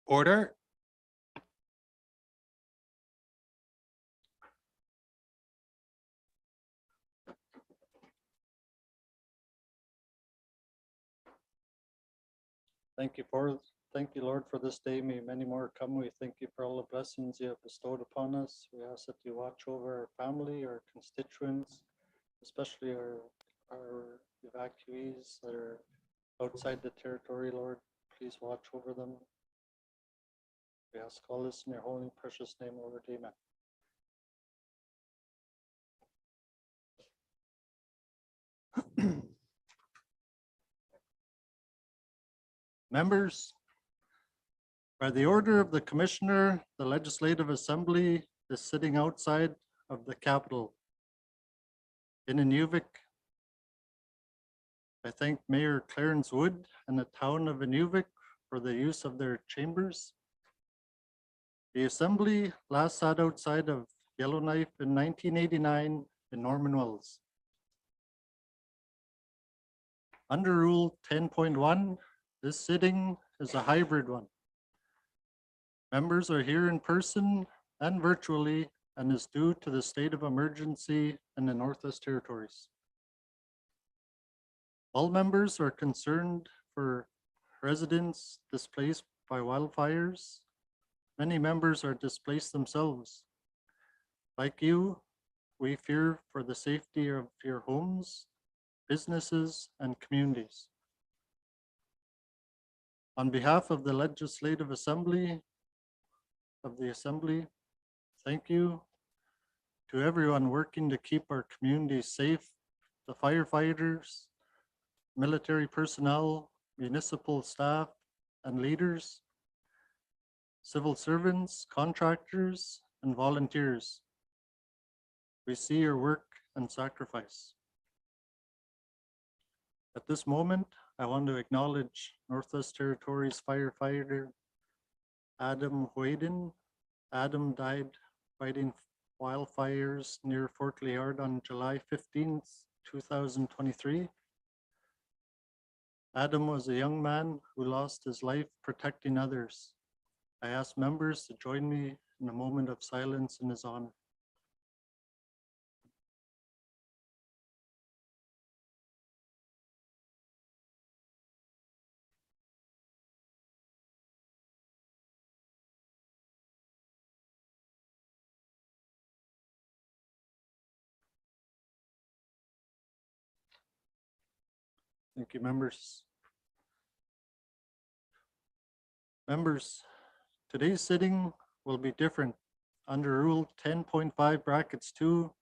Order. Thank you, Lord, for this day. May many more come. We thank you for all the blessings you have bestowed upon us. We ask that you watch over our family, our constituents, especially our evacuees that are outside the territory, Lord. Please watch over them. We ask all this in your holy and precious name, Lord. Amen. Members, by the order of the Commissioner, the Legislative Assembly is sitting outside of the Capitol in INUVIK. I thank Mayor Clarence Wood and the town of INUVIK for the use of their chambers. The Assembly last sat outside of Yellowknife in 1989 in Norman Wells. Under Rule 10.1, this sitting is a hybrid one. Members are here in person and virtually and is due to the state of emergency in the Northwest Territories. All members are concerned for residents displaced by wildfires. Many members are displaced themselves. Like you, we fear for the safety of your homes, businesses, and communities. On behalf of the Legislative Assembly, thank you to everyone working to keep our communities safe, the firefighters, military personnel, municipal staff and leaders, civil servants, contractors, and volunteers. We see your work and sacrifice. At this moment, I want to acknowledge Northwest Territories firefighter Adam Whedon. Adam died fighting wildfires near Fort Liard on July 15th, 2023. Adam was a young man who lost his life protecting others. I ask members to join me in a moment of silence in his honor. Thank you, members. Members, today's sitting will be different. Under Rule 10.5 brackets 2,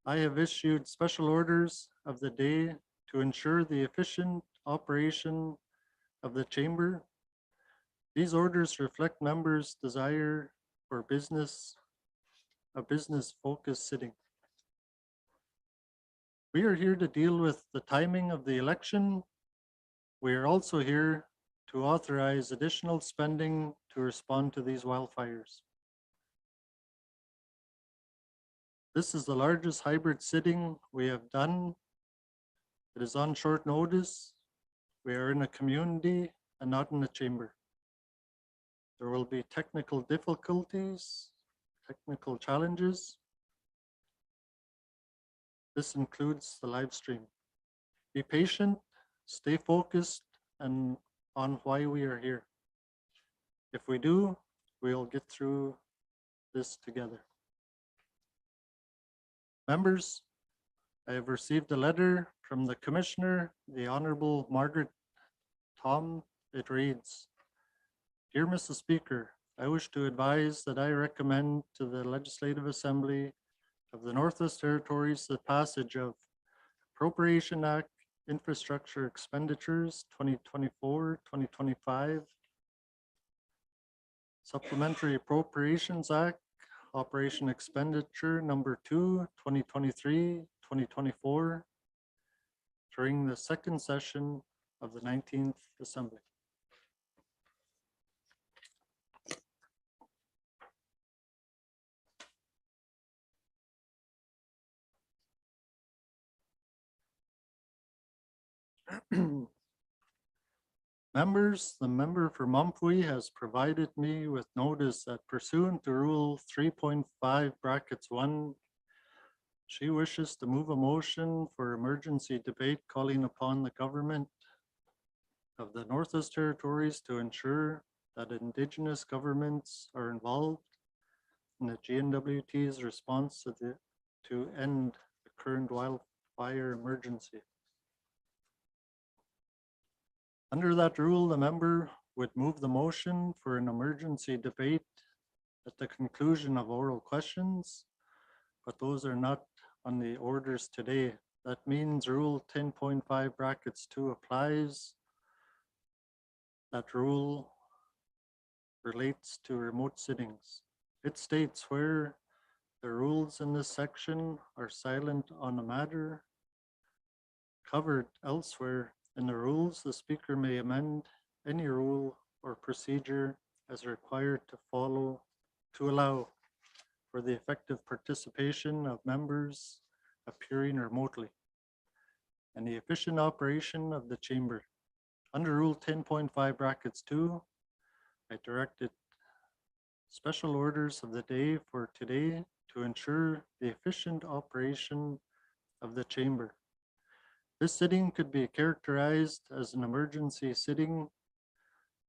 I have issued special orders of the day to ensure the efficient operation of the chamber. These orders reflect members' desire for a business-focused sitting. We are here to deal with the timing of the election. We are also here to authorize additional spending to respond to these wildfires. This is the largest hybrid sitting we have done. It is on short notice. We are in a community and not in a chamber. There will be technical difficulties, technical challenges. This includes the live stream. Be patient, stay focused, and on why we are here. If we do, we'll get through this together. Members, I have received a letter from the Commissioner, the Honorable Margaret Tom. It reads, "Dear Mrs. Speaker, I wish to advise that I recommend to the Legislative Assembly of the Northwest Territories the passage of Appropriation Act Infrastructure Expenditures 2024-2025, Supplementary Appropriations Act Operation Expenditure Number 2, 2023-2024 during the second session of the 19th Assembly." Members, the member for Mumfwee has provided me with notice that pursuant to Rule 3.5(1), she wishes to move a motion for emergency debate calling upon the government of the Northwest Territories to ensure that Indigenous governments are involved in the N.W.T's response to end the current wildfire emergency. Under that rule, the member would move the motion for an emergency debate at the conclusion of oral questions, but those are not on the orders today. That means Rule 10.5(2) applies. That rule relates to remote sittings. It states where the rules in this section are silent on a matter covered elsewhere in the rules, the speaker may amend any rule or procedure as required to allow for the effective participation of members appearing remotely and the efficient operation of the chamber. Under Rule 10.5(2), I directed special orders of the day for today to ensure the efficient operation of the chamber. This sitting could be characterized as an emergency sitting.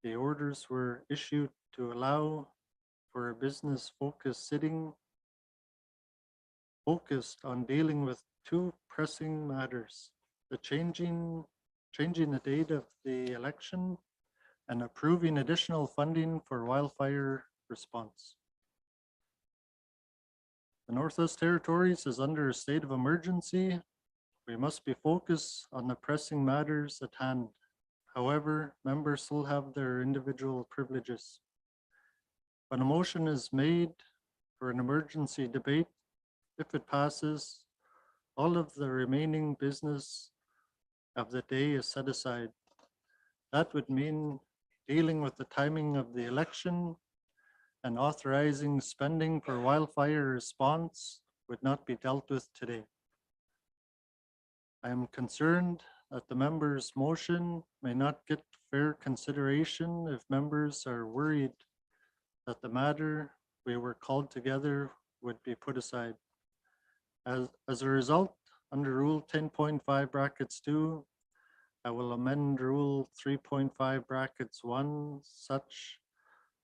The orders were issued to allow for a business-focused sitting focused on dealing with two pressing matters: the changing the date of the election and approving additional funding for wildfire response. The Northwest Territories is under a state of emergency. We must be focused on the pressing matters at hand. However, members still have their individual privileges. When a motion is made for an emergency debate, if it passes, all of the remaining business of the day is set aside. That would mean dealing with the timing of the election and authorizing spending for wildfire response would not be dealt with today. I am concerned that the member's motion may not get fair consideration if members are worried that the matter we were called together would be put aside. As a result, under Rule 10.5(2), I will amend Rule 3.5(1) such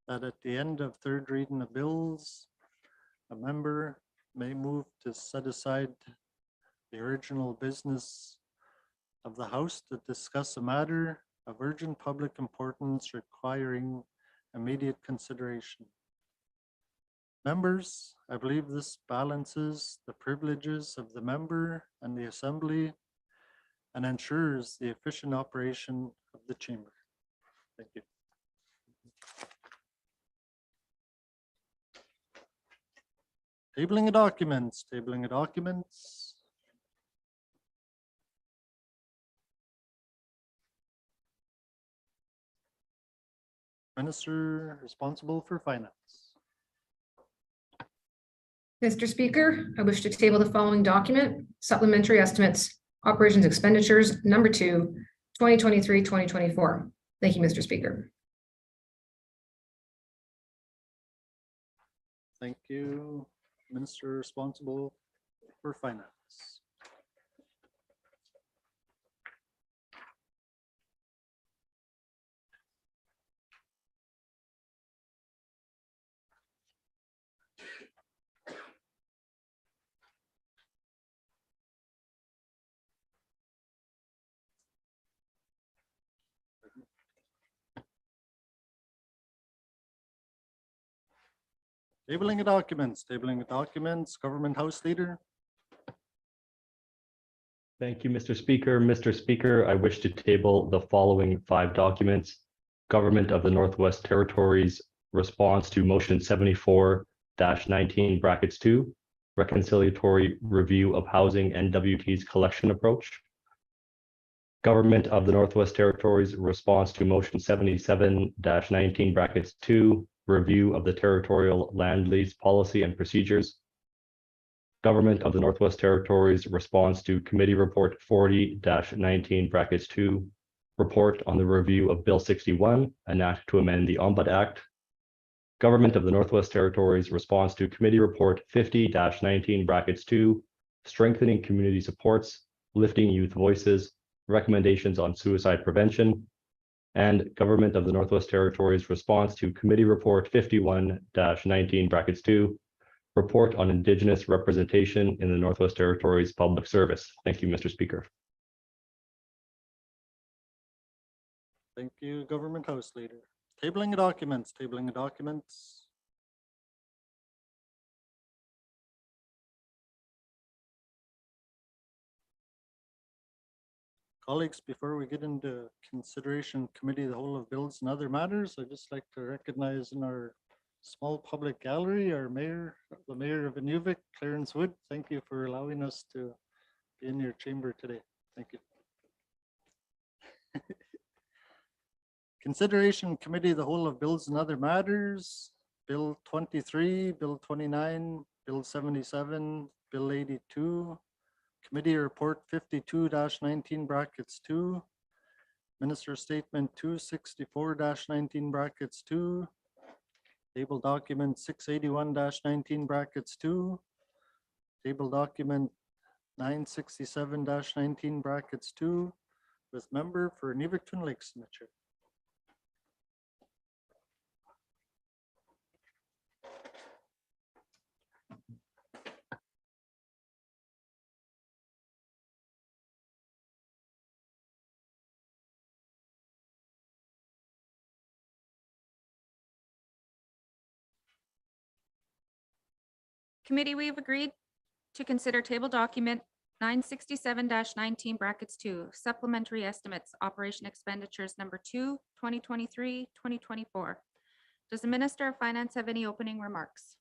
that at the end of third reading of bills, a member may move to set aside the original business of the House to discuss a matter of urgent public importance requiring immediate consideration. Members, I believe this balances the privileges of the member and the Assembly and ensures the efficient operation of the chamber. Thank you. Tabling of documents, Minister responsible for finance. Mr. Speaker, I wish to table the following document, supplementary estimates, operations expenditures, number 2, 2023-2024. Thank you, Mr. Speaker. Thank you, Minister responsible for finance. Tabling of documents, Government House Leader. Thank you, Mr. Speaker. Mr. Speaker, I wish to table the following 5 documents. Government of the Northwest Territories response to motion 74-19(2), reconciliatory review of housing N.W.T's collection approach. Government of the Northwest Territories response to motion 77-19(2), review of the territorial land lease policy and procedures. Government of the Northwest Territories response to committee report 40-19(2), report on the review of Bill 61, an act to amend the Ombud Act, Government of the Northwest Territories response to Committee Report 50-19(2), strengthening community supports, lifting youth voices, recommendations on suicide prevention, and Government of the Northwest Territories response to Committee Report 51-19(2), report on Indigenous representation in the Northwest Territories Public Service. Thank you, Mr. Speaker. Thank you, Government House Leader. Tabling of documents, tabling of documents. Colleagues, before we get into consideration committee, the whole of bills and other matters, I'd just like to recognize in our small public gallery, our mayor, the mayor of INUVIK, Clarence Wood. Thank you for allowing us to be in your chamber today. Thank you. Consideration committee, the whole of bills and other matters, Bill 23, Bill 29, Bill 77, Bill 82, Committee Report 52-19(2), Minister Statement 264-19(2), Table Document 681-19(2), Table Document 967-19(2), with member for INUVIK Twin Lakes in the chair. Committee, we have agreed to consider table document 967-19(2), supplementary estimates, operation expenditures number 2, 2023-2024. Does the Minister of Finance have any opening remarks?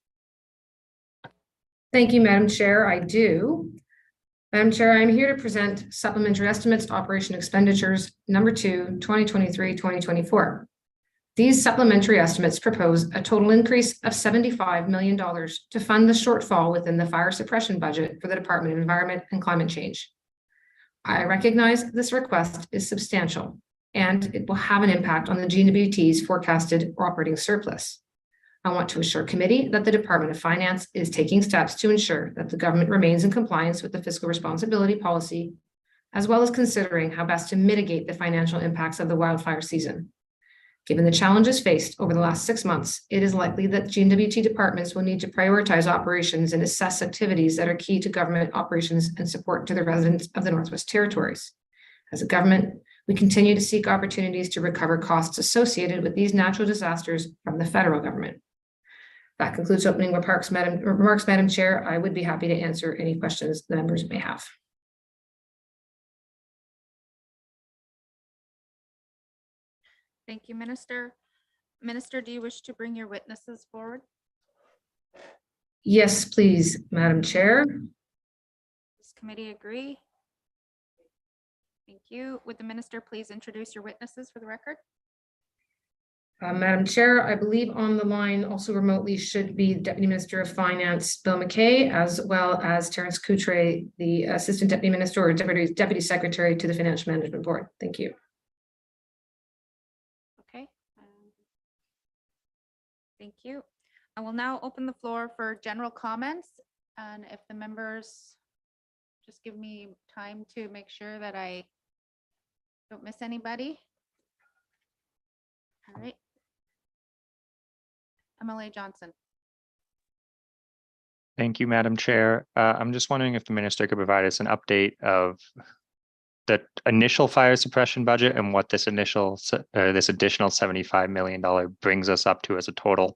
Thank you, Madam Chair. I do. Madam Chair, I'm here to present supplementary estimates, operation expenditures number 2, 2023-2024. These supplementary estimates propose a total increase of $75 million to fund the shortfall within the fire suppression budget for the Department of Environment and Climate Change. I recognize this request is substantial and it will have an impact on the N.W.T's forecasted operating surplus. I want to assure committee that the Department of Finance is taking steps to ensure that the government remains in compliance with the fiscal responsibility policy, as well as considering how best to mitigate the financial impacts of the wildfire season. Given the challenges faced over the last 6 months, it is likely that N.W.T departments will need to prioritize operations and assess activities that are key to government operations and support to the residents of the Northwest Territories. As a government, we continue to seek opportunities to recover costs associated with these natural disasters from the federal government. That concludes opening remarks, Madam Chair. I would be happy to answer any questions the members may have. Thank you, Minister. Minister, do you wish to bring your witnesses forward? Yes, please, Madam Chair. Does committee agree? Thank you. Would the minister please introduce your witnesses for the record? Madam Chair, I believe on the line also remotely should be Deputy Minister of Finance, Bill McKay, as well as Terence Coutre, the Assistant Deputy Minister or Deputy Secretary to the Financial Management Board. Thank you. Okay. Thank you. I will now open the floor for general comments. And if the members just give me time to make sure that I don't miss anybody. All right. MLA Johnson. Thank you, Madam Chair. I'm just wondering if the minister could provide us an update of the initial fire suppression budget and what this additional $75 million brings us up to as a total,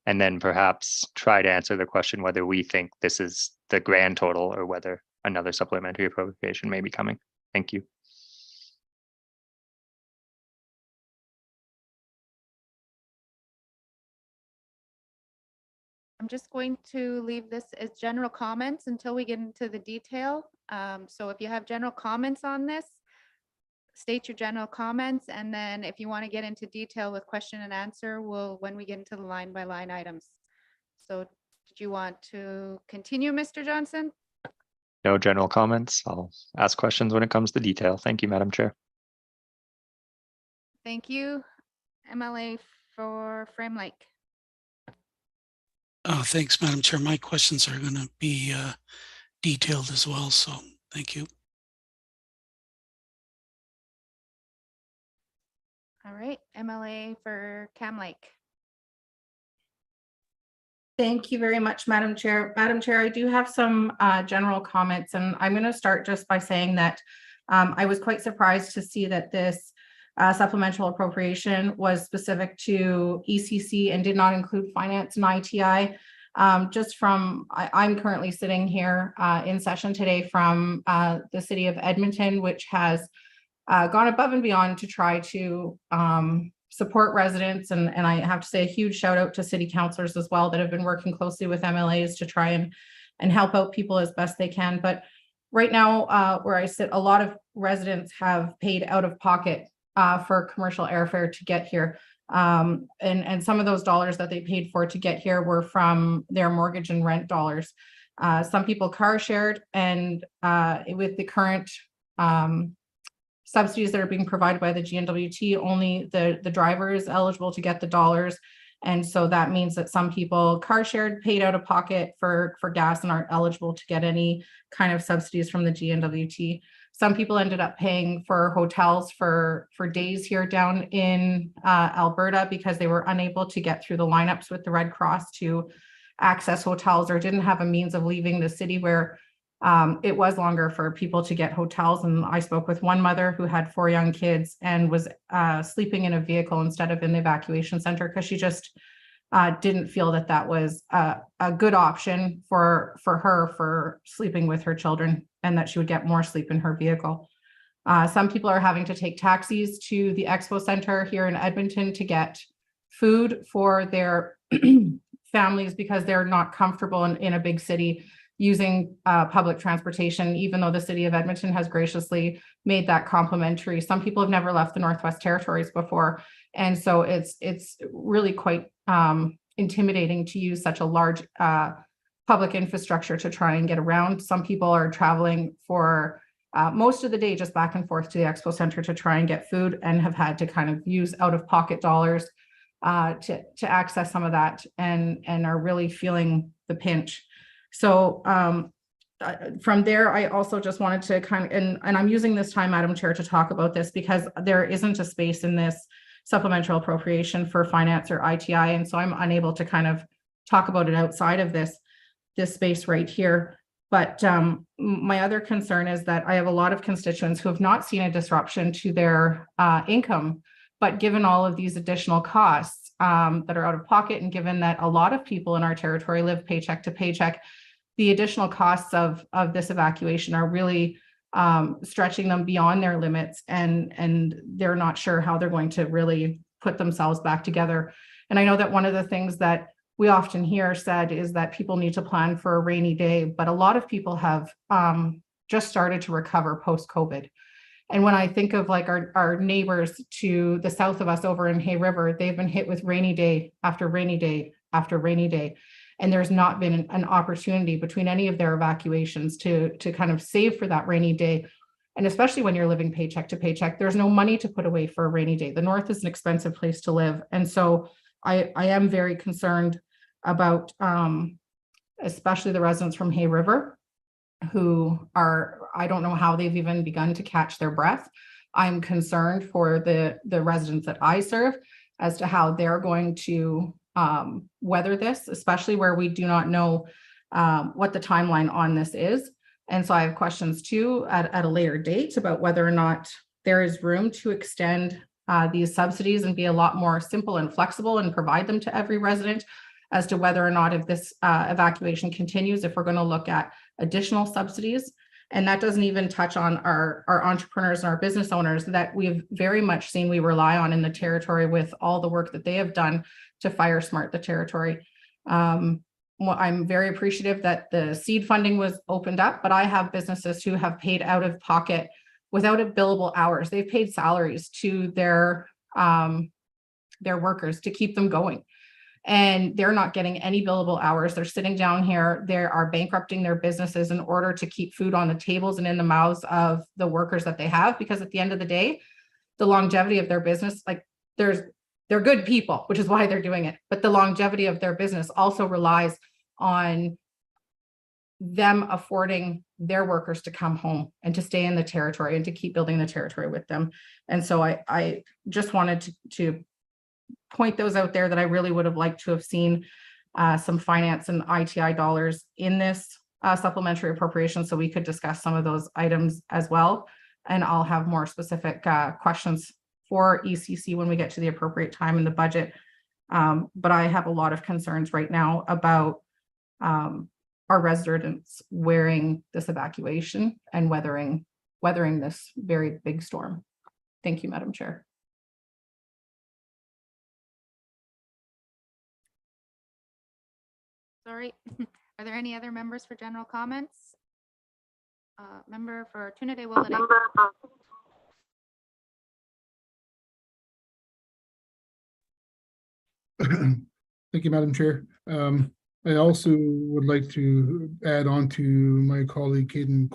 and then perhaps try to answer the question whether we think this is the grand total or whether another supplementary appropriation may be coming. Thank you. I'm just going to leave this as general comments until we get into the detail. So if you have general comments on this, state your general comments. And then if you want to get into detail with question and answer, when we get into the line by line items. So did you want to continue, Mr. Johnson? No general comments. I'll ask questions when it comes to detail. Thank you, Madam Chair. Thank you. MLA for Frame Lake. Thanks, Madam Chair. My questions are going to be detailed as well, so thank you. All right, MLA for Cam Lake. Thank you very much, Madam Chair. Madam Chair, I do have some general comments, and I'm going to start just by saying that I was quite surprised to see that this supplemental appropriation was specific to ECC and did not include finance and ITI. I'm currently sitting here in session today from the city of Edmonton, which has gone above and beyond to try to support residents. And I have to say a huge shout out to city councilors as well that have been working closely with MLAs to try and help out people as best they can. But right now, where I sit, a lot of residents have paid out of pocket for commercial airfare to get here. And some of those dollars that they paid for to get here were from their mortgage and rent dollars. Some people car shared, and with the current subsidies that are being provided by the N.W.T, only the driver is eligible to get the dollars. And so that means that some people car shared, paid out of pocket for gas, and aren't eligible to get any kind of subsidies from the N.W.T. Some people ended up paying for hotels for days here down in Alberta because they were unable to get through the lineups with the Red Cross to access hotels, or didn't have a means of leaving the city where it was longer for people to get hotels. And I spoke with one mother who had 4 young kids and was sleeping in a vehicle instead of in the evacuation center because she just didn't feel that that was a good option for her for sleeping with her children, and that she would get more sleep in her vehicle. Some people are having to take taxis to the expo center here in Edmonton to get food for their families because they're not comfortable in a big city using public transportation, even though the city of Edmonton has graciously made that complimentary. Some people have never left the Northwest Territories before. And so it's really quite intimidating to use such a large public infrastructure to try and get around. Some people are traveling for most of the day just back and forth to the expo center to try and get food, and have had to kind of use out-of-pocket dollars to access some of that, and are really feeling the pinch. So from there, I also just wanted to kind of, and I'm using this time, Madam Chair, to talk about this because there isn't a space in this supplemental appropriation for finance or ITI. And so I'm unable to kind of talk about it outside of this space right here. But my other concern is that I have a lot of constituents who have not seen a disruption to their income, but given all of these additional costs that are out of pocket, and given that a lot of people in our territory live paycheck to paycheck, the additional costs of this evacuation are really stretching them beyond their limits, and they're not sure how they're going to really put themselves back together. And I know that one of the things that we often hear said is that people need to plan for a rainy day, but a lot of people have just started to recover post-COVID. And when I think of like our neighbors to the south of us over in Hay River, they've been hit with rainy day after rainy day after rainy day. And there's not been an opportunity between any of their evacuations to kind of save for that rainy day. And especially when you're living paycheck to paycheck, there's no money to put away for a rainy day. The North is an expensive place to live. And so I am very concerned about especially the residents from Hay River, who are, I don't know how they've even begun to catch their breath. I'm concerned for the residents that I serve as to how they're going to weather this, especially where we do not know what the timeline on this is. And so I have questions too at a later date about whether or not there is room to extend these subsidies and be a lot more simple and flexible and provide them to every resident, as to whether or not, if this evacuation continues, if we're going to look at additional subsidies. And that doesn't even touch on our entrepreneurs and our business owners that we've very much seen we rely on in the territory with all the work that they have done to fire smart the territory. Well, I'm very appreciative that the seed funding was opened up, but I have businesses who have paid out of pocket without a billable hours. They've paid salaries to their workers to keep them going. And they're not getting any billable hours. They're sitting down here. They are bankrupting their businesses in order to keep food on the tables and in the mouths of the workers that they have. Because at the end of the day, the longevity of their business, like they're good people, which is why they're doing it. But the longevity of their business also relies on them affording their workers to come home and to stay in the territory and to keep building the territory with them. And so I just wanted to point those out there, that I really would have liked to have seen some finance and ITI dollars in this supplementary appropriation, so we could discuss some of those items as well. And I'll have more specific questions for ECC when we get to the appropriate time in the budget. But I have a lot of concerns right now about our residents wearing this evacuation and weathering this very big storm. Thank you, Madam Chair. Sorry. Are there any other members for general comments? Member for Trinidad Willett. Thank you, Madam Chair. I also would like to add on to my colleague Caden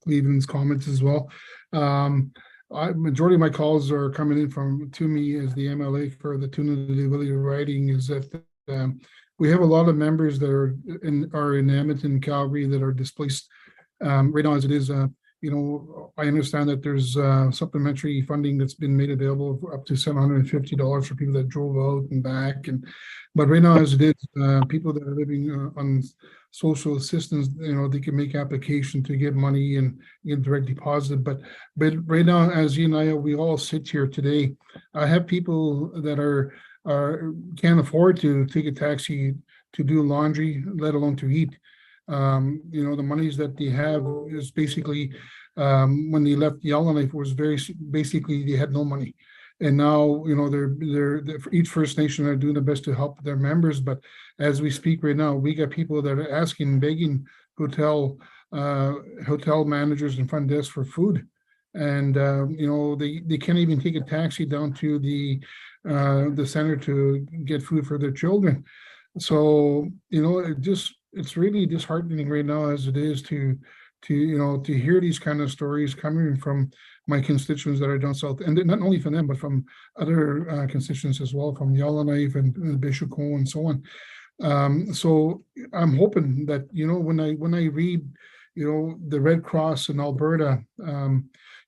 Cleveland's comments as well. Majority of my calls are coming in to me as the MLA for the Trinidad Willett riding, is that we have a lot of members that are in Edmonton, Calgary, that are displaced right now as it is. I understand that there's supplementary funding that's been made available for up to $750 for people that drove out and back. But right now, as it is, people that are living on social assistance, they can make application to get money and get direct deposit. But right now, as you and I, we all sit here today, I have people that can't afford to take a taxi to do laundry, let alone to eat. The monies that they have is basically when they left Yellowknife was basically they had no money, and now they're each First Nation are doing the best to help their members. But as we speak right now, we got people that are asking, begging hotel managers and front desk for food, and they can't even take a taxi down to the center to get food for their children. So it's really disheartening right now as it is to hear these kind of stories coming from my constituents that are down south, and not only from them but from other constituents as well, from Yellowknife and Bishop Cole and so on. So I'm hoping that when I read the Red Cross in Alberta,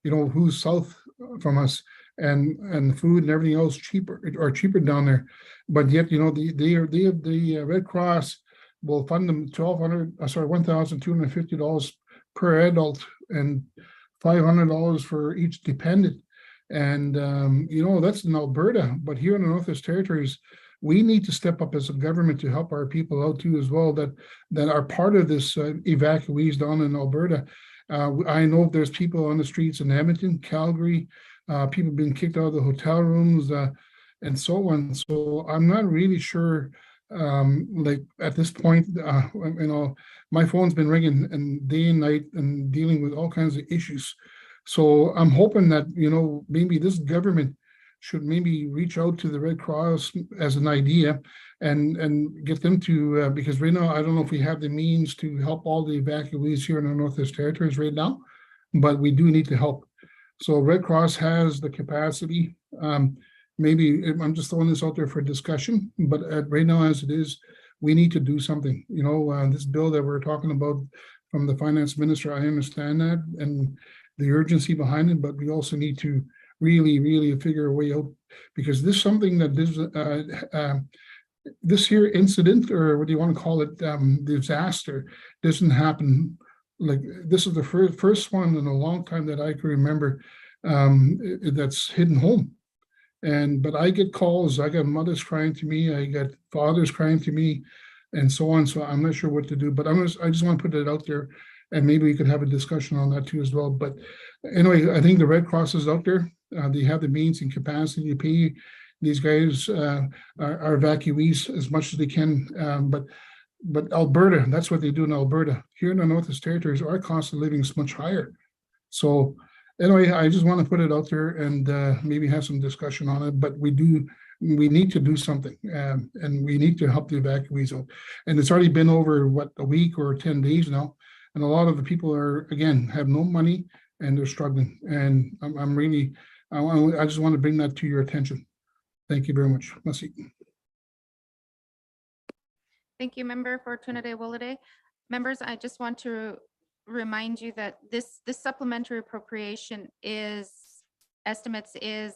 who's south from us, and food and everything else cheaper down there, but yet the Red Cross will fund them $1,250 per adult and $500 for each dependent. And that's in Alberta, but here in the Northwest Territories, we need to step up as a government to help our people out too as well, that are part of this evacuees down in Alberta. I know there's people on the streets in Edmonton, Calgary, people being kicked out of the hotel rooms and so on. So I'm not really sure. At this point, my phone's been ringing and day and night and dealing with all kinds of issues. So I'm hoping that maybe this government should maybe reach out to the Red Cross as an idea and get them to because right now I don't know if we have the means to help all the evacuees here in the Northwest Territories right now, but we do need to help. So Red Cross has the capacity. Maybe I'm just throwing this out there for discussion, but right now as it is, we need to do something. This bill that we're talking about from the finance minister, I understand that and the urgency behind it, but we also need to really, really figure a way out, because this is something that this here incident, or what do you want to call it, disaster, doesn't happen. Like this is the first one in a long time that I can remember that's hidden home. But I get calls, I got mothers crying to me, I got fathers crying to me, and so on. So I'm not sure what to do, but I just want to put it out there, and maybe we could have a discussion on that too as well. But anyway, I think the Red Cross is out there. They have the means and capacity to pay these guys, our evacuees, as much as they can. But Alberta, that's what they do in Alberta. Here in the Northwest Territories, our cost of living is much higher. So anyway, I just want to put it out there and maybe have some discussion on it. But we need to do something, and we need to help the evacuees out. And it's already been over a week or 10 days now, and a lot of the people have no money and they're struggling. And I just want to bring that to your attention. Thank you very much. Merci. Thank you, Member for Trinidad Willade. Members, I just want to remind you that this supplementary appropriation estimates is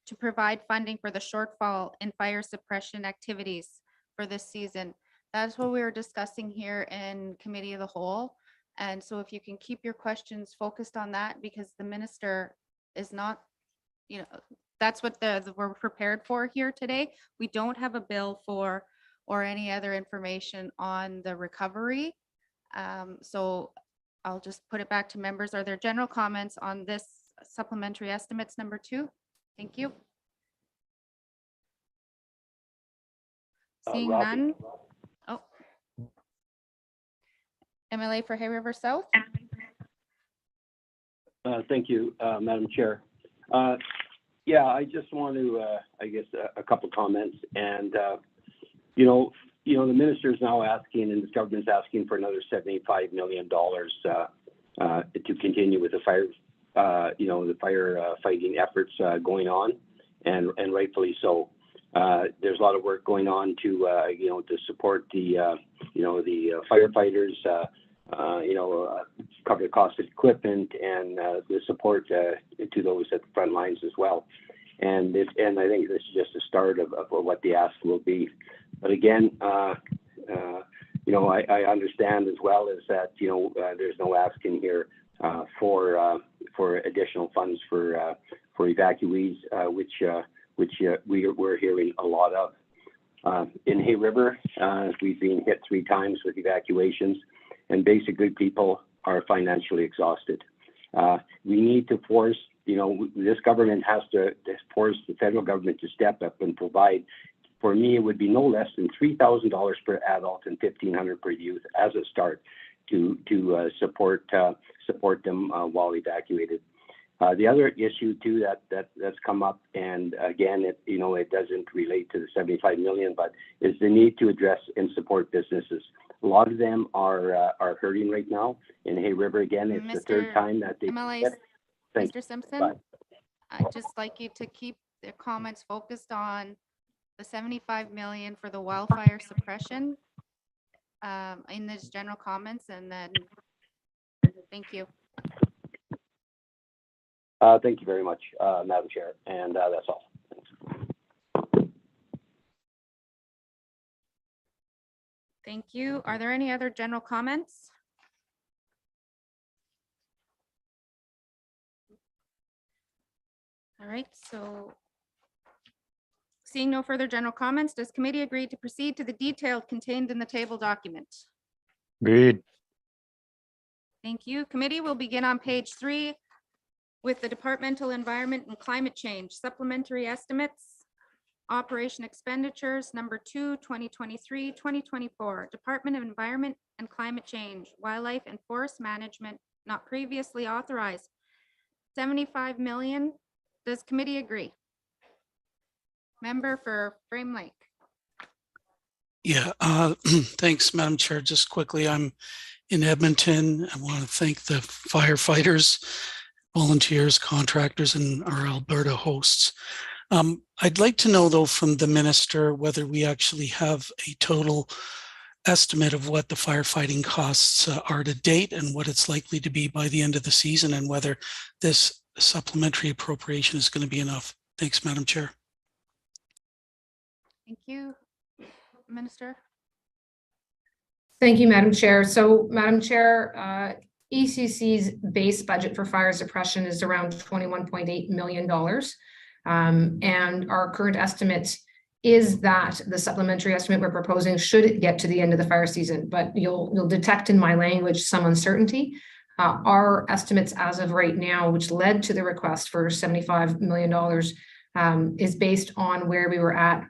to provide funding for the shortfall in fire suppression activities for this season. That's what we were discussing here in Committee of the Whole. And so if you can keep your questions focused on that, because the minister is not, that's what we're prepared for here today. We don't have a bill for or any other information on the recovery. So I'll just put it back to members. Are there general comments on this supplementary estimates number 2? Thank you. Seeing none. Oh. MLA for Hay River South. Thank you, Madam Chair. Yeah, I just want to, I guess, a couple comments. And, the minister is now asking, and this government's asking for another $75 million to continue with the fire, the fire fighting efforts going on, and rightfully so. There's a lot of work going on to support the firefighters, cover the cost of equipment and the support to those at the front lines as well. And I think this is just a start of what the ask will be. But again, I understand as well is that there's no ask in here for additional funds for evacuees, which we're hearing a lot of. In Hay River, we've been hit 3 times with evacuations, and basically people are financially exhausted. We need to force, this government has to force the federal government to step up and provide. For me, it would be no less than $3,000 per adult and $1,500 per youth as a start to support them while evacuated. The other issue too that's come up, and again, it doesn't relate to the 75 million, but is the need to address and support businesses. A lot of them are hurting right now. In Hay River, again, it's the 3rd time that they. MLA, Thank Mr. Simpson, Bye. I'd just like you to keep the comments focused on the 75 million for the wildfire suppression in these general comments, and then thank you. Thank you very much, Madam Chair, and that's all. Thanks. Thank you. Are there any other general comments? All right, so seeing no further general comments, does committee agree to proceed to the detail contained in the table document? Agreed. Thank you. Committee will begin on page 3 with the Departmental Environment and Climate Change Supplementary Estimates, Operation Expenditures, number 2, 2023-2024, Department of Environment and Climate Change, Wildlife and Forest Management, not previously authorized, 75 million. Does committee agree? Member for Frame Lake. Yeah, thanks, Madam Chair. Just quickly, I'm in Edmonton. I want to thank the firefighters, volunteers, contractors, and our Alberta hosts. I'd like to know, though, from the minister whether we actually have a total estimate of what the firefighting costs are to date and what it's likely to be by the end of the season, and whether this supplementary appropriation is going to be enough. Thanks, Madam Chair. Thank you, Minister. Thank you, Madam Chair. So, Madam Chair, ECC's base budget for fire suppression is around $21.8 million. And our current estimate is that the supplementary estimate we're proposing should get to the end of the fire season, but you'll detect in my language some uncertainty. Our estimates as of right now, which led to the request for $75 million, is based on where we were at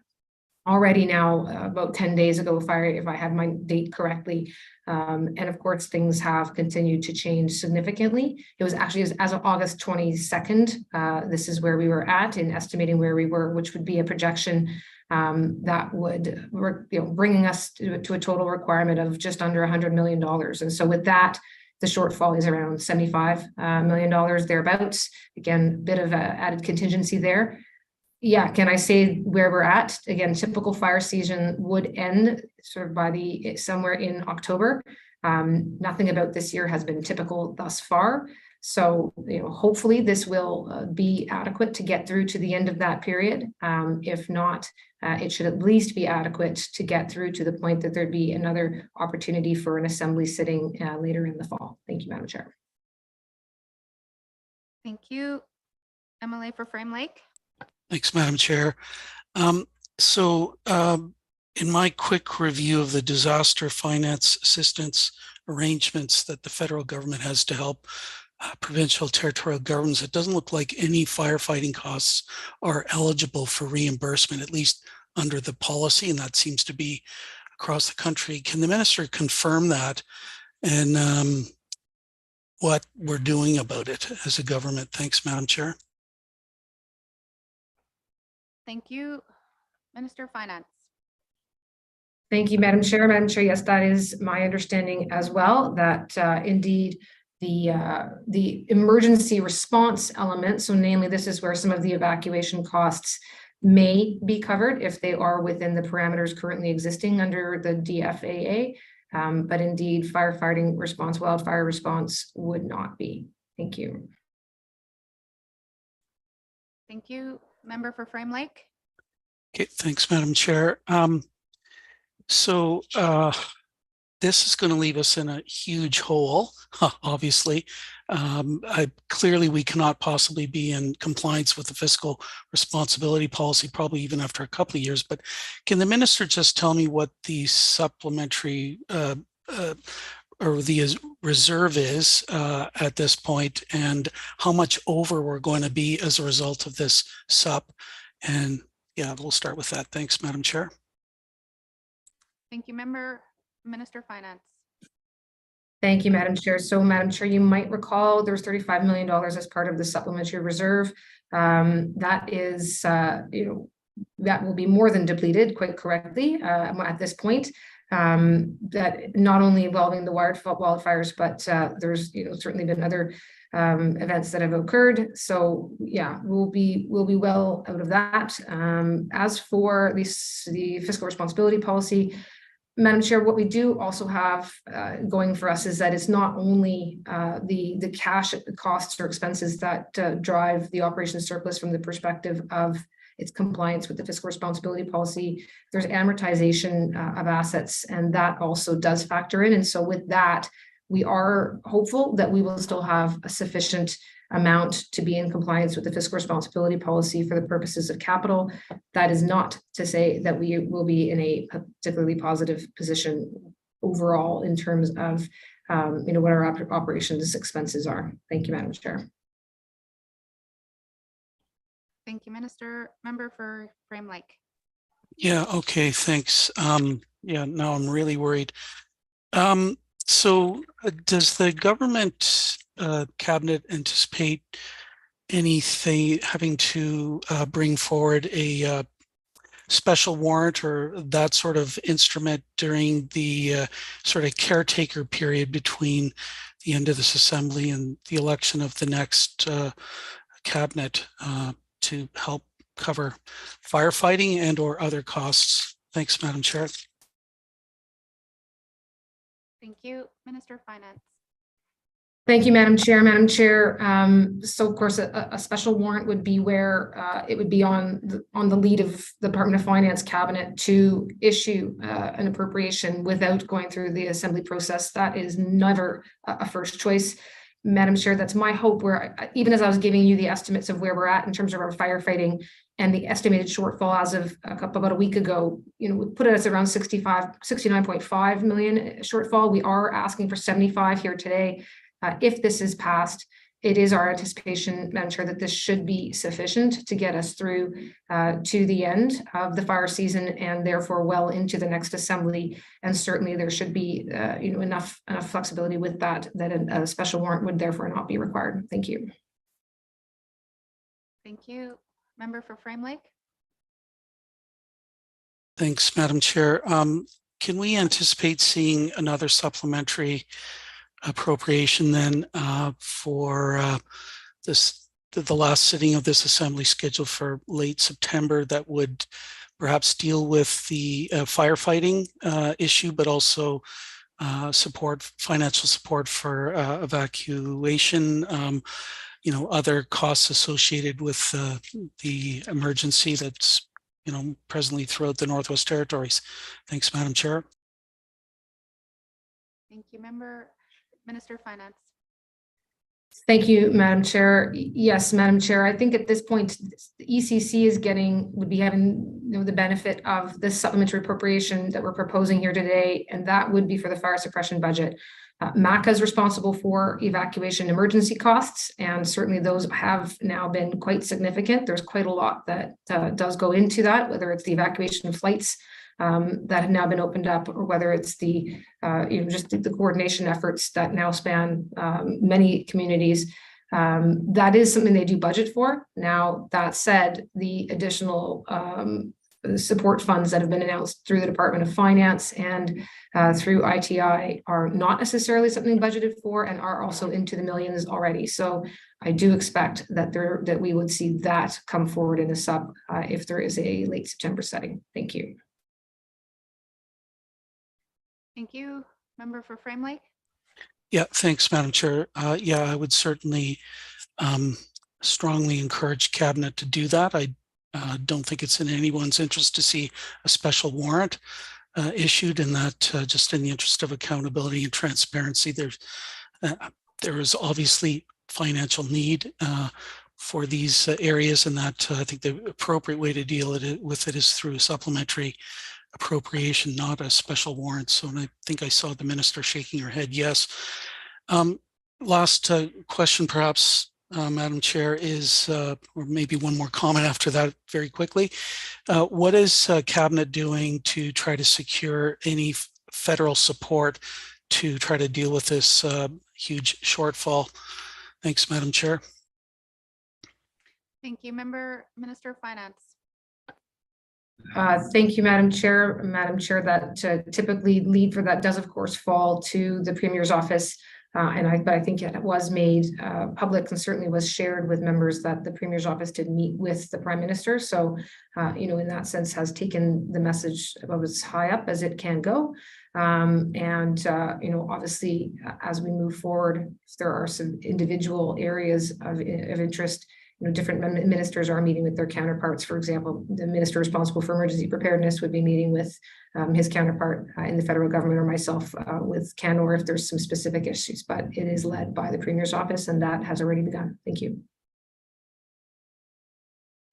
already now about 10 days ago, if I had my date correctly. And of course, things have continued to change significantly. It was actually as of August 22nd, this is where we were at in estimating where we were, which would be a projection that would, bringing us to a total requirement of just under $100 million. And so with that, the shortfall is around $75 million thereabouts. Again, bit of a added contingency there. Yeah, can I say where we're at? Again, typical fire season would end sort of by somewhere in October. Nothing about this year has been typical thus far. So, hopefully this will be adequate to get through to the end of that period. If not, it should at least be adequate to get through to the point that there'd be another opportunity for an assembly sitting later in the fall. Thank you, Madam Chair. Thank you. MLA for Frame Lake. Thanks, Madam Chair. In my quick review of the disaster finance assistance arrangements that the federal government has to help provincial territorial governments, it doesn't look like any firefighting costs are eligible for reimbursement, at least under the policy, and that seems to be across the country. Can the minister confirm that and what we're doing about it as a government? Thanks, Madam Chair. Thank you. Minister of Finance. Thank you, Madam Chair. Madam Chair, yes, that is my understanding as well, that indeed the emergency response element, so namely this is where some of the evacuation costs may be covered if they are within the parameters currently existing under the DFAA, but indeed firefighting response, wildfire response would not be. Thank you. Thank you. Member for Frame Lake. Okay, thanks, Madam Chair. This is going to leave us in a huge hole, obviously. Clearly, we cannot possibly be in compliance with the fiscal responsibility policy, probably even after a couple of years. But can the minister just tell me what the supplementary or the reserve is at this point, and how much over we're going to be as a result of this sup? And yeah, we'll start with that. Thanks, Madam Chair. Thank you, Minister of Finance. Thank you, Madam Chair. So, Madam Chair, you might recall there's $35 million as part of the supplementary reserve. That is, that will be more than depleted, quite correctly, at this point. That not only involving the wildfires, but there's certainly been other events that have occurred. So yeah, we'll be well out of that. As for the fiscal responsibility policy, Madam Chair, what we do also have going for us is that it's not only the cash costs or expenses that drive the operation surplus from the perspective of its compliance with the fiscal responsibility policy. There's amortization of assets, and that also does factor in. And so with that, we are hopeful that we will still have a sufficient amount to be in compliance with the fiscal responsibility policy for the purposes of capital. That is not to say that we will be in a particularly positive position overall in terms of what our operations expenses are. Thank you, Madam Chair. Thank you, Minister. Member for Frame Lake. Yeah, okay, thanks. Yeah, now I'm really worried. So does the government cabinet anticipate anything having to bring forward a special warrant or that sort of instrument during the sort of caretaker period between the end of this assembly and the election of the next cabinet to help cover firefighting and or other costs? Thanks, Madam Chair. Thank you, Minister of Finance. Thank you, Madam Chair. Madam Chair, so of course a special warrant would be where it would be on the lead of the Department of Finance cabinet to issue an appropriation without going through the assembly process. That is never a first choice. Madam Chair, that's my hope, where even as I was giving you the estimates of where we're at in terms of our firefighting and the estimated shortfall as of about a week ago, we put it as around 69.5 million shortfall. We are asking for 75 here today. If this is passed, it is our anticipation, Madam Chair, that this should be sufficient to get us through to the end of the fire season and therefore well into the next assembly. And certainly there should be enough flexibility with that a special warrant would therefore not be required. Thank you. Thank you. Member for Frame Lake. Thanks, Madam Chair. Can we anticipate seeing another supplementary appropriation then for the last sitting of this assembly scheduled for late September that would perhaps deal with the firefighting issue, but also financial support for evacuation, other costs associated with the emergency that's, presently throughout the Northwest Territories. Thanks, Madam Chair. Thank you, Minister of Finance. Thank you, Madam Chair. Yes, Madam Chair, I think at this point, the ECC would be having the benefit of this supplementary appropriation that we're proposing here today, and that would be for the fire suppression budget. MACA is responsible for evacuation emergency costs, and certainly those have now been quite significant. There's quite a lot that does go into that, whether it's the evacuation of flights that have now been opened up, or whether it's the just the coordination efforts that now span many communities. That is something they do budget for. Now, that said, the additional support funds that have been announced through the Department of Finance and through ITI are not necessarily something budgeted for, and are also into the millions already. So I do expect that we would see that come forward in the sub if there is a late September setting. Thank you. Thank you. Member for Frame Lake. Yeah, thanks, Madam Chair. Yeah, I would certainly strongly encourage Cabinet to do that. I don't think it's in anyone's interest to see a special warrant issued, and that just in the interest of accountability and transparency, there is obviously financial need for these areas, and that I think the appropriate way to deal with it is through a supplementary appropriation, not a special warrant. So, and I think I saw the minister shaking her head yes. Last question, perhaps, Madam Chair, is, or maybe one more comment after that very quickly. What is Cabinet doing to try to secure any federal support to try to deal with this huge shortfall? Thanks, Madam Chair. Thank you, Minister of Finance. Thank you, Madam Chair. Madam Chair, that typically lead for that does, of course, fall to the Premier's office. But I think it was made public and certainly was shared with members that the Premier's office did meet with the Prime Minister. So, in that sense, has taken the message about as high up as it can go. Obviously, as we move forward, if there are some individual areas of interest, different ministers are meeting with their counterparts. For example, the minister responsible for emergency preparedness would be meeting with his counterpart in the federal government, or myself with Canor if there's some specific issues, but it is led by the Premier's office, and that has already begun. Thank you.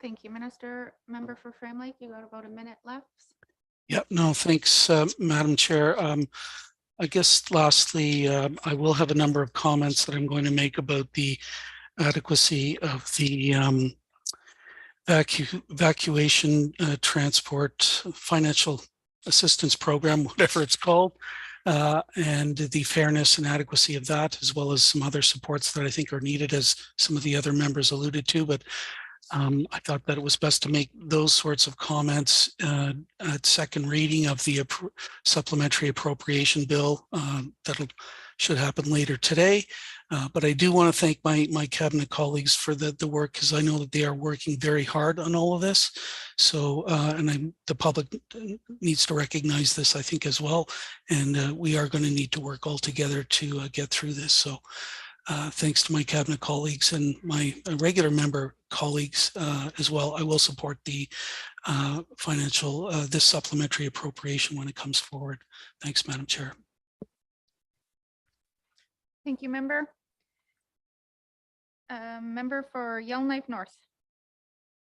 Thank you, Minister. Member for Frame Lake, you got about a minute left. Yep, no, thanks, Madam Chair. I guess lastly, I will have a number of comments that I'm going to make about the adequacy of the evacuation transport financial assistance program, whatever it's called, and the fairness and adequacy of that, as well as some other supports that I think are needed, as some of the other members alluded to. But I thought that it was best to make those sorts of comments at second reading of the supplementary appropriation bill that should happen later today. But I do want to thank my Cabinet colleagues for the work, because I know that they are working very hard on all of this. So, the public needs to recognize this, I think, as well. And we are going to need to work all together to get through this. So thanks to my Cabinet colleagues and my regular member colleagues as well. I will support the this supplementary appropriation when it comes forward. Thanks, Madam Chair. Thank you, Member. Member for Yellowknife North.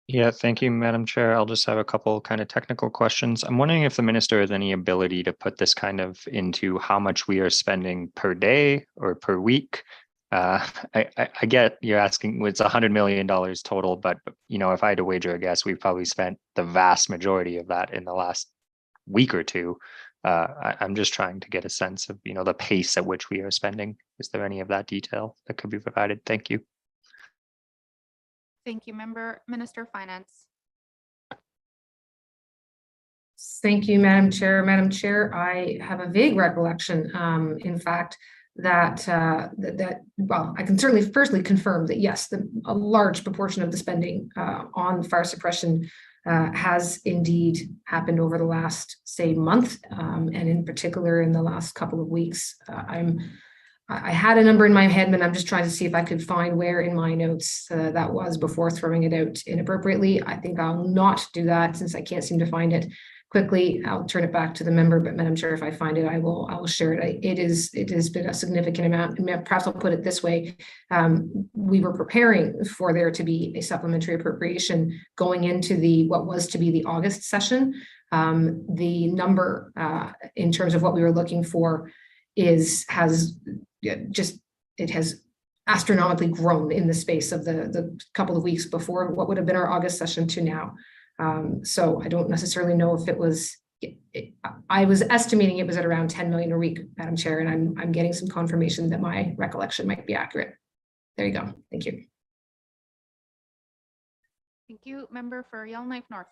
Yeah, thank you, Madam Chair. I'll just have a couple kind of technical questions. I'm wondering if the minister has any ability to put this kind of into how much we are spending per day or per week. I get you're asking, it's $100 million total, but if I had to wager a guess, we've probably spent the vast majority of that in the last week or two. I'm just trying to get a sense of the pace at which we are spending. Is there any of that detail that could be provided? Thank you. Thank you, Minister of Finance. Thank you, Madam Chair. Madam Chair, I have a vague recollection. In fact, well, I can certainly firstly confirm that yes, a large proportion of the spending on fire suppression has indeed happened over the last, say, month, and in particular in the last couple of weeks. I had a number in my head, but I'm just trying to see if I could find where in my notes that was before throwing it out inappropriately. I think I'll not do that since I can't seem to find it quickly. I'll turn it back to the member, but Madam Chair, if I find it, I will share it. It has been a significant amount. And perhaps I'll put it this way. We were preparing for there to be a supplementary appropriation going into what was to be the August session. The number in terms of what we were looking for has astronomically grown in the space of the couple of weeks before what would have been our August session to now. So I don't necessarily know if it was, I was estimating it was at around 10 million a week, Madam Chair, and I'm getting some confirmation that my recollection might be accurate. There you go. Thank you. Thank you. Member for Yellowknife North.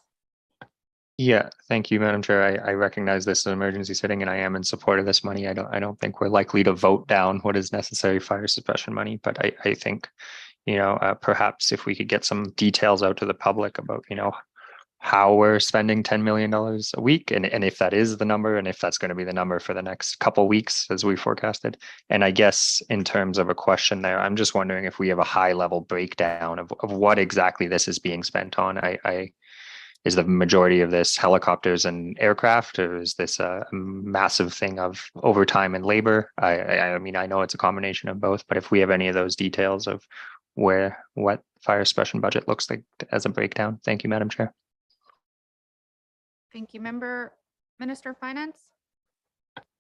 Yeah, thank you, Madam Chair. I recognize this is an emergency sitting and I am in support of this money. I don't think we're likely to vote down what is necessary fire suppression money, but I think, perhaps if we could get some details out to the public about, how we're spending $10 million a week and if that is the number and if that's going to be the number for the next couple weeks as we forecasted. And I guess in terms of a question there, I'm just wondering if we have a high level breakdown of what exactly this is being spent on. Is the majority of this helicopters and aircraft, or is this a massive thing of overtime and labor? I mean, I know it's a combination of both, but if we have any of those details of what fire suppression budget looks like as a breakdown. Thank you, Madam Chair. Thank you, Minister of Finance.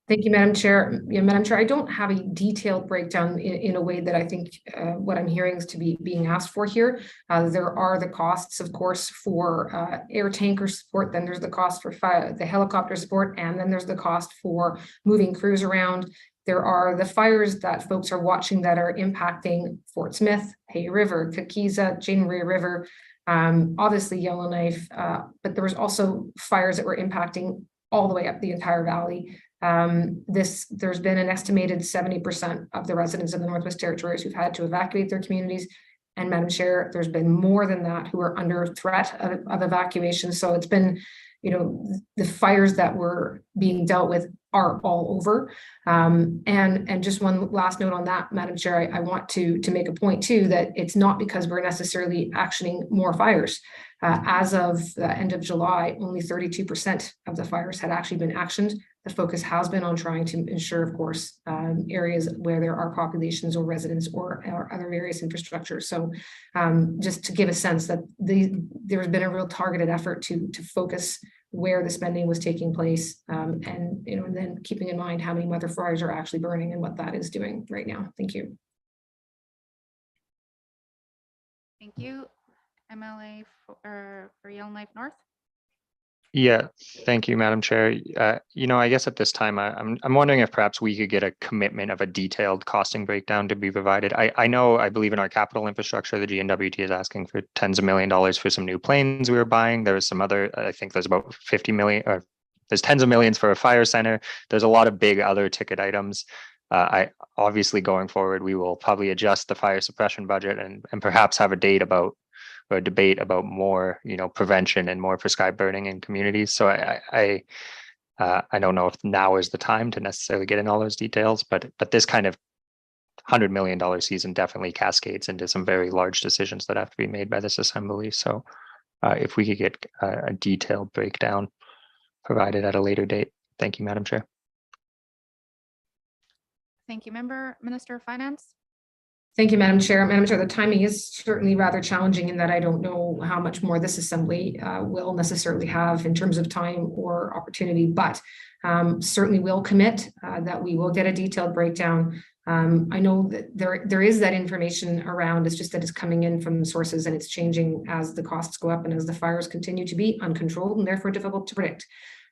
Thank you, Madam Chair. Yeah, Madam Chair, I don't have a detailed breakdown in a way that I think what I'm hearing is to be being asked for here. There are the costs, of course, for air tanker support. Then there's the cost for the helicopter support, and then there's the cost for moving crews around. There are the fires that folks are watching that are impacting Fort Smith, Hay River, Kakiza, Jane Maria River, obviously Yellowknife, but there was also fires that were impacting all the way up the entire valley. There's been an estimated 70% of the residents of the Northwest Territories who've had to evacuate their communities. And Madam Chair, there's been more than that who are under threat of evacuation. So it's been, the fires that were being dealt with are all over. And just one last note on that, Madam Chair, I want to make a point too, that it's not because we're necessarily actioning more fires. As of the end of July, only 32% of the fires had actually been actioned. The focus has been on trying to ensure, of course, areas where there are populations or residents or other various infrastructure. So just to give a sense that there's been a real targeted effort to focus where the spending was taking place, and then keeping in mind how many mother fires are actually burning and what that is doing right now. Thank you. Thank you. MLA for Yellowknife North. Yeah, thank you, Madam Chair. I guess at this time, I'm wondering if perhaps we could get a commitment of a detailed costing breakdown to be provided. I believe in our capital infrastructure, the N.W.T is asking for tens of $1 millions for some new planes we were buying. There was some other, I think there's about 50 million, or there's tens of millions for a fire center. There's a lot of big other ticket items. I obviously going forward, we will probably adjust the fire suppression budget and perhaps have a debate about more, prevention and more prescribed burning in communities. So I don't know if now is the time to necessarily get in all those details, but this kind of $100 million season definitely cascades into some very large decisions that have to be made by this assembly. So if we could get a detailed breakdown provided at a later date. Thank you, Madam Chair. Thank you, Minister of Finance. Thank you, Madam Chair. Madam Chair, the timing is certainly rather challenging in that I don't know how much more this assembly will necessarily have in terms of time or opportunity, but certainly will commit that we will get a detailed breakdown. I know that there is that information around. It's just that it's coming in from sources and it's changing as the costs go up and as the fires continue to be uncontrolled and therefore difficult to predict.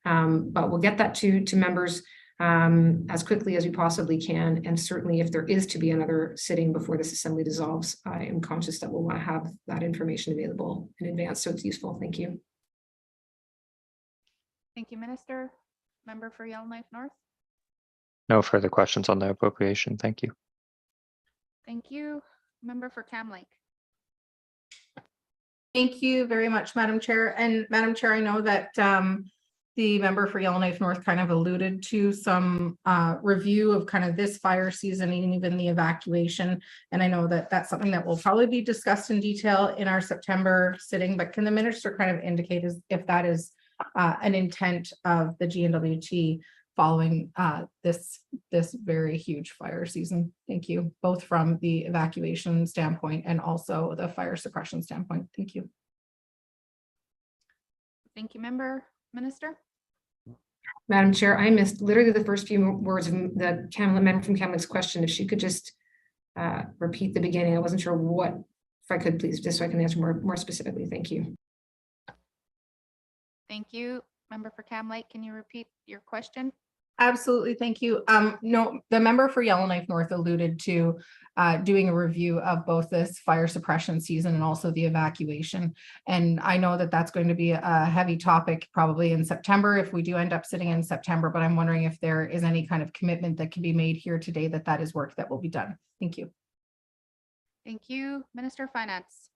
But we'll get that to members as quickly as we possibly can. And certainly if there is to be another sitting before this assembly dissolves, I am conscious that we'll want to have that information available in advance. So it's useful. Thank you. Thank you, Minister. Member for Yellowknife North. No further questions on the appropriation. Thank you. Thank you. Member for Cam Lake. Thank you very much, Madam Chair. And Madam Chair, I know that the member for Yellowknife North kind of alluded to some review of kind of this fire season and even the evacuation. And I know that that's something that will probably be discussed in detail in our September sitting, but can the minister kind of indicate if that is an intent of the GNWT following this very huge fire season? Thank you, both from the evacuation standpoint and also the fire suppression standpoint. Thank you. Thank you, member. Minister. Madam Chair, I missed literally the first few words of the member from Kamloops question. If she could just repeat the beginning. I wasn't sure what, if I could please, just so I can answer more specifically. Thank you. Thank you. Member for Cam Lake, can you repeat your question? Absolutely, thank you. No, the member for Yellowknife North alluded to doing a review of both this fire suppression season and also the evacuation. And I know that that's going to be a heavy topic probably in September if we do end up sitting in September, but I'm wondering if there is any kind of commitment that can be made here today that that is work that will be done. Thank you. Thank you. Minister of Finance.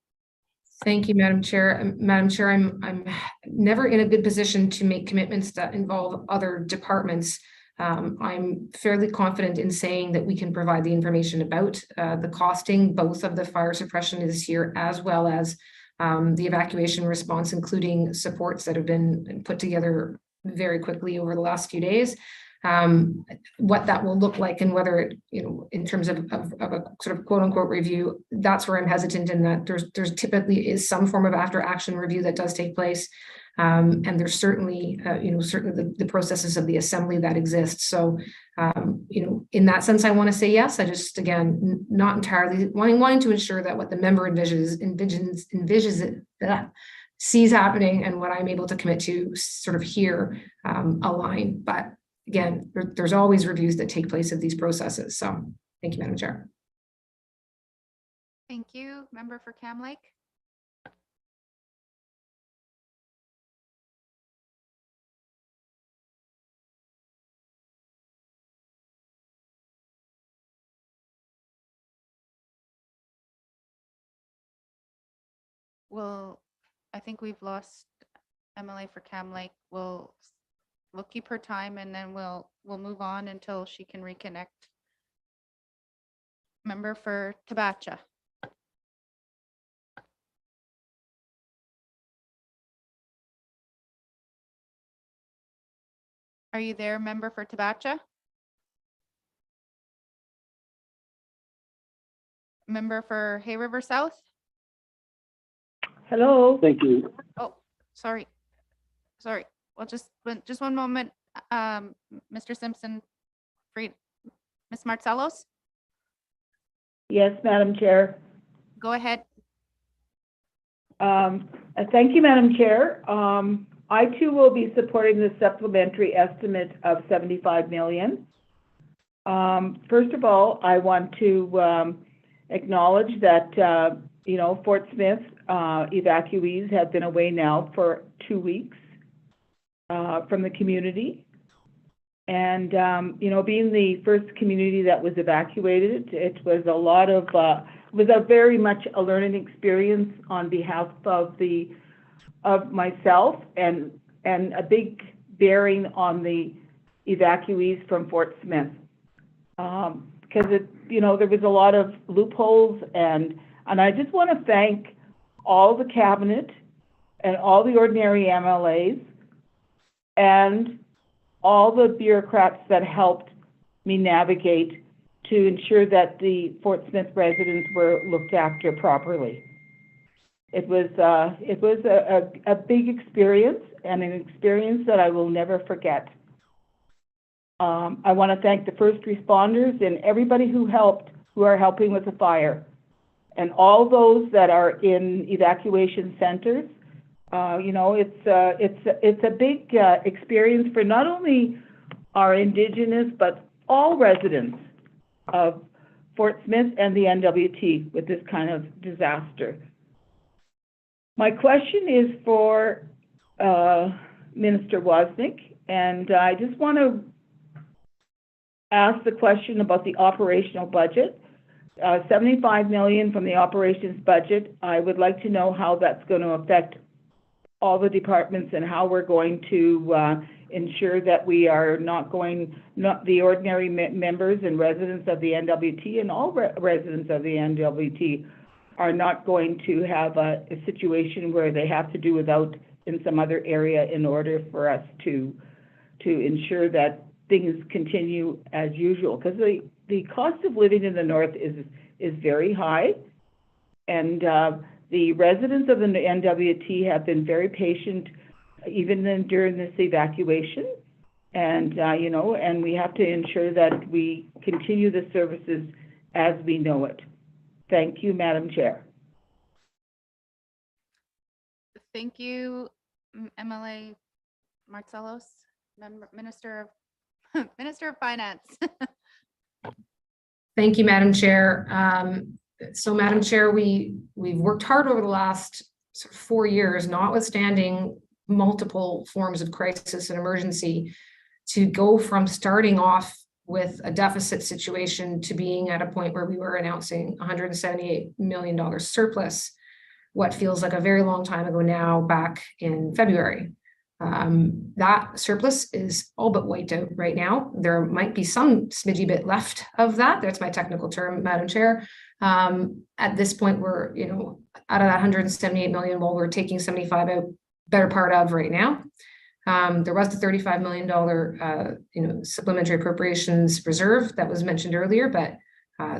Thank you, Madam Chair. Madam Chair, I'm never in a good position to make commitments that involve other departments. I'm fairly confident in saying that we can provide the information about the costing, both of the fire suppression this year, as well as the evacuation response, including supports that have been put together very quickly over the last few days. What that will look like and whether it, in terms of a sort of quote unquote review, that's where I'm hesitant in that there's typically is some form of after action review that does take place. And there's certainly, certainly the processes of the assembly that exist. So, in that sense, I want to say yes. I just, again, not entirely wanting to ensure that what the member sees happening and what I'm able to commit to sort of here align. But again, there's always reviews that take place of these processes. So thank you, Madam Chair. Thank you. Member for Cam Lake. Well, I think we've lost MLA for Cam Lake. We'll keep her time and then we'll move on until she can reconnect. Member for Tabacha. Are you there, member for Tabacha? Member for Hay River South? Hello. Thank you. Oh, sorry. Well, just one moment. Mr. Simpson, Ms. Martselos? Yes, Madam Chair. Go ahead. Thank you, Madam Chair. I too will be supporting the supplementary estimate of 75 million. First of all, I want to acknowledge that, Fort Smith evacuees have been away now for 2 weeks from the community. And, being the first community that was evacuated, it was a lot of, was a very much a learning experience on behalf of myself and a big bearing on the evacuees from Fort Smith. Because there was a lot of loopholes and I just want to thank all the cabinet and all the ordinary MLAs and all the bureaucrats that helped me navigate to ensure that the Fort Smith residents were looked after properly. It was a big experience and an experience that I will never forget. I want to thank the first responders and everybody who are helping with the fire, and all those that are in evacuation centers. It's a big experience for not only our Indigenous but all residents of Fort Smith and the N.W.T. with this kind of disaster. My question is for Minister Wozniak, and I just want to ask the question about the operational budget. 75 million from the operations budget. I would like to know how that's going to affect all the departments and how we're going to ensure that we are not the ordinary members and residents of the N.W.T. and all residents of the N.W.T. are not going to have a situation where they have to do without in some other area in order for us to ensure that things continue as usual. Because the cost of living in the north is very high, and the residents of the N.W.T. have been very patient even during this evacuation, and and we have to ensure that we continue the services as we know it. Thank you, Madam Chair. Thank you, MLA Martselos, Minister of Finance. Thank you, Madam Chair. So, Madam Chair, we've worked hard over the last 4 years, notwithstanding multiple forms of crisis and emergency, to go from starting off with a deficit situation to being at a point where we were announcing $178 million surplus, what feels like a very long time ago now, back in February. That surplus is all but wiped out right now. There might be some smidgy bit left of that. That's my technical term, Madam Chair. At this point, we're, out of that 178 million, well, we're taking 75 out, better part of right now. There was the $35 million, supplementary appropriations reserve that was mentioned earlier, but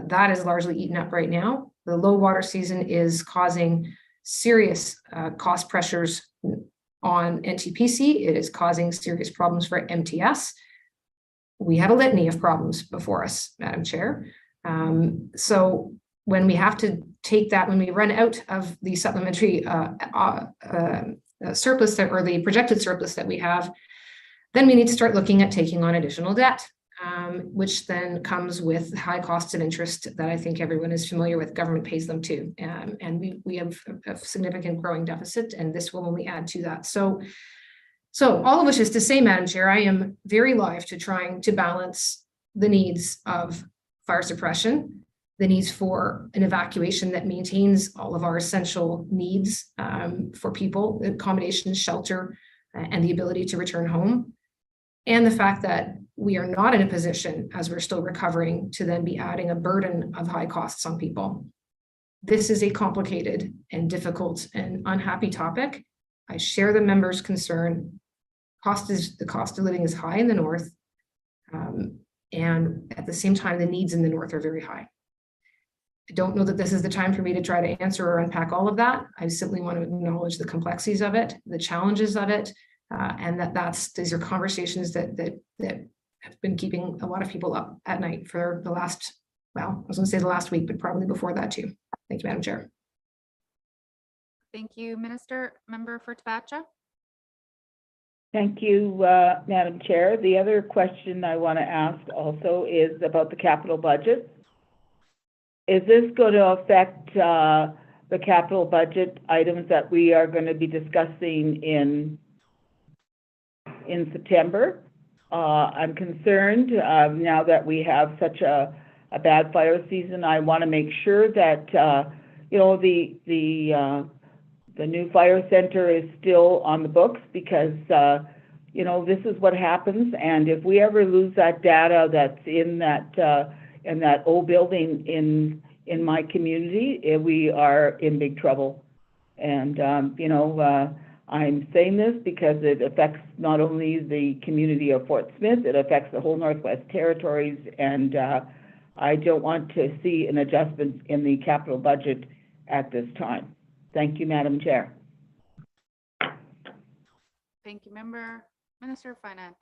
that is largely eaten up right now. The low water season is causing serious cost pressures on NTPC. It is causing serious problems for MTS. We have a litany of problems before us, Madam Chair. So when we have to take that, when we run out of the supplementary surplus or the projected surplus that we have, then we need to start looking at taking on additional debt, which then comes with high costs of interest that I think everyone is familiar with. Government pays them too. And we have a significant growing deficit, and this will only add to that. So all of which is to say, Madam Chair, I am very live to trying to balance the needs of fire suppression, the needs for an evacuation that maintains all of our essential needs for people, accommodation, shelter, and the ability to return home. And the fact that we are not in a position, as we're still recovering, to then be adding a burden of high costs on people. This is a complicated and difficult and unhappy topic. I share the members' concern. The cost of living is high in the north. And at the same time, the needs in the north are very high. I don't know that this is the time for me to try to answer or unpack all of that. I simply want to acknowledge the complexities of it, the challenges of it, and these are conversations that have been keeping a lot of people up at night for the last, well, I was going to say the last week, but probably before that too. Thank you, Madam Chair. Thank you, Minister. Member for Tabacha. Thank you, Madam Chair. The other question I want to ask also is about the capital budget. Is this going to affect the capital budget items that we are going to be discussing in September? I'm concerned now that we have such a bad fire season. I want to make sure that the new fire center is still on the books, because this is what happens, and if we ever lose that data that's in that old building in my community, we are in big trouble. And I'm saying this because it affects not only the community of Fort Smith, it affects the whole Northwest Territories, and I don't want to see an adjustment in the capital budget at this time. Thank you, Madam Chair. Thank you, Minister of Finance.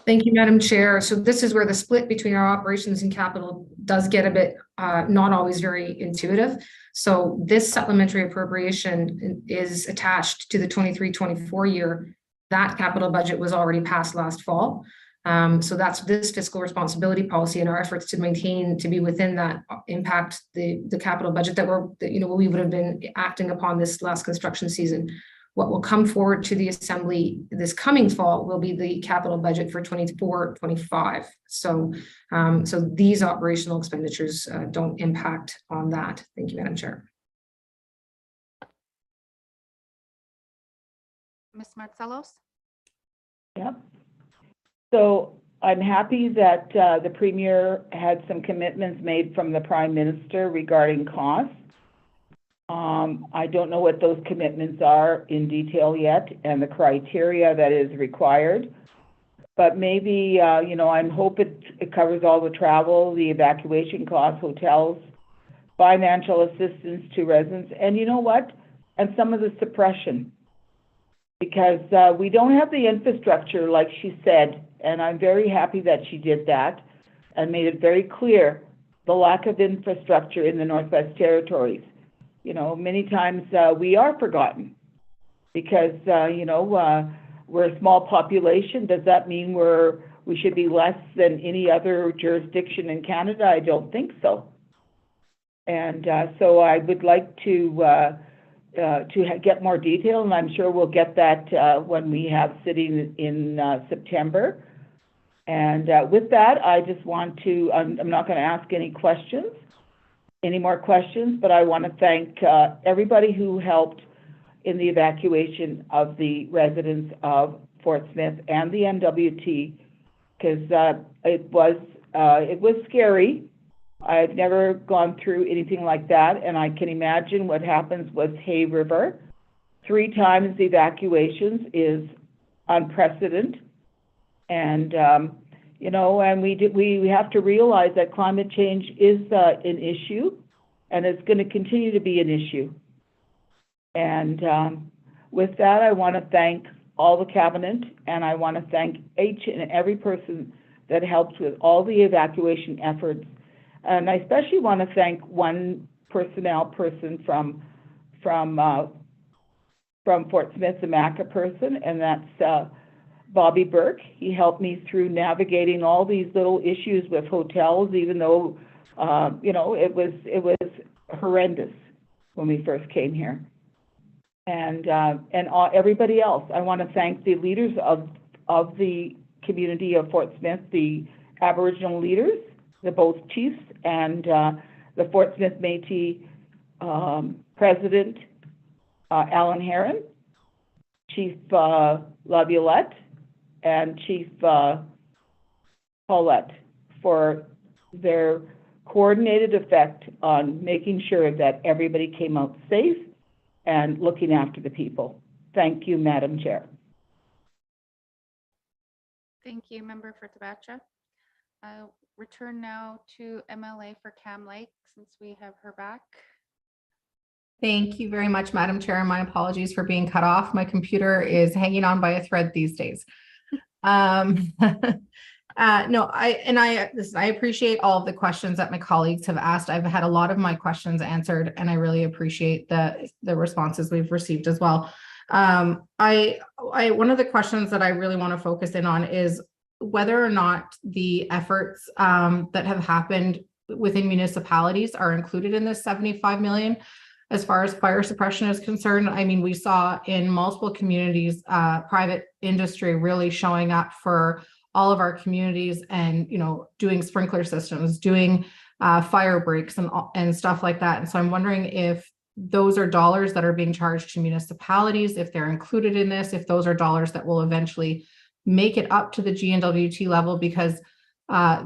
Thank you, Madam Chair. So this is where the split between our operations and capital does get a bit not always very intuitive. So this supplementary appropriation is attached to the 23-24 year. That capital budget was already passed last fall. So that's this fiscal responsibility policy and our efforts to maintain, to be within that impact the capital budget that we would have been acting upon this last construction season. What will come forward to the Assembly this coming fall will be the capital budget for 24-25. So, so these operational expenditures don't impact on that. Thank you, Madam Chair. Ms. Martselos? Yep. So I'm happy that the Premier had some commitments made from the Prime Minister regarding costs. I don't know what those commitments are in detail yet and the criteria that is required. But maybe, you know, I hope it covers all the travel, the evacuation costs, hotels, financial assistance to residents, and you know what? And some of the suppression. Because we don't have the infrastructure, like she said, and I'm very happy that she did that and made it very clear the lack of infrastructure in the Northwest Territories. You know, many times we are forgotten because, you know, we're a small population. Does that mean we should be less than any other jurisdiction in Canada? I don't think so. And so I would like to get more detail, and I'm sure we'll get that when we have sitting in September. And with that, I just want to, I'm not going to ask any more questions, but I want to thank everybody who helped in the evacuation of the residents of Fort Smith and the N.W.T, because it was scary. I've never gone through anything like that, and I can imagine what happens with Hay River. 3 times the evacuations is unprecedented, and you know, and we have to realize that climate change is an issue, and it's going to continue to be an issue. And with that, I want to thank all the cabinet, and I want to thank each and every person that helped with all the evacuation efforts. And I especially want to thank one personnel person from Fort Smith, the MACA person, and that's Bobby Burke. He helped me through navigating all these little issues with hotels, even though you know, it was horrendous when we first came here. And everybody else. I want to thank the leaders of the community of Fort Smith, the Aboriginal leaders, the both chiefs and the Fort Smith Métis President Alan Heron, Chief Laviolette, and Chief Paulette for their coordinated effect on making sure that everybody came out safe and looking after the people. Thank you, Madam Chair. Thank you, Member for Tabacha. Return now to MLA for Cam Lake, since we have her back. Thank you very much, Madam Chair, and my apologies for being cut off. My computer is hanging on by a thread these days. No, I appreciate all of the questions that my colleagues have asked. I've had a lot of my questions answered, and I really appreciate the responses we've received as well. One of the questions that I really want to focus in on is whether or not the efforts that have happened within municipalities are included in this 75 million. As far as fire suppression is concerned, I mean, we saw in multiple communities, private industry really showing up for all of our communities and, you know, doing sprinkler systems, doing fire breaks and stuff like that. And so I'm wondering if those are dollars that are being charged to municipalities, if they're included in this, if those are dollars that will eventually make it up to the N.W.T level, because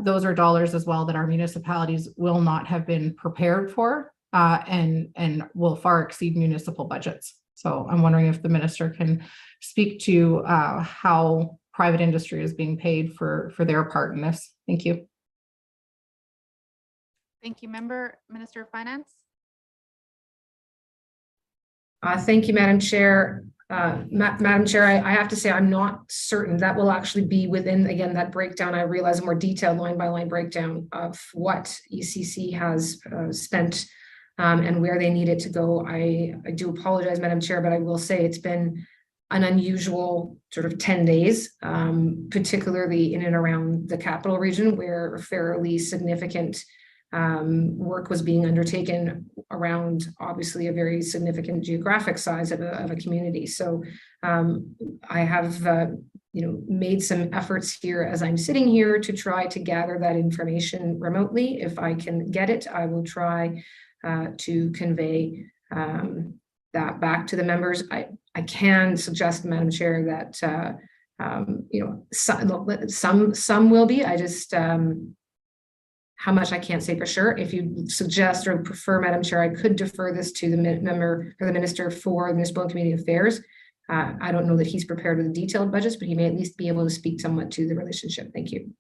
those are dollars as well that our municipalities will not have been prepared for and will far exceed municipal budgets. So I'm wondering if the minister can speak to how private industry is being paid for their part in this. Thank you. Thank you, Member. Minister of Finance. Thank you, Madam Chair. Madam Chair, I have to say I'm not certain that will actually be within, again, that breakdown. I realize a more detailed line by line breakdown of what ECC has spent and where they need it to go. I do apologize, Madam Chair, but I will say it's been an unusual sort of 10 days, particularly in and around the capital region, where fairly significant work was being undertaken around obviously a very significant geographic size of a community. So I have made some efforts here as I'm sitting here to try to gather that information remotely. If I can get it, I will try to convey that back to the members. I can suggest, Madam Chair, that some will be. I just how much I can't say for sure. If you suggest or prefer, Madam Chair, I could defer this to the member or the Minister for Municipal and Community Affairs. I don't know that he's prepared with the detailed budgets, but he may at least be able to speak somewhat to the relationship. Thank you.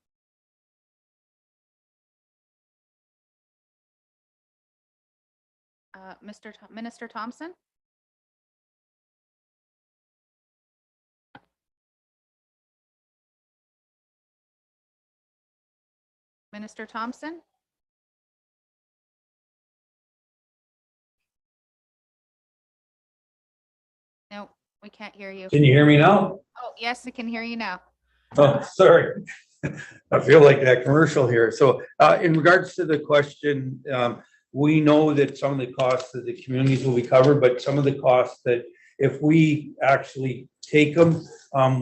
Minister Thompson. Minister Thompson. No, we can't hear you. Can you hear me now? Oh, yes, I can hear you now. Oh, sorry. I feel like that commercial here. So in regards to the question, we know that some of the costs of the communities will be covered, but some of the costs that if we actually take them,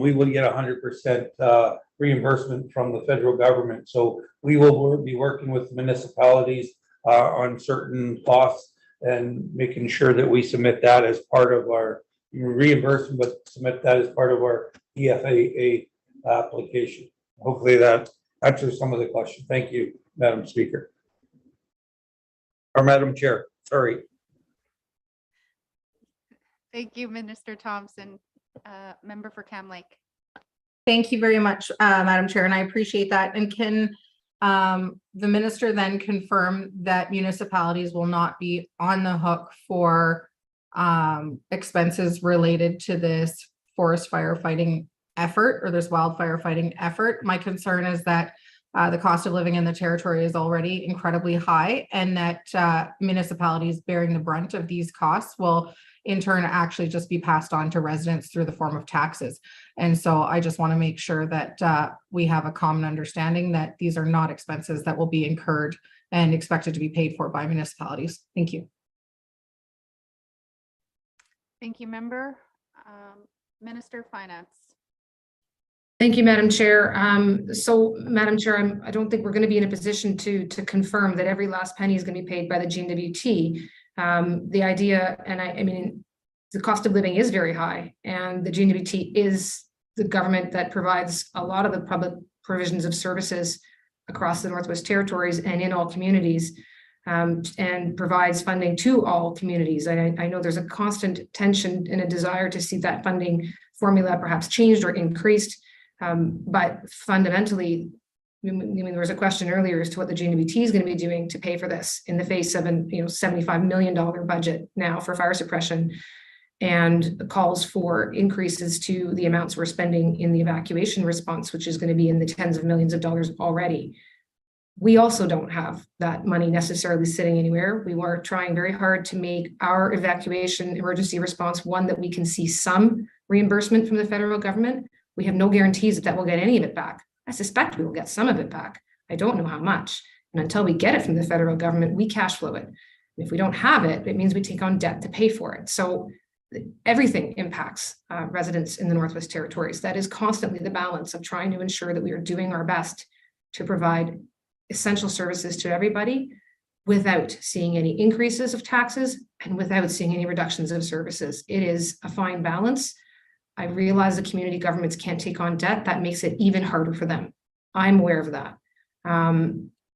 we will get 100% reimbursement from the federal government. So we will be working with municipalities on certain costs and making sure that we submit that as part of our reimbursement, but submit that as part of our EFAA application. Hopefully that answers some of the question. Thank you, Madam Speaker. Or Madam Chair, sorry. Thank you, Minister Thompson. Member for Cam Lake. Thank you very much, Madam Chair, and I appreciate that. And can the minister then confirm that municipalities will not be on the hook for expenses related to this forest firefighting effort or this wildfire fighting effort? My concern is that the cost of living in the territory is already incredibly high, and that municipalities bearing the brunt of these costs will in turn actually just be passed on to residents through the form of taxes. And so I just want to make sure that we have a common understanding that these are not expenses that will be incurred and expected to be paid for by municipalities. Thank you. Thank you, member. Minister of Finance. Thank you, Madam Chair. So, Madam Chair, I don't think we're going to be in a position to confirm that every last penny is going to be paid by the N.W.T. The idea, and I mean, the cost of living is very high, and the N.W.T is the government that provides a lot of the public provisions of services across the Northwest Territories and in all communities, and provides funding to all communities. I know there's a constant tension and a desire to see that funding formula perhaps changed or increased. But fundamentally, I mean, there was a question earlier as to what the N.W.T is going to be doing to pay for this in the face of an $75 million budget now for fire suppression, and calls for increases to the amounts we're spending in the evacuation response, which is going to be in the tens of millions of dollars already. We also don't have that money necessarily sitting anywhere. We were trying very hard to make our evacuation emergency response one that we can see some reimbursement from the federal government. We have no guarantees that we'll get any of it back. I suspect we will get some of it back. I don't know how much. And until we get it from the federal government, we cash flow it. And if we don't have it, it means we take on debt to pay for it. So everything impacts residents in the Northwest Territories. That is constantly the balance of trying to ensure that we are doing our best to provide essential services to everybody without seeing any increases of taxes and without seeing any reductions of services. It is a fine balance. I realize the community governments can't take on debt. That makes it even harder for them. I'm aware of that.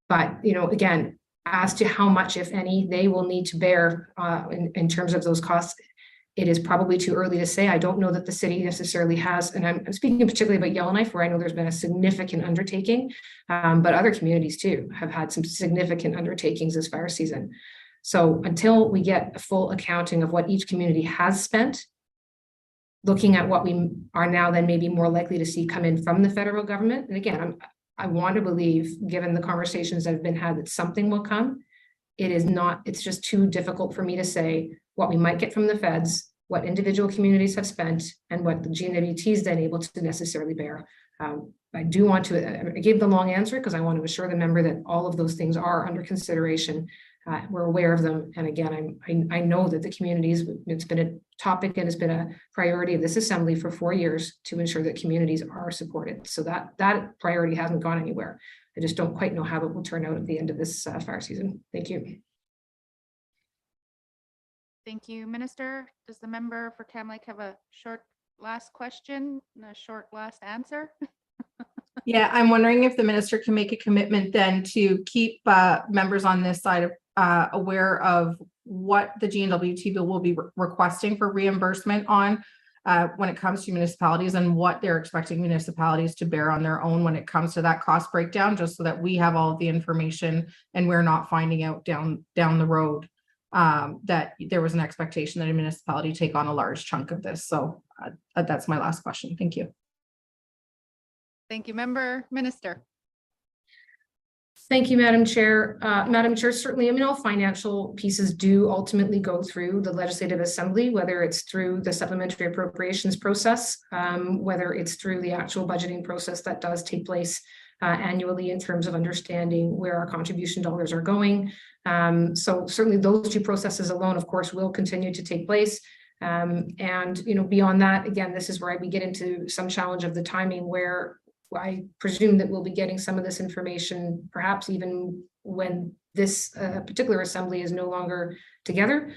But, again, as to how much, if any, they will need to bear in terms of those costs, it is probably too early to say. I don't know that the city necessarily has, and I'm speaking particularly about Yellowknife, where I know there's been a significant undertaking, but other communities too have had some significant undertakings this fire season. So until we get a full accounting of what each community has spent, looking at what we are now then maybe more likely to see come in from the federal government. And again, I want to believe, given the conversations that have been had, that something will come. It's just too difficult for me to say what we might get from the feds, what individual communities have spent, and what the N.W.T is then able to necessarily bear. I do want to, I gave the long answer because I want to assure the member that all of those things are under consideration. We're aware of them. And again, I know that the communities, it's been a topic and it's been a priority of this assembly for 4 years to ensure that communities are supported. So that priority hasn't gone anywhere. I just don't quite know how it will turn out at the end of this fire season. Thank you. Thank you, Minister. Does the member for Cam Lake have a short last question and a short last answer? Yeah, I'm wondering if the minister can make a commitment then to keep members on this side of aware of what the N.W.T bill will be requesting for reimbursement on when it comes to municipalities and what they're expecting municipalities to bear on their own when it comes to that cost breakdown, just so that we have all of the information and we're not finding out down the road that there was an expectation that a municipality take on a large chunk of this. So that's my last question. Thank you. Thank you, member. Minister. Thank you, Madam Chair. Madam Chair, certainly, I mean, all financial pieces do ultimately go through the Legislative Assembly, whether it's through the supplementary appropriations process, whether it's through the actual budgeting process that does take place annually in terms of understanding where our contribution dollars are going. So certainly those two processes alone, of course, will continue to take place. And, you know, beyond that, again, this is where we get into some challenge of the timing where I presume that we'll be getting some of this information, perhaps even when this particular assembly is no longer together.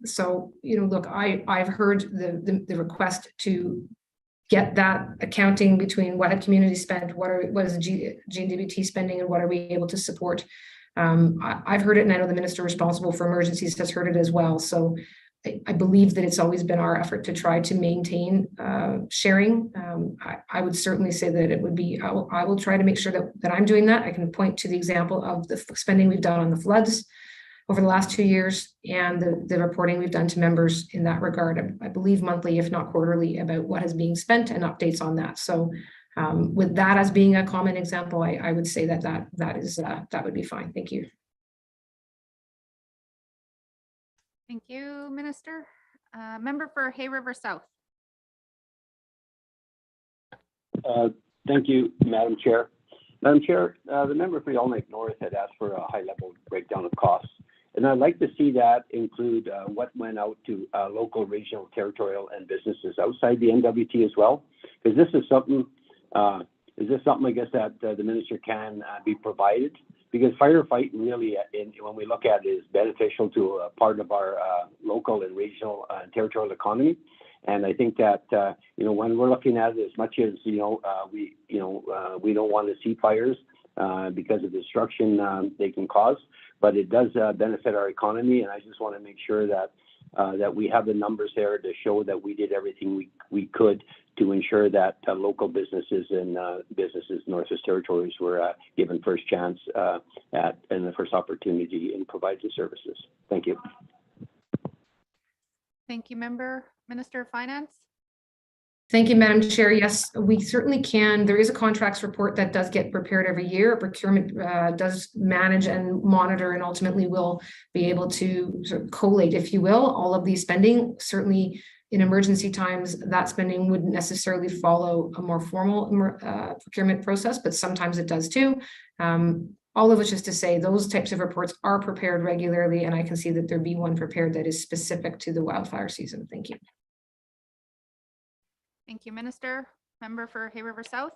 So, you know, look, I've heard the request to get that accounting between what had community spent, what is N.W.T spending, and what are we able to support. I've heard it, and I know the minister responsible for emergencies has heard it as well. So I believe that it's always been our effort to try to maintain sharing. I would certainly say that it would be, I will try to make sure that I'm doing that. I can point to the example of the spending we've done on the floods over the last 2 years and the reporting we've done to members in that regard. I believe monthly, if not quarterly, about what is being spent and updates on that. So with that as being a common example, I would say that would be fine. Thank you. Thank you, Minister. Member for Hay River South. Thank you, Madam Chair. Madam Chair, the member for Yell Lake North had asked for a high-level breakdown of costs, and I'd like to see that include what went out to local, regional, territorial, and businesses outside the N.W.T as well, because this is something. Is this something I guess that the minister can be provided? Because firefighting really, when we look at it, is beneficial to a part of our local and regional and territorial economy. And I think that you know, when we're looking at it, as much as we don't want to see fires because of the destruction they can cause, but it does benefit our economy. And I just want to make sure that that we have the numbers there to show that we did everything we could to ensure that local businesses and businesses in Northwest Territories were given first chance and the first opportunity in providing services. Thank you. Thank you, member. Minister of Finance. Thank you, Madam Chair. Yes, we certainly can. There is a contracts report that does get prepared every year. Procurement does manage and monitor and ultimately will be able to sort of collate, if you will, all of these spending. Certainly in emergency times, that spending wouldn't necessarily follow a more formal procurement process, but sometimes it does too. All of which is to say those types of reports are prepared regularly, and I can see that there be one prepared that is specific to the wildfire season. Thank you. Thank you, Minister. Member for Hay River South.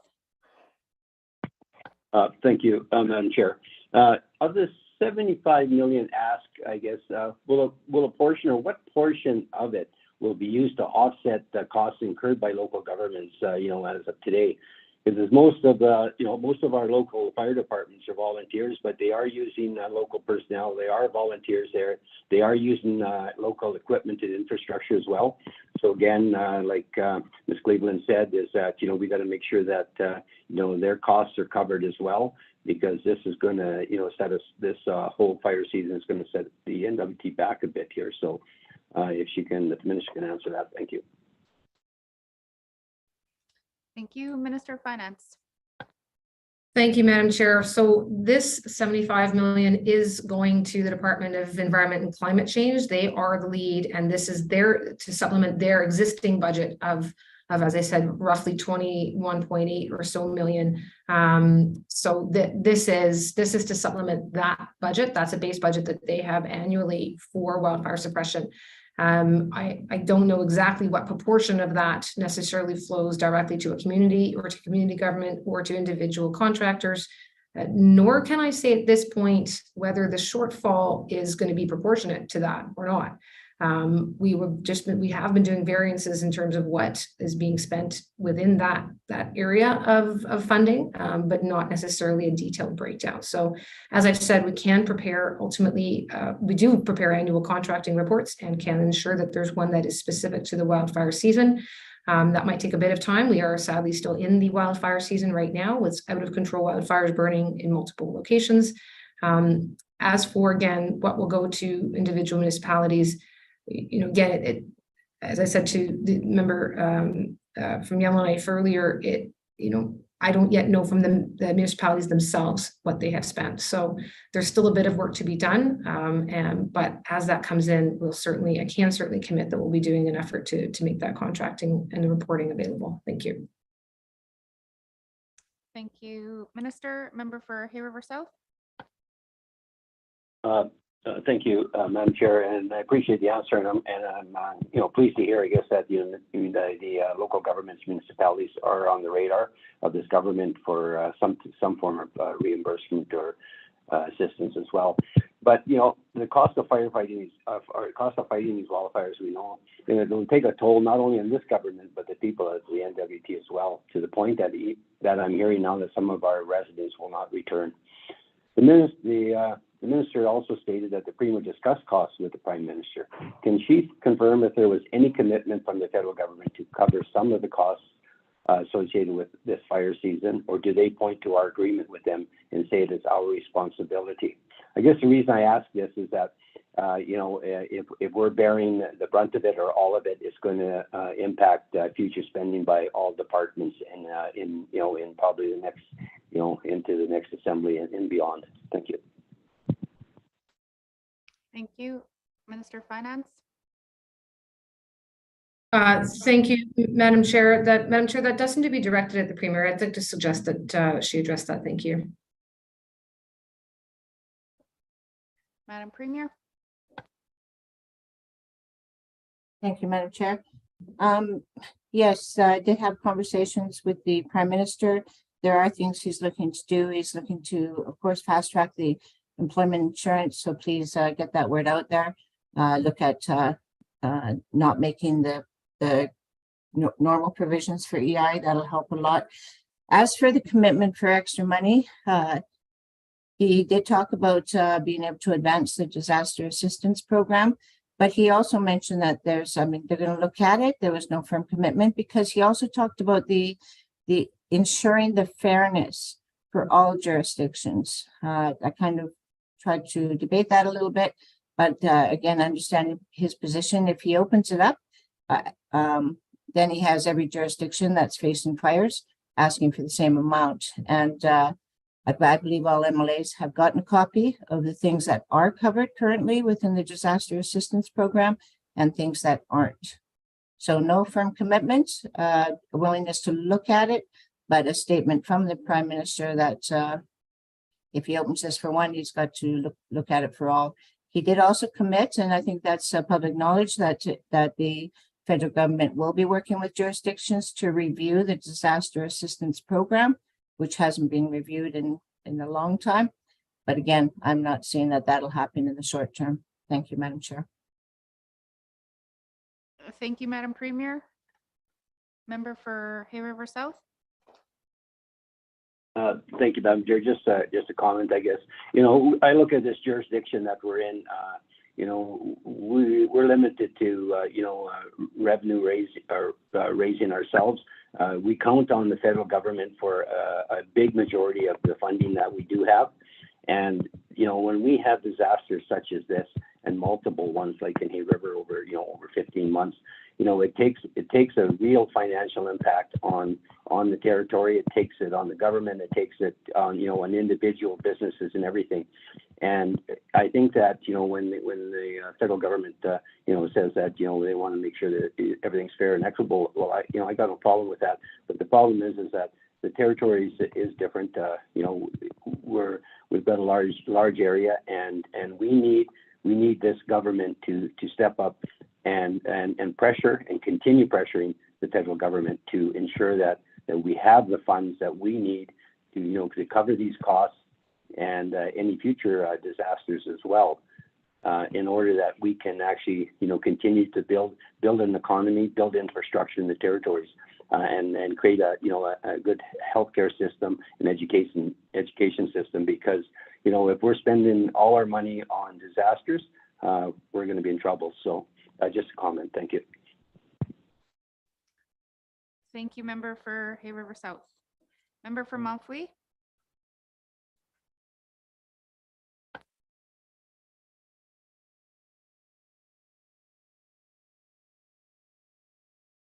Thank you, Madam Chair. Of the 75 million ask, I guess, will a portion, or what portion of it will be used to offset the costs incurred by local governments, as of today? Because most of our local fire departments are volunteers, but they are using local personnel. They are volunteers there. They are using local equipment and infrastructure as well. So again, like Ms. Cleveland said, is that we got to make sure that their costs are covered as well, because this is going to set us, this whole fire season is going to set the N.W.T back a bit here. So if the minister can answer that, thank you. Thank you, Minister of Finance. Thank you, Madam Chair. So this 75 million is going to the Department of Environment and Climate Change. They are the lead, and this is there to supplement their existing budget of of, as I said, roughly 21.8 or so million. So this is to supplement that budget. That's a base budget that they have annually for wildfire suppression. I don't know exactly what proportion of that necessarily flows directly to a community or to community government or to individual contractors. Nor can I say at this point whether the shortfall is going to be proportionate to that or not. We have been doing variances in terms of what is being spent within that area of funding, but not necessarily a detailed breakdown. So as I've said, we can prepare ultimately, we do prepare annual contracting reports and can ensure that there's one that is specific to the wildfire season. That might take a bit of time. We are sadly still in the wildfire season right now with out of control wildfires burning in multiple locations. As for, again, what will go to individual municipalities, again, as I said to the member from Yellowknife earlier, I don't yet know from the municipalities themselves what they have spent. So there's still a bit of work to be done. But as that comes in, I can certainly commit that we'll be doing an effort to make that contracting and the reporting available. Thank you. Thank you, Minister. Member for Hay River South. Thank you, Madam Chair, and I appreciate the answer. And I'm pleased to hear, I guess, that the local governments, municipalities are on the radar of this government for some form of reimbursement or assistance as well. But the cost of fighting these wildfires, we know, it'll take a toll not only on this government but the people at the N.W.T as well. To the point that I'm hearing now that some of our residents will not return. The minister also stated that the Premier discussed costs with the Prime Minister. Can she confirm if there was any commitment from the federal government to cover some of the costs associated with this fire season, or do they point to our agreement with them and say it is our responsibility? I guess the reason I ask this is that if we're bearing the brunt of it or all of it, it's going to impact future spending by all departments and in probably the next into the next assembly and beyond. Thank you. Thank you, Minister of Finance. Thank you, Madam Chair. Madam Chair, that doesn't to be directed at the Premier. I'd like to suggest that she address that. Thank you. Madam Premier. Thank you, Madam Chair. Yes, I did have conversations with the Prime Minister. There are things he's looking to do. He's looking to, of course, fast track the employment insurance. So please get that word out there. Look at not making the normal provisions for EI. That'll help a lot. As for the commitment for extra money, he did talk about being able to advance the disaster assistance program, but he also mentioned that they're going to look at it. There was no firm commitment because he also talked about the ensuring the fairness for all jurisdictions. I kind of tried to debate that a little bit, but again, understanding his position, if he opens it up, then he has every jurisdiction that's facing fires asking for the same amount. And I believe all MLAs have gotten a copy of the things that are covered currently within the disaster assistance program and things that aren't. So no firm commitment, a willingness to look at it, but a statement from the Prime Minister that if he opens this for one, he's got to look at it for all. He did also commit, and I think that's public knowledge, that the federal government will be working with jurisdictions to review the disaster assistance program, which hasn't been reviewed in a long time. But again, I'm not seeing that that'll happen in the short term. Thank you, Madam Chair. Thank you, Madam Premier. Member for Hay River South. Thank you, Madam Chair. Just a comment, I guess. I look at this jurisdiction that we're in. We're limited to revenue raising ourselves. We count on the federal government for a big majority of the funding that we do have. And when we have disasters such as this and multiple ones like in Hay River over 15 months, it takes a real financial impact on the territory. It takes it on the government. It takes it on, on individual businesses and everything. And I think that, when the federal government, says that, they want to make sure that everything's fair and equitable, well, I got no problem with that. But the problem is that the territory is different. We've got a large area, and we need this government to step up and pressure and continue pressuring the federal government to ensure that we have the funds that we need to cover these costs and any future disasters as well, in order that we can actually continue to build an economy, build infrastructure in the territories, and create a good healthcare system and education system. Because if we're spending all our money on disasters, we're going to be in trouble. So just a comment. Thank you. Thank you, member for Hay River South. Member for Montfouille.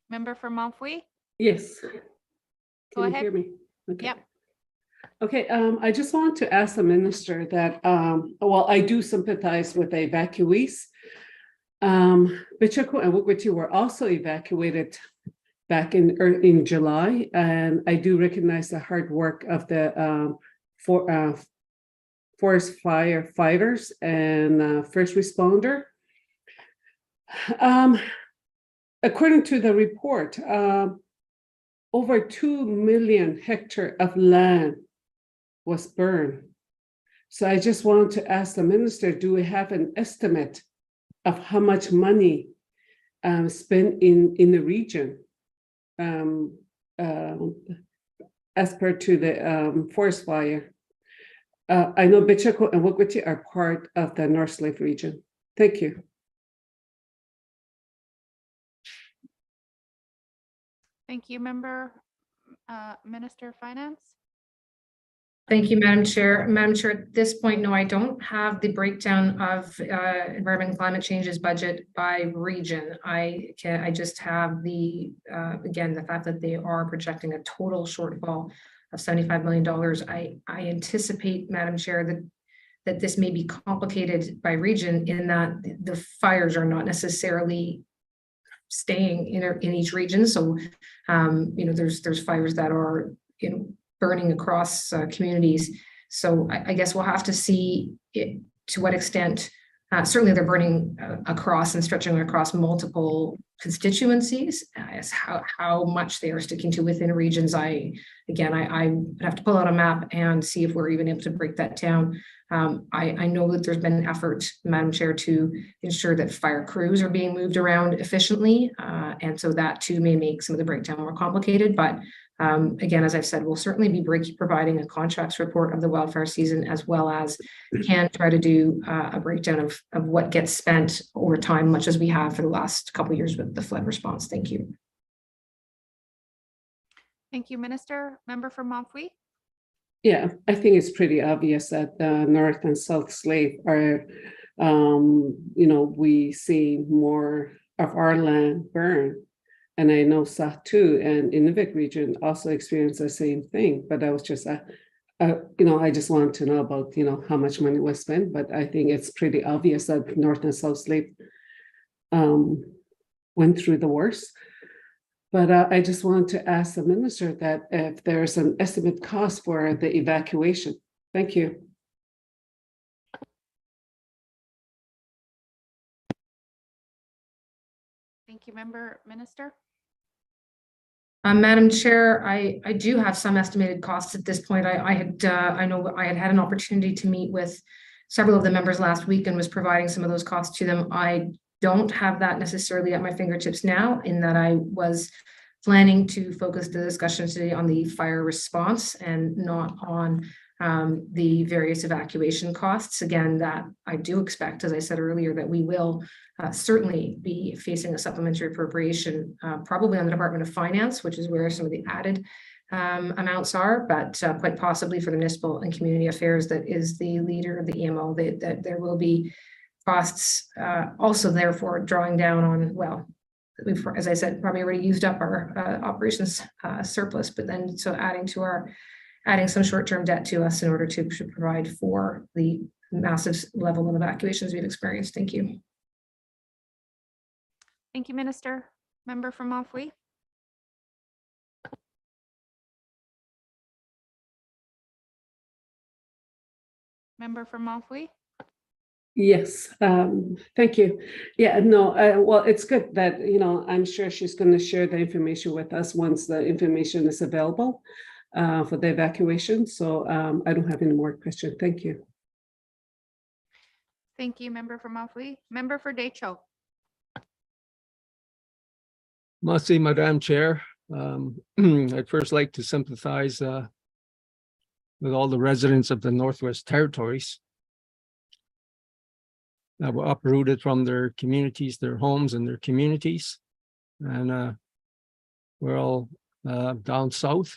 Member for Montfouille. Yes. Go Can you ahead. hear me? Okay. Yep. Okay, I just want to ask the minister that, well, I do sympathize with the evacuees. Bichako and Wukwiti were also evacuated back in July, and I do recognize the hard work of the forest firefighters and first responder. According to the report, over 2 million hectares of land was burned. So I just want to ask the minister, do we have an estimate of how much money spent in the region as per to the forest fire? I know Bichako and Wukwiti are part of the North Slave region. Thank you. Thank you, member. Minister of Finance. Thank you, Madam Chair. Madam Chair, at this point, no, I don't have the breakdown of environment and climate change's budget by region. I just have the, again, the fact that they are projecting a total shortfall of $75 million. I anticipate, Madam Chair, that this may be complicated by region in that the fires are not necessarily staying in each region. So, there's fires that are, burning across communities. So I guess we'll have to see to what extent, certainly they're burning across and stretching across multiple constituencies, as how much they are sticking to within regions. I have to pull out a map and see if we're even able to break that down. I know that there's been an effort, Madam Chair, to ensure that fire crews are being moved around efficiently. And so that too may make some of the breakdown more complicated. But again, as I've said, we'll certainly be providing a contracts report of the wildfire season, as well as can try to do a breakdown of what gets spent over time, much as we have for the last couple of years with the flood response. Thank you. Thank you, Minister. Member for Montfouille. Yeah, I think it's pretty obvious that North and South Slave are, we see more of our land burn. And I know South too, and INUVIK region also experienced the same thing. But I was just, I just wanted to know about, how much money was spent. But I think it's pretty obvious that North and South Slave went through the worst. But I just wanted to ask the minister that if there's an estimate cost for the evacuation. Thank you. Thank you, member. Minister. Madam Chair, I do have some estimated costs at this point. I know I had an opportunity to meet with several of the members last week and was providing some of those costs to them. I don't have that necessarily at my fingertips now, in that I was planning to focus the discussion today on the fire response and not on the various evacuation costs. Again, that I do expect, as I said earlier, that we will certainly be facing a supplementary appropriation, probably on the Department of Finance, which is where some of the added amounts are, but quite possibly for the Municipal and Community Affairs, that is the leader of the EMO, that there will be costs also therefore drawing down on, well, we've, as I said, probably already used up our operations surplus, but then so adding some short-term debt to us in order to provide for the massive level of evacuations we've experienced. Thank you. Thank you, Minister. Member from Mafwee. Member from Mafwee. Yes, thank you. Yeah, no, well, it's good that, I'm sure she's going to share the information with us once the information is available for the evacuation. So I don't have any more questions. Thank you. Thank you, Member from Mafwee. Member for Decho. Merci, Madam Chair. I'd first like to sympathize with all the residents of the Northwest Territories that were uprooted from their communities, their homes and their communities. And we're all down south.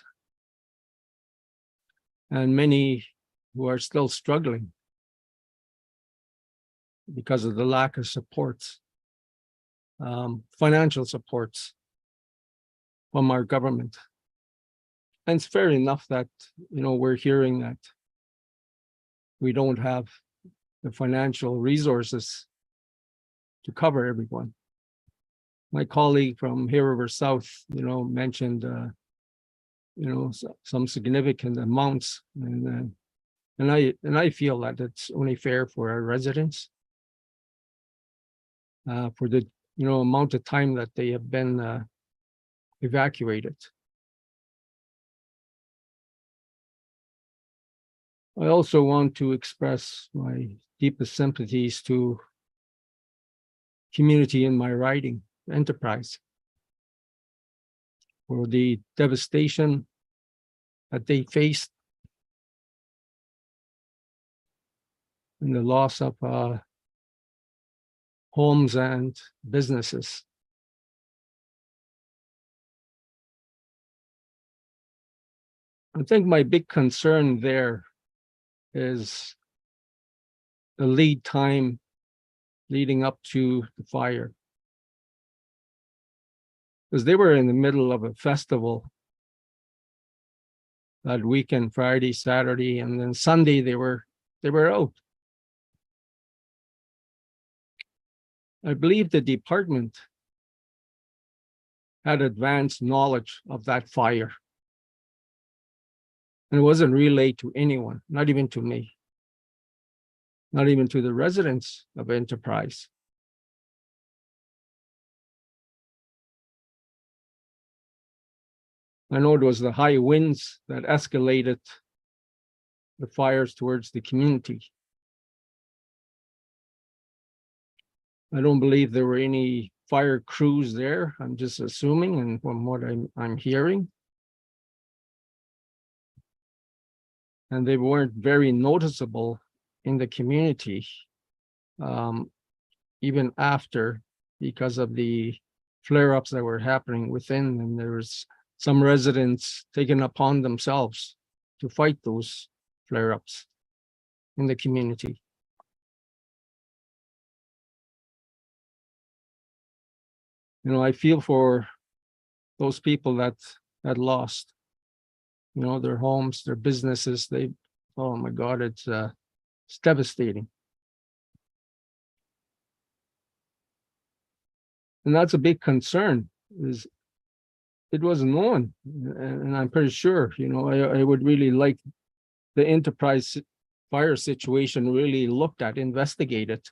And many who are still struggling because of the lack of supports, financial supports from our government. And it's fair enough that, we're hearing that we don't have the financial resources to cover everyone. My colleague from here River South, mentioned, some significant amounts, and I feel that it's only fair for our residents for the amount of time that they have been evacuated. I also want to express my deepest sympathies to community in my riding, Enterprise, for the devastation that they faced and the loss of homes and businesses. I think my big concern there is the lead time leading up to the fire. Because they were in the middle of a festival that weekend, Friday, Saturday, and then Sunday they were out. I believe the department had advanced knowledge of that fire. And it wasn't relayed to anyone, not even to me, not even to the residents of Enterprise. I know it was the high winds that escalated the fires towards the community. I don't believe there were any fire crews there. I'm just assuming, and from what I'm hearing. And they weren't very noticeable in the community, even after, because of the flare-ups that were happening within, and there was some residents taking upon themselves to fight those flare-ups in the community. I feel for those people that lost, their homes, their businesses. Oh my God, it's devastating. And that's a big concern, is it wasn't known. And I'm pretty sure, I would really like the Enterprise fire situation really looked at, investigated.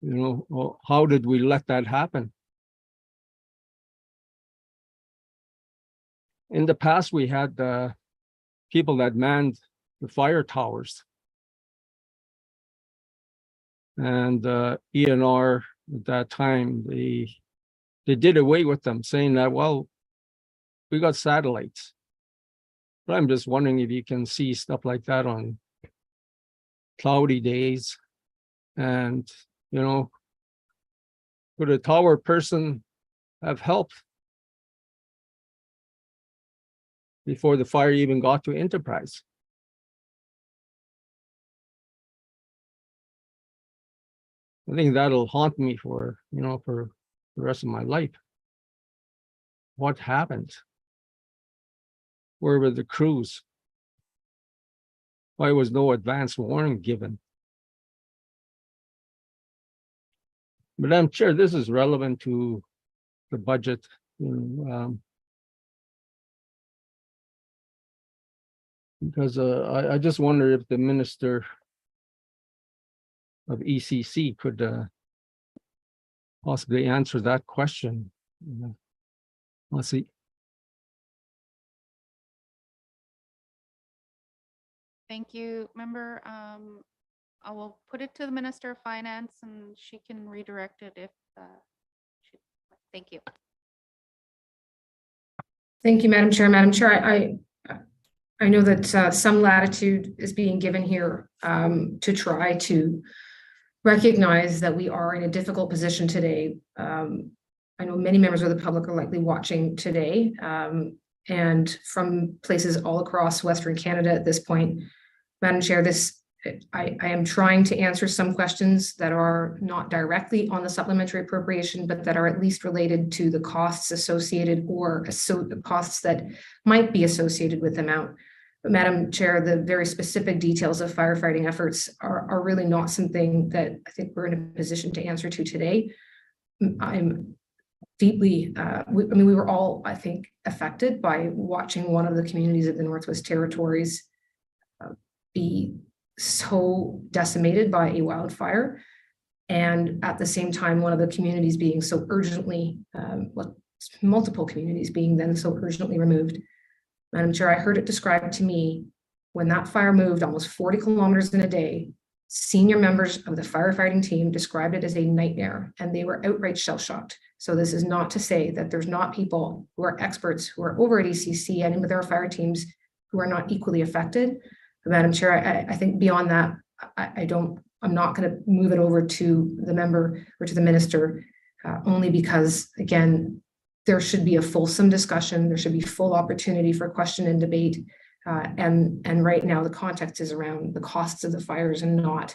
How did we let that happen? In the past, we had people that manned the fire towers. And ENR at that time, they did away with them, saying that, well, we got satellites. But I'm just wondering if you can see stuff like that on cloudy days. And, would a tower person have helped before the fire even got to Enterprise? I think that'll haunt me for, for the rest of my life. What happened? Where were the crews? Why was no advance warning given? Madam Chair, this is relevant to the budget. Because I just wonder if the Minister of ECC could possibly answer that question. Let's see. Thank you, member. I will put it to the Minister of Finance and she can redirect it if thank you. Thank you, Madam Chair. Madam Chair, I know that some latitude is being given here to try to recognize that we are in a difficult position today. I know many members of the public are likely watching today and from places all across Western Canada at this point. Madam Chair, I am trying to answer some questions that are not directly on the supplementary appropriation, but that are at least related to the costs associated or the costs that might be associated with the amount. But Madam Chair, the very specific details of firefighting efforts are really not something that I think we're in a position to answer to today. I'm deeply, we were all, I think, affected by watching one of the communities of the Northwest Territories be so decimated by a wildfire. And at the same time, one of the communities being so urgently, multiple communities being then so urgently removed. Madam Chair, I heard it described to me when that fire moved almost 40 kilometers in a day, senior members of the firefighting team described it as a nightmare and they were outright shell-shocked. So this is not to say that there's not people who are experts who are over at ECC and with our fire teams who are not equally affected. But Madam Chair, I think beyond that, I'm not going to move it over to the member or to the minister only because, again, there should be a fulsome discussion. There should be full opportunity for question and debate. And right now the context is around the costs of the fires and not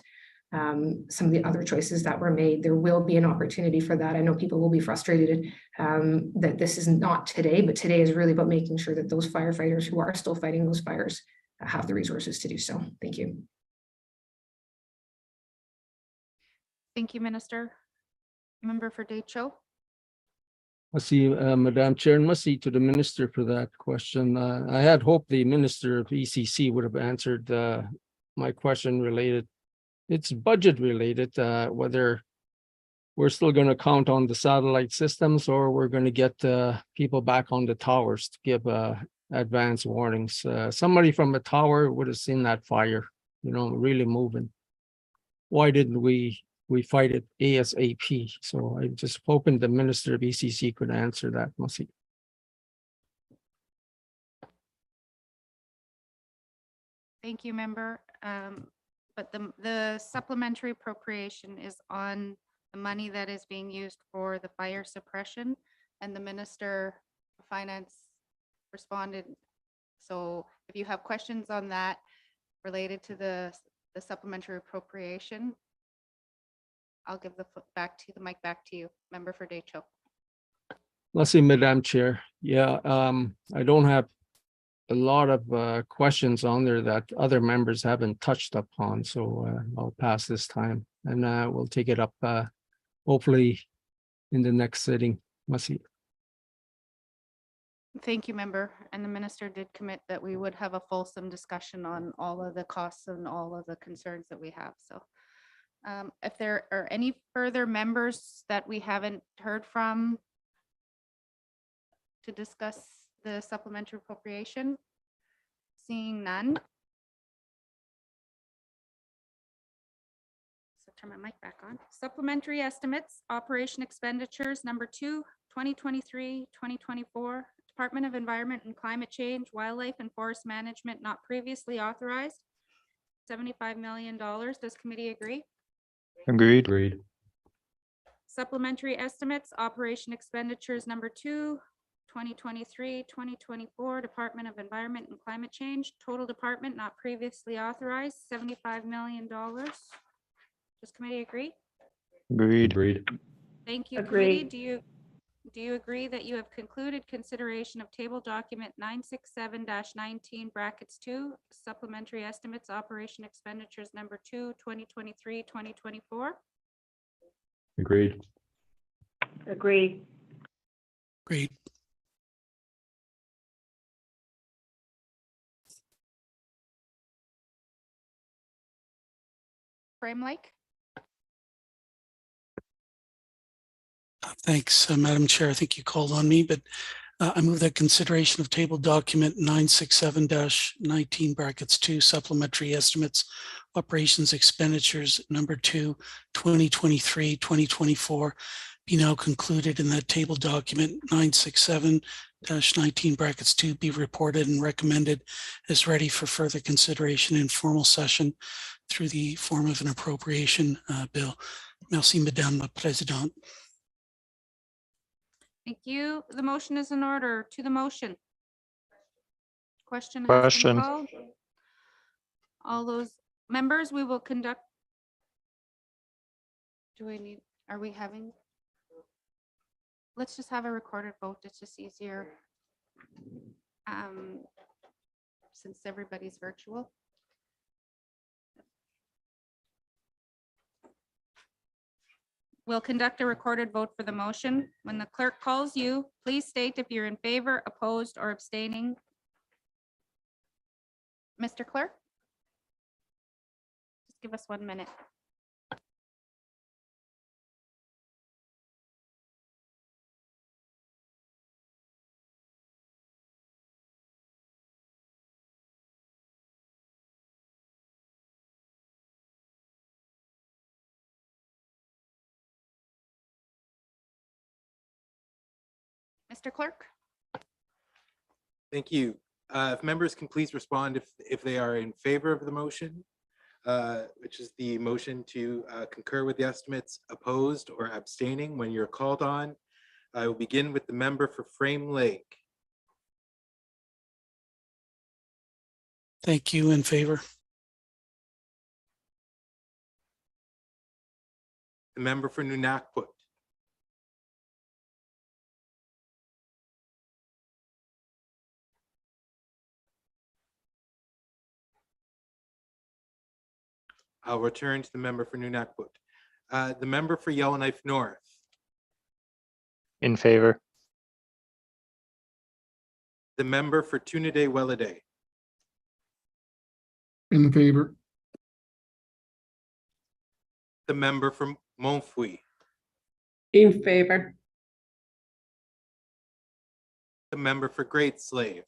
some of the other choices that were made. There will be an opportunity for that. I know people will be frustrated that this is not today, but today is really about making sure that those firefighters who are still fighting those fires have the resources to do so. Thank you. Thank you, Minister. Member for Decho. Let's see, Madam Chair, and must see to the minister for that question. I had hoped the Minister of ECC would have answered my question related. It's budget related, whether we're still going to count on the satellite systems or we're going to get people back on the towers to give advance warnings. Somebody from a tower would have seen that fire, really moving. Why didn't we fight it ASAP? So I'm just hoping the Minister of ECC could answer that. Must Thank you, member. But the supplementary appropriation is on the money that is being used for the fire suppression, and the Minister of Finance responded. So if you have questions on that related to the supplementary appropriation, I'll give the mic back to you, member for Decho. Let's see, Madam Chair. Yeah, I don't have a lot of questions on there that other members haven't touched upon, so I'll pass this time and we'll take it up hopefully in the next sitting. Must see. Thank you, member. And the minister did commit that we would have a fulsome discussion on all of the costs and all of the concerns that we have. So if there are any further members that we haven't heard from to discuss the supplementary appropriation, seeing none. So turn my mic back on. Supplementary estimates, operation expenditures, number 2, 2023-2024, Department of Environment and Climate Change, Wildlife and Forest Management, not previously authorized, $75 million. Does committee agree? Agreed. Agreed. Supplementary estimates, operation expenditures, number 2, 2023-2024, Department of Environment and Climate Change, total department not previously authorized, $75 million. Does committee agree? Agreed. Thank you. Agree. Committee, do you agree that you have concluded consideration of table document 967-19 brackets 2 supplementary estimates operation expenditures number 2 2023-2024? Agreed. Agree. Great. Frame Lake? Thanks, Madam Chair. I think you called on me, but I move that consideration of table document 967-19 brackets 2 supplementary estimates operations expenditures number 2 2023-2024 be now concluded, and that table document 967-19 brackets 2 be reported and recommended as ready for further consideration in formal session through the form of an appropriation bill. Merci, Madame la Présidente. Thank you. The motion is in order. To the motion. Question has Question. been called. All those members, we will conduct. Are we having? Let's just have a recorded vote. It's just easier. Since everybody's virtual. We'll conduct a recorded vote for the motion. When the clerk calls you, please state if you're in favor, opposed, or abstaining. Mr. Clerk? Just give us 1 minute. Mr. Clerk? Thank you. If members can please respond if they are in favor of the motion, which is the motion to concur with the estimates, opposed or abstaining when you're called on. I will begin with the member for Frame Lake. Thank you. In favor. The member for N.W.T. I'll return to the member for N.W.T. The member for Yellowknife North. In favor. The member for Tuniday-Welladay. In favor. The member for Montfouille. In favor. The member for Great Slave.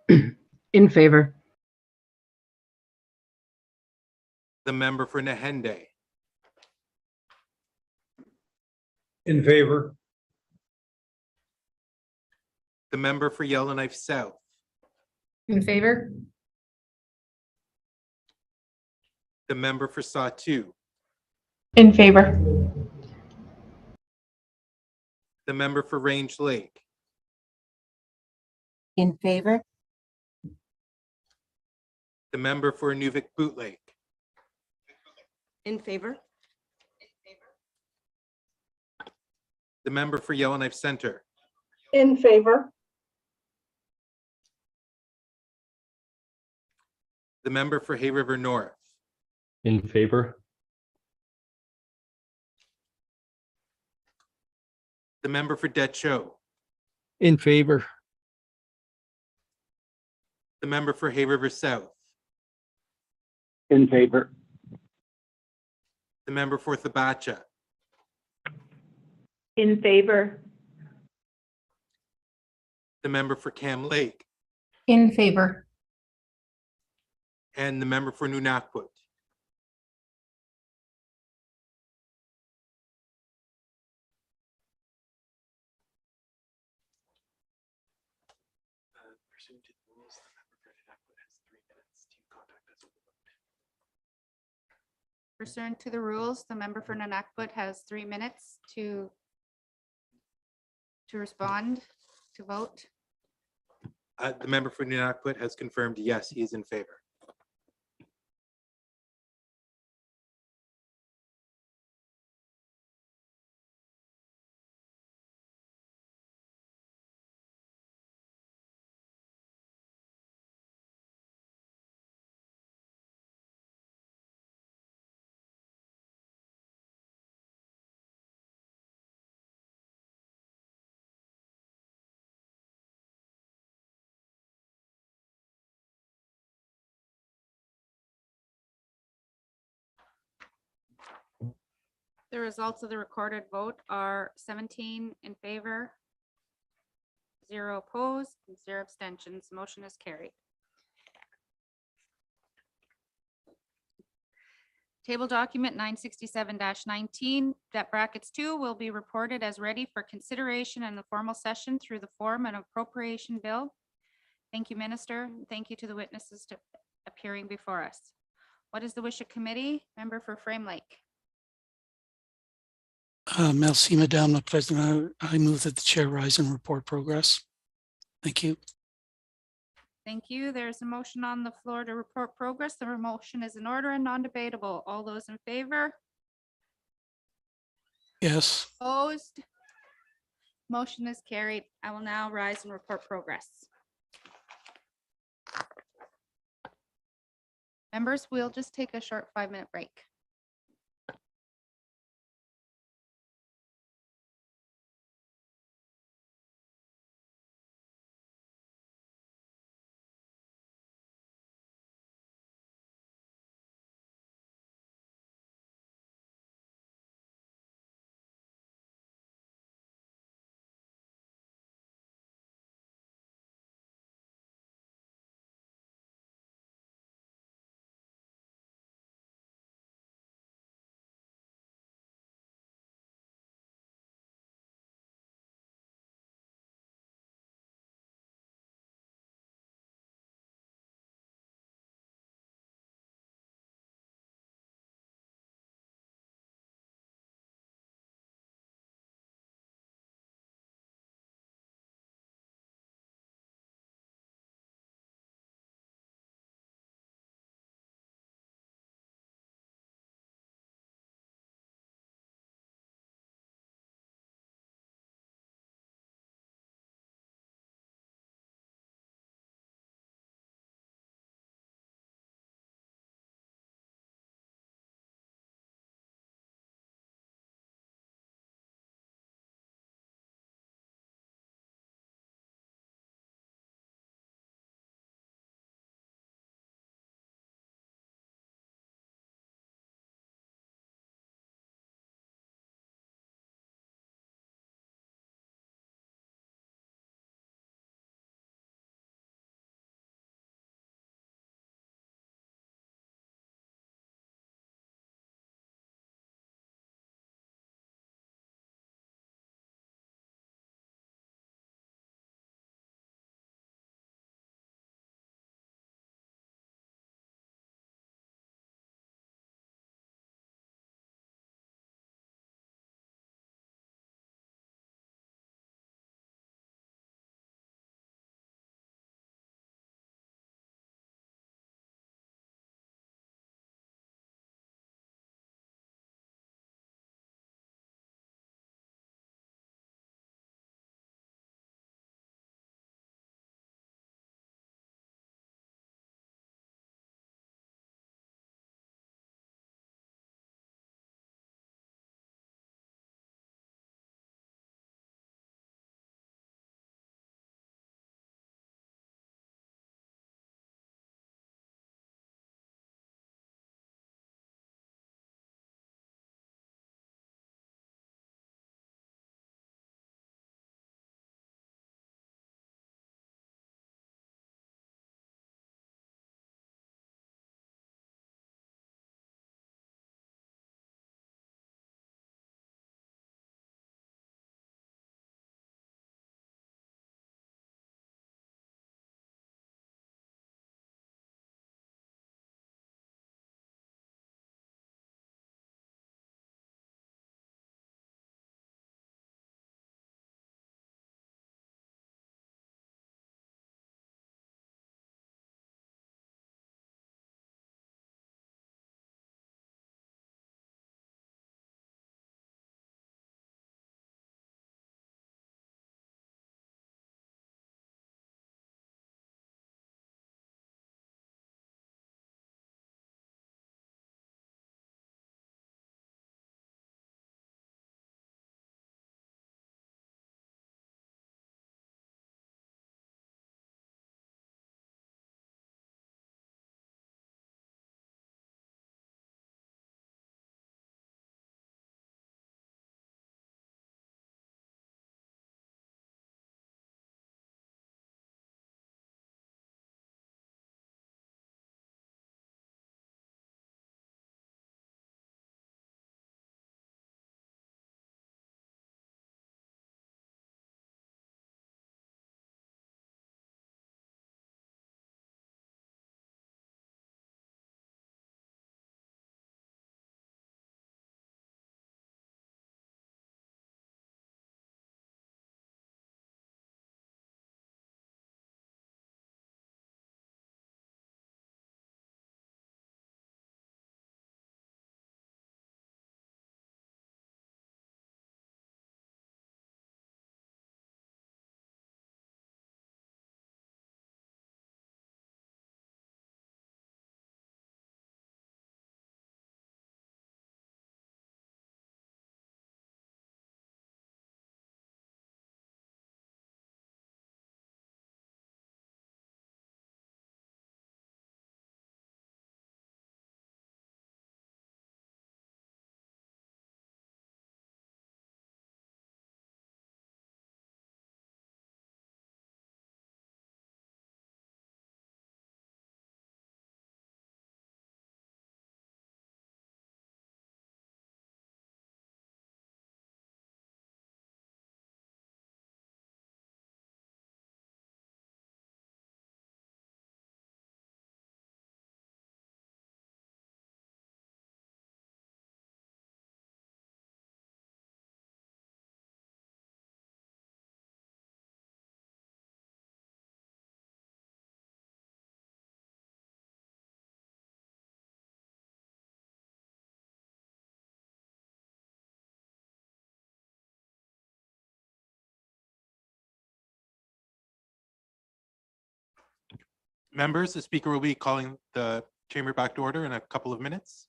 In favor. The member for Nahende. In favor. The member for Yellowknife South. In favor? The member for Sawtoo. In favor. The member for Range Lake. In favor. The member for INUVIK Boot Lake. In favor. The member for Yellowknife Center. In favor. The member for Hay River North. In favor. The member for Decho. In favor. The member for Hay River South. In favor. The member for Thabacha. In favor. The member for Cam Lake. In favor. And the member for N.W.T. Pursuant to the rules, the member for N.W.T. has 3 minutes to contact us with the vote. Pursuant to the rules, the member for N.W.T. has 3 minutes to respond, to vote. The member for N.W.T. has confirmed, yes, he is in favor. The results of the recorded vote are 17 in favor, 0 opposed, and 0 abstentions. Motion is carried. Table document 967-19, that brackets 2 will be reported as ready for consideration in the formal session through the form and appropriation bill. Thank you, Minister. Thank you to the witnesses appearing before us. What is the wish of committee? Member for Frame Lake. Merci, Madame la Présidente. I move that the chair rise and report progress. Thank you. Thank you. There's a motion on the floor to report progress. The motion is in order and non-debatable. All those in favor? Yes. Opposed? Motion is carried. I will now rise and report progress. Members, we'll just take a short 5-minute break. Members, the speaker will be calling the chamber back to order in a couple of minutes.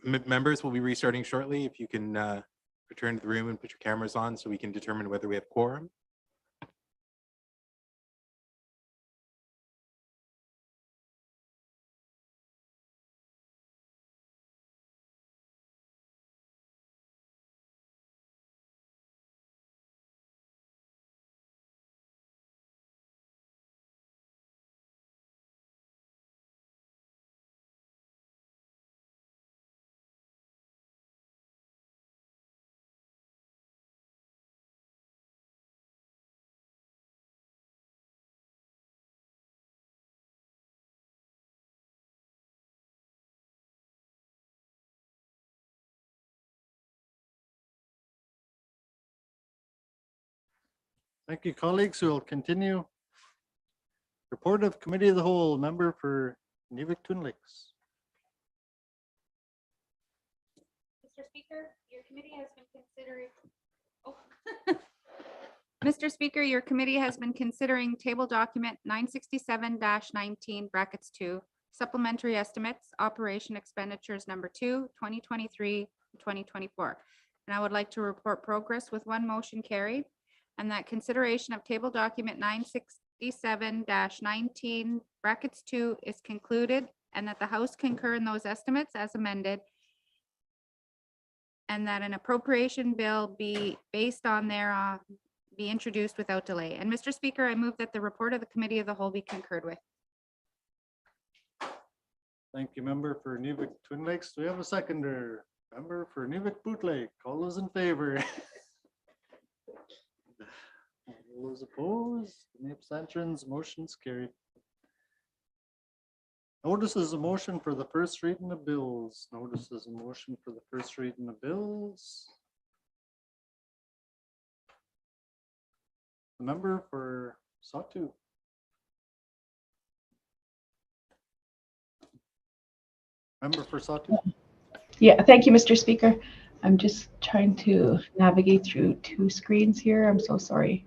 Members will be restarting shortly. If you can return to the room and put your cameras on so we can determine whether we have quorum. Thank you, colleagues. We'll continue. Report of Committee of the Whole, member for INUVIK Twin Lakes. Mr. Speaker, your committee has been considering. Mr. Speaker, your committee has been considering table document 967-19 brackets 2 supplementary estimates, operation expenditures number 2, 2023, 2024. And I would like to report progress with one motion carried, and that consideration of table document 967-19 brackets 2 is concluded, and that the House concur in those estimates as amended, and that an appropriation bill be based on their be introduced without delay. And Mr. Speaker, I move that the report of the Committee of the Whole be concurred with. Thank you, member for INUVIK Twin Lakes. Do we have a seconder? Member for INUVIK Boot Lake. All those in favor? All those opposed? Any abstentions? Motion's carried. Notice is a motion for the first reading of bills. Notice is a motion for the first reading of bills. The member for Satu. Member for Satu. Yeah, thank you, Mr. Speaker. I'm just trying to navigate through two screens here. I'm so sorry.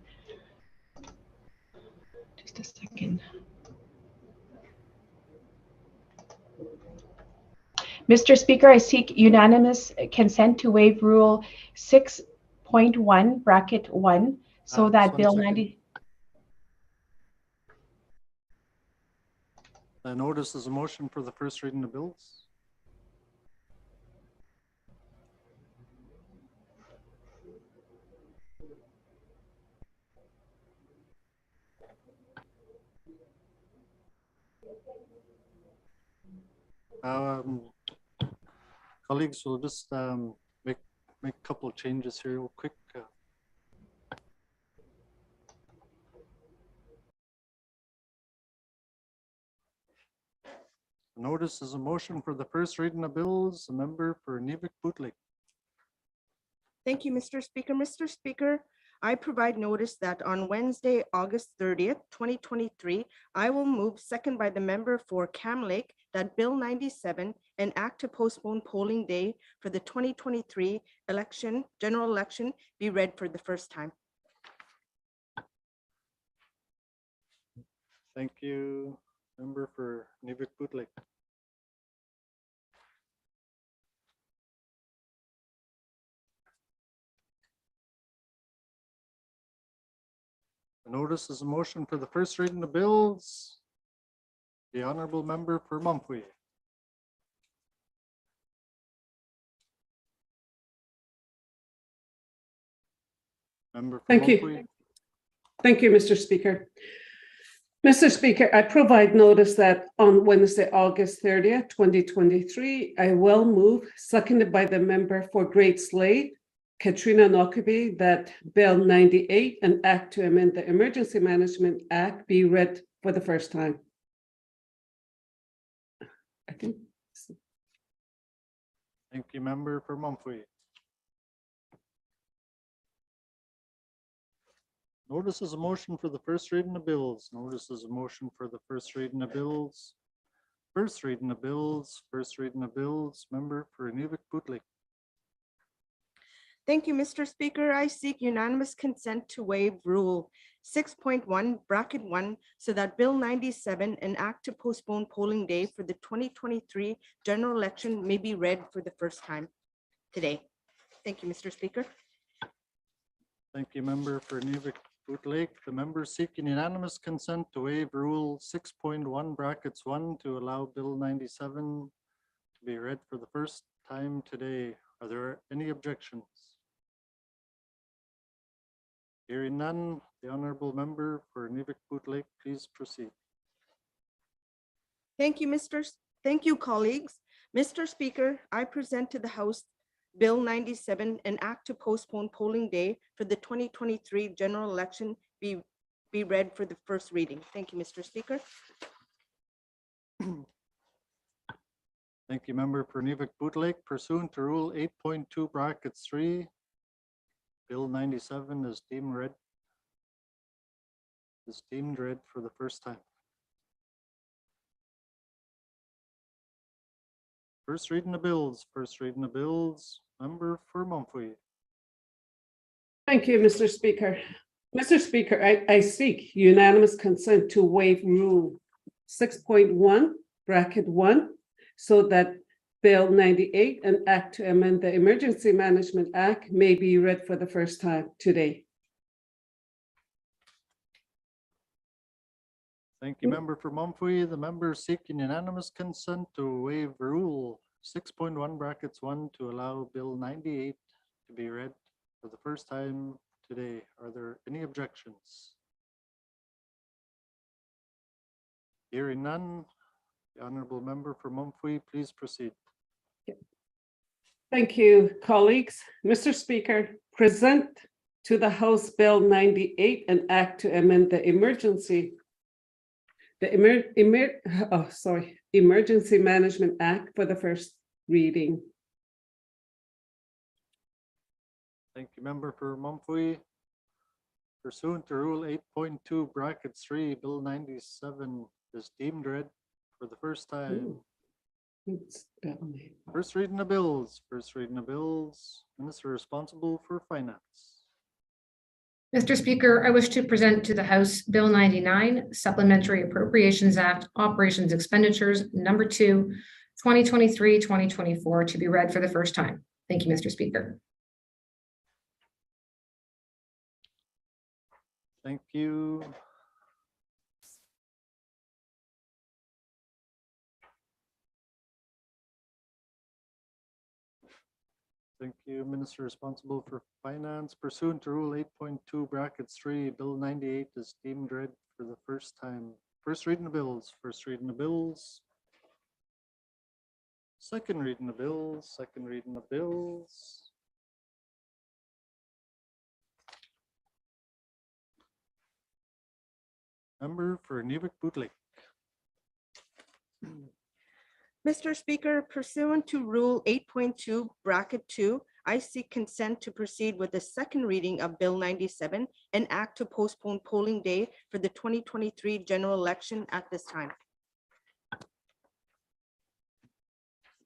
Just a second. Mr. Speaker, I seek unanimous consent to waive Rule 6.1 bracket 1 so that Bill 90. The notice is a motion for the first reading of bills. Colleagues, we'll just make a couple of changes here real quick. Notice is a motion for the first reading of bills. A member for INUVIK Boot Lake. Thank you, Mr. Speaker. Mr. Speaker, I provide notice that on Wednesday, August 30th, 2023, I will move, second by the member for Cam Lake, that Bill 97, an act to postpone polling day for the 2023 election, general election, be read for the first time. Thank you, member for INUVIK Boot Lake. The notice is a motion for the first reading of bills. The honorable member for Mumfwee. Member for Thank Mumfwee. you. Thank you, Mr. Speaker. Mr. Speaker, I provide notice that on Wednesday, August 30th, 2023, I will move, seconded by the member for Great Slate, Katrina Nokabe, that Bill 98, an act to amend the Emergency Management Act, be read for the first time. I think. Thank you, member for Mumfwee. Notice is a motion for the first reading of bills. Notice is a motion for the first reading of bills. First reading of bills. First reading of bills. Member for INUVIK Boot Lake. Thank you, Mr. Speaker. I seek unanimous consent to waive Rule 6.1 bracket 1 so that Bill 97, an act to postpone polling day for the 2023 general election, may be read for the first time today. Thank you, Mr. Speaker. Thank you, member for INUVIK Boot Lake. The member seeking unanimous consent to waive Rule 6.1 brackets 1 to allow Bill 97 to be read for the first time today. Are there any objections? Hearing none, the honorable member for INUVIK Boot Lake, please proceed. Thank you, colleagues. Mr. Speaker, I present to the House Bill 97, an act to postpone polling day for the 2023 general election, be read for the first reading. Thank you, Mr. Speaker. Thank you, member for INUVIK Boot Lake. Pursuant to Rule 8.2 brackets 3, Bill 97 is deemed read. Is deemed read for the first time. First reading of bills. First reading of bills. Member for Mumfwee. Thank you, Mr. Speaker. Mr. Speaker, I seek unanimous consent to waive Rule 6.1 bracket 1 so that Bill 98, an act to amend the Emergency Management Act, may be read for the first time today. Thank you, member for Mumfui. The member seeking unanimous consent to waive rule 6.1 brackets 1 to allow Bill 98 to be read for the first time today. Are there any objections? Hearing none, the honorable member for Mumfui, please proceed. Thank you, colleagues. Mr. Speaker, present to the House Bill 98, an act to amend the Emergency Management Act for the first reading. Thank you, member for Mumfui. Pursuant to Rule 8.2 brackets 3, Bill 97 is deemed read for the first time. First reading of bills. Minister responsible for finance. Mr. Speaker, I wish to present to the House Bill 99, Supplementary Appropriations Act, Operations Expenditures, number 2, 2023-2024, to be read for the first time. Thank you, Mr. Speaker. Thank you. Thank you, Minister responsible for finance. Pursuant to Rule 8.2 brackets 3, Bill 98 is deemed read for the first time. First reading of bills. Second reading of bills. Member for INUVIK Bootleg. Mr. Speaker, pursuant to Rule 8.2 bracket 2, I seek consent to proceed with the second reading of Bill 97, an act to postpone polling day for the 2023 general election at this time.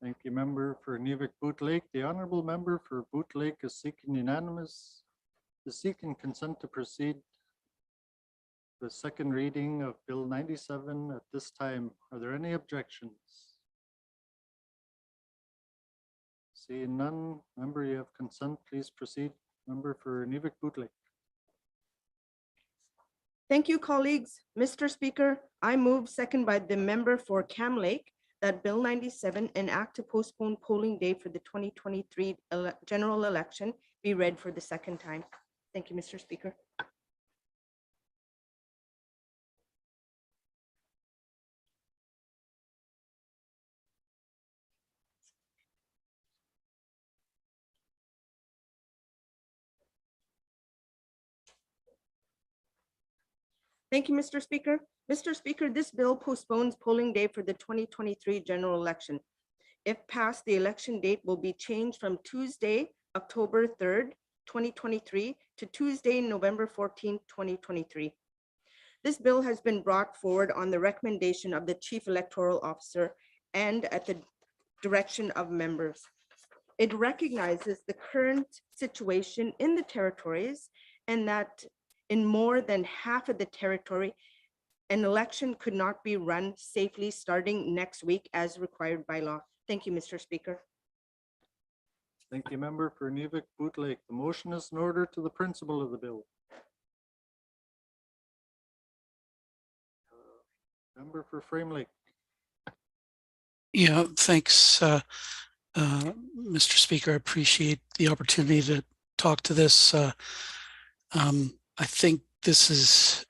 Thank you, member for INUVIK Bootleg. The honorable member for Bootleg is seeking consent to proceed the second reading of Bill 97 at this time. Are there any objections? Seeing none, member, you have consent. Please proceed. Member for INUVIK Bootleg. Thank you, colleagues. Mr. Speaker, I move, second by the member for Cam Lake, that Bill 97, an act to postpone polling day for the 2023 general election, be read for the second time. Thank you, Mr. Speaker. Thank you, Mr. Speaker. Mr. Speaker, this bill postpones polling day for the 2023 general election. If passed, the election date will be changed from Tuesday, October 3rd, 2023 to Tuesday, November 14th, 2023. This bill has been brought forward on the recommendation of the Chief Electoral Officer and at the direction of members. It recognizes the current situation in the territories and that in more than half of the territory, an election could not be run safely starting next week as required by law. Thank you, Mr. Speaker. Thank you, member for INUVIK Bootleg. The motion is in order to the principle of the bill. Member for Frame Lake. Yeah, thanks, Mr. Speaker. I appreciate the opportunity to talk to this. I think this is,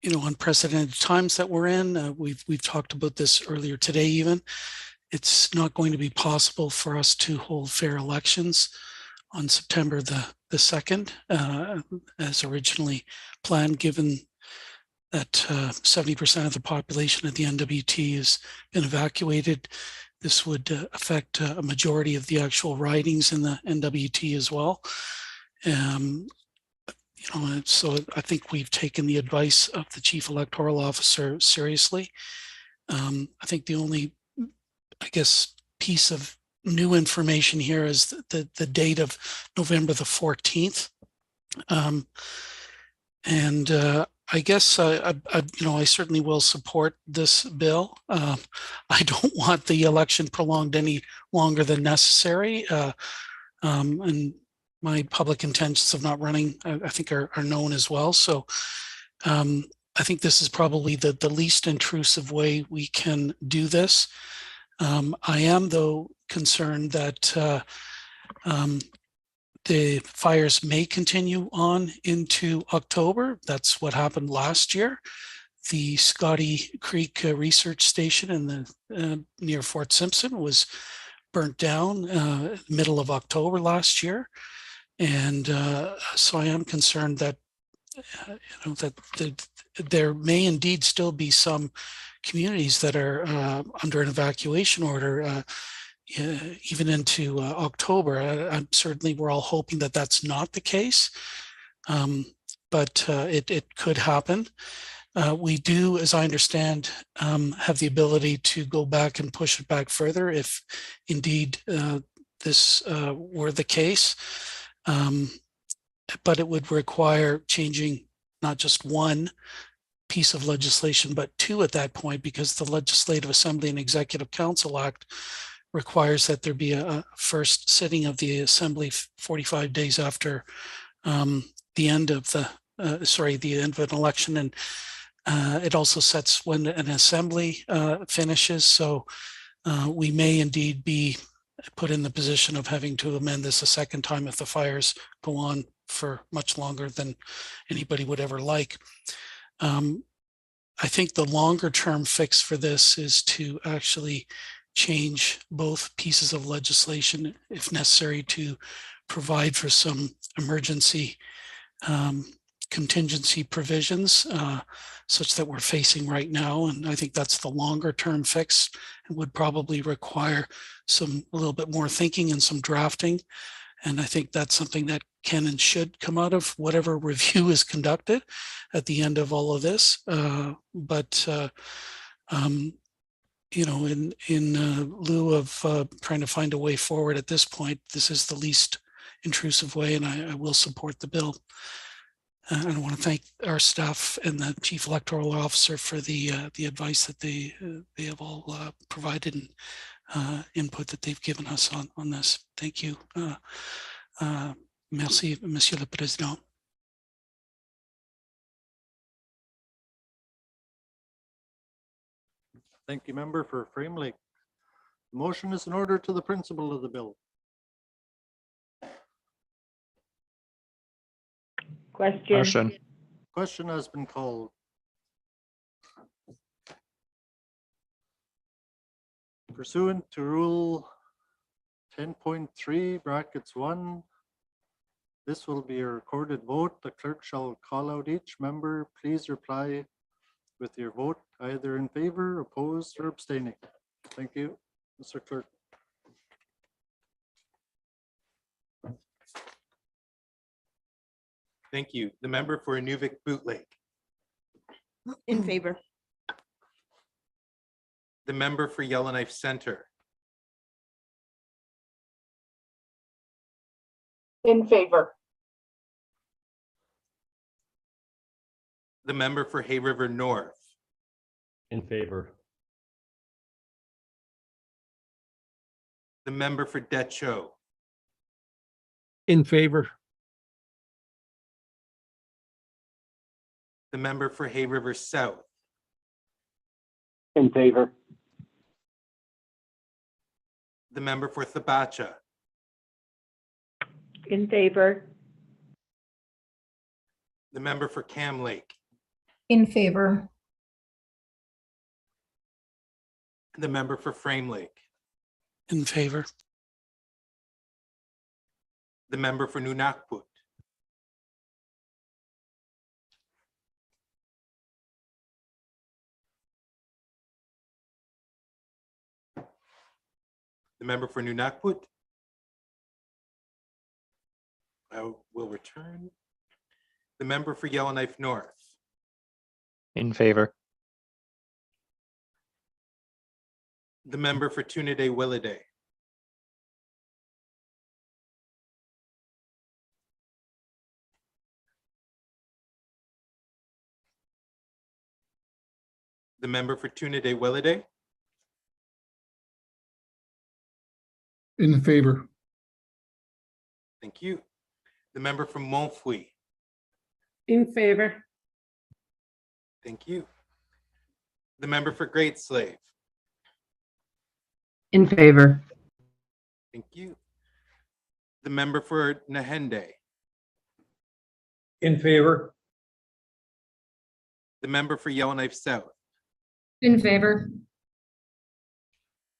unprecedented times that we're in. We've talked about this earlier today even. It's not going to be possible for us to hold fair elections on September the 2nd, as originally planned, given that 70% of the population of the N.W.T has been evacuated. This would affect a majority of the actual ridings in the N.W.T as well. So I think we've taken the advice of the Chief Electoral Officer seriously. I think the only, piece of new information here is the date of November the 14th. I guess I certainly will support this bill. I don't want the election prolonged any longer than necessary. And my public intentions of not running, I think, are known as well. So I think this is probably the least intrusive way we can do this. I am, though, concerned that the fires may continue on into October. That's what happened last year. The Scotty Creek Research Station in the near Fort Simpson was burnt down middle of October last year. And so I am concerned that there may indeed still be some communities that are under an evacuation order even into October. Certainly, we're all hoping that that's not the case, but it could happen. We do, as I understand, have the ability to go back and push it back further if indeed this were the case. But it would require changing not just one piece of legislation, but two at that point, because the Legislative Assembly and Executive Council Act requires that there be a first sitting of the Assembly 45 days after the end of the end of an election. And it also sets when an assembly finishes. So we may indeed be put in the position of having to amend this a second time if the fires go on for much longer than anybody would ever like. I think the longer term fix for this is to actually change both pieces of legislation if necessary to provide for some emergency contingency provisions such that we're facing right now. And I think that's the longer term fix and would probably require a little bit more thinking and some drafting. And I think that's something that can and should come out of whatever review is conducted at the end of all of this. In lieu of trying to find a way forward at this point, this is the least intrusive way, and I will support the bill. I want to thank our staff and the Chief Electoral Officer for the advice that they have all provided and input that they've given us on this. Thank you. Merci, Monsieur le Président. Thank you, member for Frame Lake. Motion is in order to the principle of the bill. Question. Question has been called. Pursuant to Rule 10.3 brackets 1, this will be a recorded vote. The clerk shall call out each member. Please reply with your vote either in favor, opposed, or abstaining. Thank you, Mr. Clerk. Thank you. The member for INUVIK Boot Lake. In favor. The member for Yellowknife Center. In favor. The member for Hay River North. In favor. The member for Decho. In favor. The member for Hay River South. In favor. The member for Thabacha. In favor. The member for Cam Lake. In favor. The member for Frame Lake. In favor. The member for N.W.T. The member for N.W.T. I will return. The member for Yellowknife North. In favor. The member for Tuniday Williday. The member for Trinidad-Willowday, In favor. thank you. The member from Montfouille, In favor. thank you. The member for Great Slave, In favor. thank you. The member for Nahende, In favor. the member for Yellowknife South, In favor.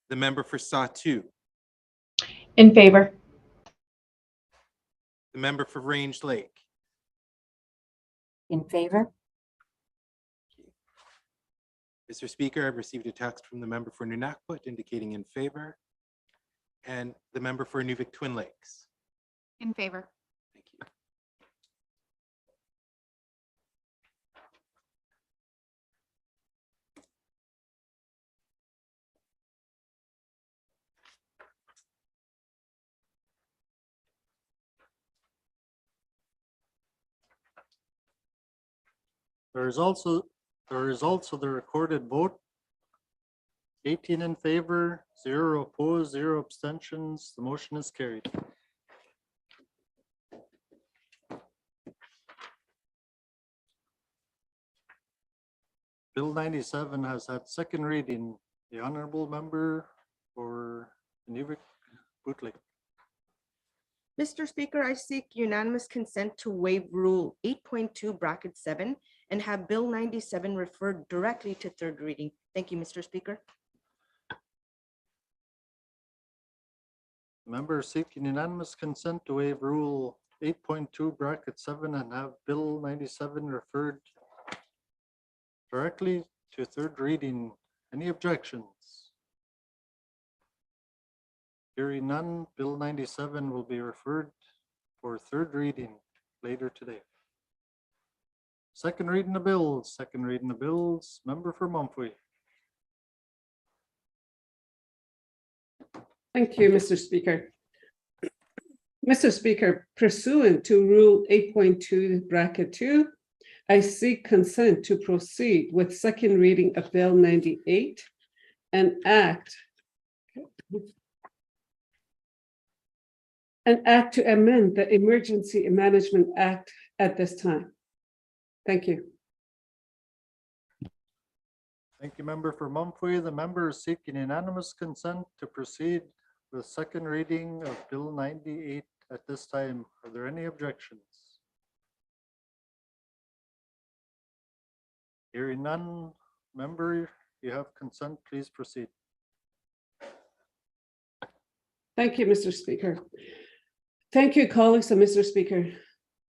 the member for Satu, In favor. the member for Range Lake, In favor. Mr. Speaker, I've received a text from the member for Nunavut indicating in favor, and the member for INUVIK Twin Lakes. In favor. Thank you. The results of the recorded vote. 18 in favor, 0 opposed, 0 abstentions. The motion is carried. Bill 97 has had second reading. The honorable member for INUVIK Bootlick. Mr. Speaker, I seek unanimous consent to waive Rule 8.2(7) and have Bill 97 referred directly to third reading. Thank you, Mr. Speaker. Member seeking unanimous consent to waive Rule 8.2(7) and have Bill 97 referred directly to third reading. Any objections? Hearing none, Bill 97 will be referred for third reading later today. Second reading of bills, member for Montfouille. Thank you, Mr. Speaker. Mr. Speaker, pursuant to Rule 8.2(2), I seek consent to proceed with second reading of Bill 98 and act to amend the Emergency Management Act at this time. Thank you. Thank you, member for Montfouille. The member is seeking unanimous consent to proceed with second reading of Bill 98 at this time. Are there any objections? Hearing none, member, you have consent, please proceed. Thank you, Mr. Speaker. Thank you, colleagues and Mr. Speaker.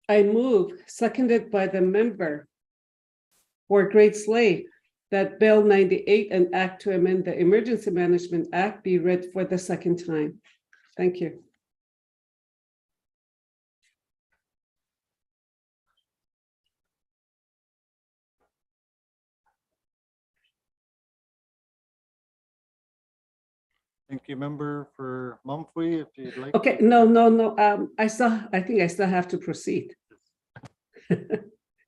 I move, seconded by the member for Great Slave, that Bill 98 and Act to amend the Emergency Management Act be read for the second time. Thank you. Thank you, member for Montfouille, if you'd like. Okay, no. I think I still have to proceed.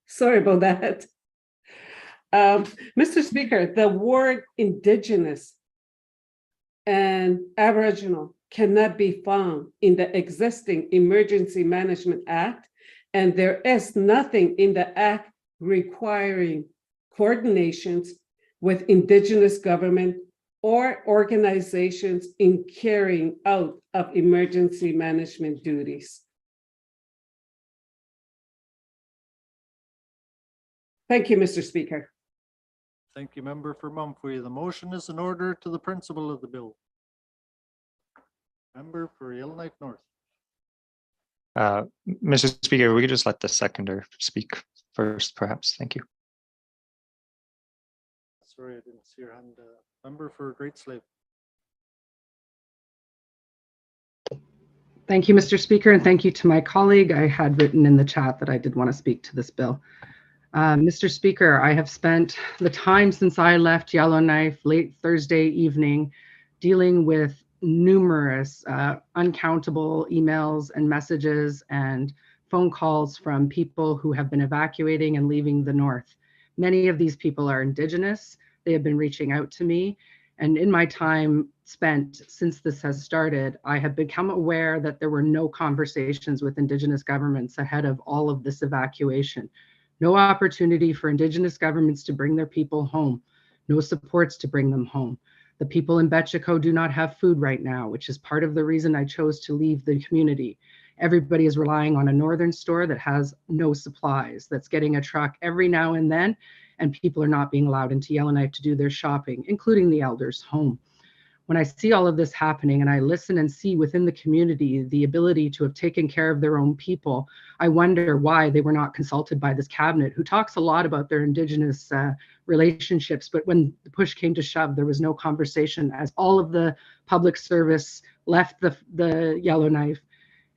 Sorry about that. Mr. Speaker, the word Indigenous and Aboriginal cannot be found in the existing Emergency Management Act, and there is nothing in the Act requiring coordinations with Indigenous government or organizations in carrying out of emergency management duties. Thank you, Mr. Speaker. Thank you, member for Montfouille. The motion is in order to the principle of the bill. Member for Yellowknife North. Mr. Speaker, we could just let the seconder speak first, perhaps. Thank you. Sorry, I didn't see your hand. Member for Great Slave. Thank you, Mr. Speaker, and thank you to my colleague. I had written in the chat that I did want to speak to this bill. Mr. Speaker, I have spent the time since I left Yellowknife late Thursday evening dealing with numerous uncountable emails and messages and phone calls from people who have been evacuating and leaving the North. Many of these people are Indigenous. They have been reaching out to me. And in my time spent since this has started, I have become aware that there were no conversations with Indigenous governments ahead of all of this evacuation. No opportunity for Indigenous governments to bring their people home. No supports to bring them home. The people in Betchico do not have food right now, which is part of the reason I chose to leave the community. Everybody is relying on a northern store that has no supplies, that's getting a truck every now and then, and people are not being allowed into Yellowknife to do their shopping, including the elders' home. When I see all of this happening and I listen and see within the community the ability to have taken care of their own people, I wonder why they were not consulted by this cabinet, who talks a lot about their Indigenous relationships, but when the push came to shove, there was no conversation, as all of the public service left the Yellowknife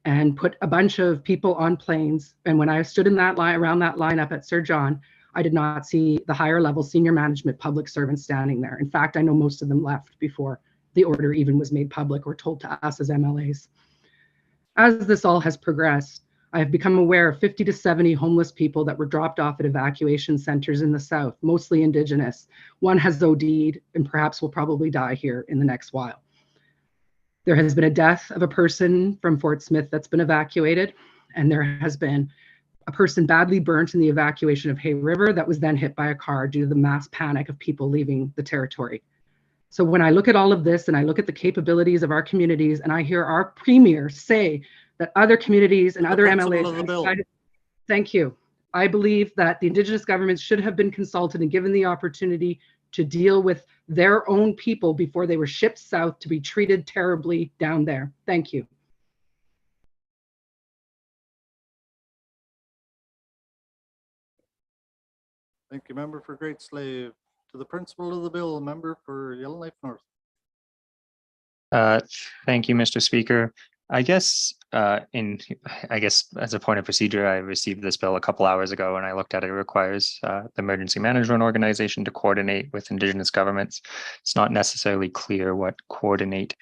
and put a bunch of people on planes. And when I stood in that line, around that lineup at Sir John, I did not see the higher level senior management public servants standing there. In fact, I know most of them left before the order even was made public or told to us as MLAs. As this all has progressed, I have become aware of 50 to 70 homeless people that were dropped off at evacuation centers in the South, mostly Indigenous. One has OD'd and perhaps will probably die here in the next while. There has been a death of a person from Fort Smith that's been evacuated, and there has been a person badly burnt in the evacuation of Hay River that was then hit by a car due to the mass panic of people leaving the territory. So when I look at all of this and I look at the capabilities of our communities and I hear our premier say that other communities and other MLAs, thank you. I believe that the Indigenous governments should have been consulted and given the opportunity to deal with their own people before they were shipped south to be treated terribly down there. Thank you. Thank you, member for Great Slave. To the principal of the bill, member for Yellowknife North. Thank you, Mr. Speaker. I guess as a point of procedure, I received this bill a couple hours ago and I looked at it. It requires the Emergency Management Organization to coordinate with Indigenous governments. It's not necessarily clear what coordinate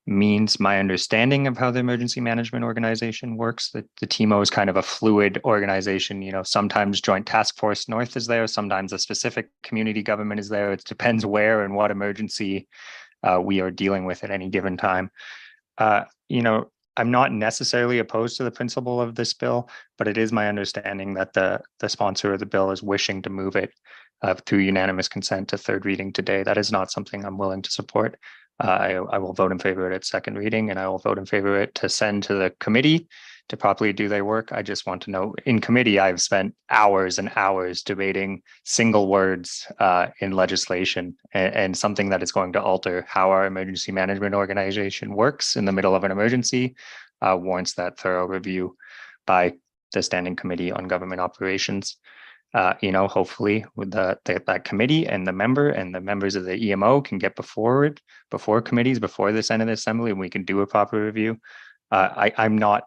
means. My understanding of how the Emergency Management Organization works, that the TMO is kind of a fluid organization. You know, sometimes Joint Task Force North is there, sometimes a specific community government is there. It depends where and what emergency we are dealing with at any given time. You know, I'm not necessarily opposed to the principle of this bill, but it is my understanding that the sponsor of the bill is wishing to move it through unanimous consent to third reading today. That is not something I'm willing to support. I will vote in favor of it at second reading, and I will vote in favor of it to send to the committee to properly do their work. I just want to know, in committee, I've spent hours and hours debating single words in legislation and something that is going to alter how our emergency management organization works in the middle of an emergency warrants that thorough review by the Standing Committee on Government Operations. You know, hopefully with that committee and the members of the EMO can get before committees, before the Senate Assembly, and we can do a proper review. I'm not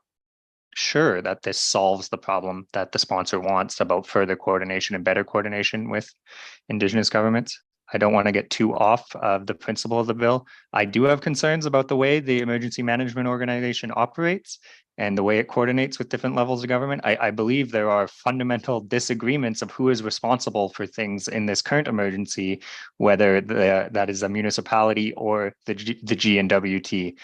sure that this solves the problem that the sponsor wants about further coordination and better coordination with Indigenous governments. I don't want to get too off of the principle of the bill. I do have concerns about the way the Emergency Management Organization operates and the way it coordinates with different levels of government. I believe there are fundamental disagreements of who is responsible for things in this current emergency, whether that is a municipality or the N.W.T.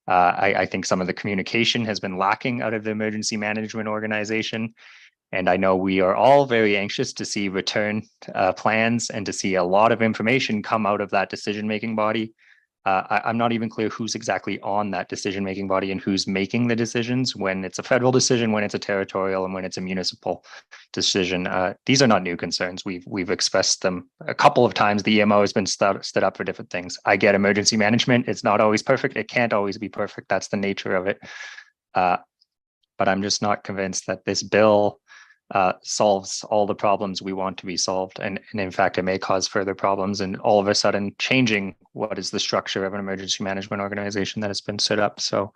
I think some of the communication has been lacking out of the Emergency Management Organization. And I know we are all very anxious to see return plans and to see a lot of information come out of that decision-making body. I'm not even clear who's exactly on that decision-making body and who's making the decisions, when it's a federal decision, when it's a territorial, and when it's a municipal decision. These are not new concerns. We've expressed them a couple of times. The EMO has been stood up for different things. I get emergency management. It's not always perfect. It can't always be perfect. That's the nature of it. But I'm just not convinced that this bill solves all the problems we want to be solved. And in fact, it may cause further problems and all of a sudden changing what is the structure of an emergency management organization that has been set up. So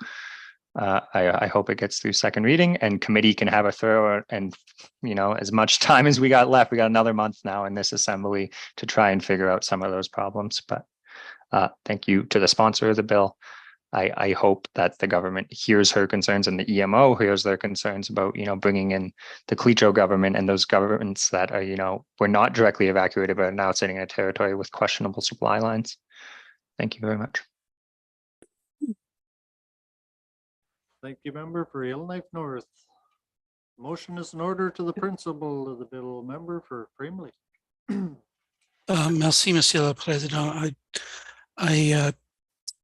I hope it gets through second reading and committee can have a thorough and, you know, as much time as we got left. We got another month now in this assembly to try and figure out some of those problems. But thank you to the sponsor of the bill. I hope that the government hears her concerns and the EMO hears their concerns about, bringing in the Clecho government and those governments that are, were not directly evacuated, but are now sitting in a territory with questionable supply lines. Thank you very much. Thank you, member for Yellowknife North. Motion is in order to the principle of the bill. Member for Framley. Merci, Monsieur le Président. I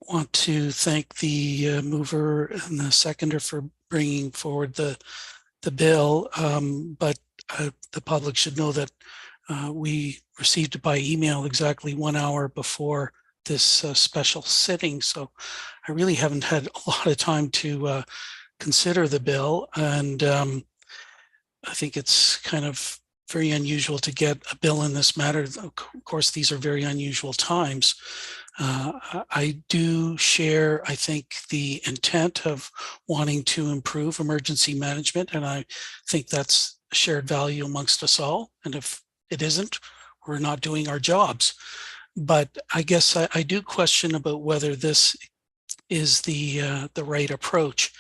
want to thank the mover and the seconder for bringing forward the bill, but the public should know that we received it by email exactly 1 hour before this special sitting, so I really haven't had a lot of time to consider the bill, and I think it's kind of very unusual to get a bill in this matter. Of course, these are very unusual times. I do share, I think, the intent of wanting to improve emergency management, and I think that's a shared value amongst us all. And if it isn't, we're not doing our jobs. But I guess I do question about whether this is the right approach.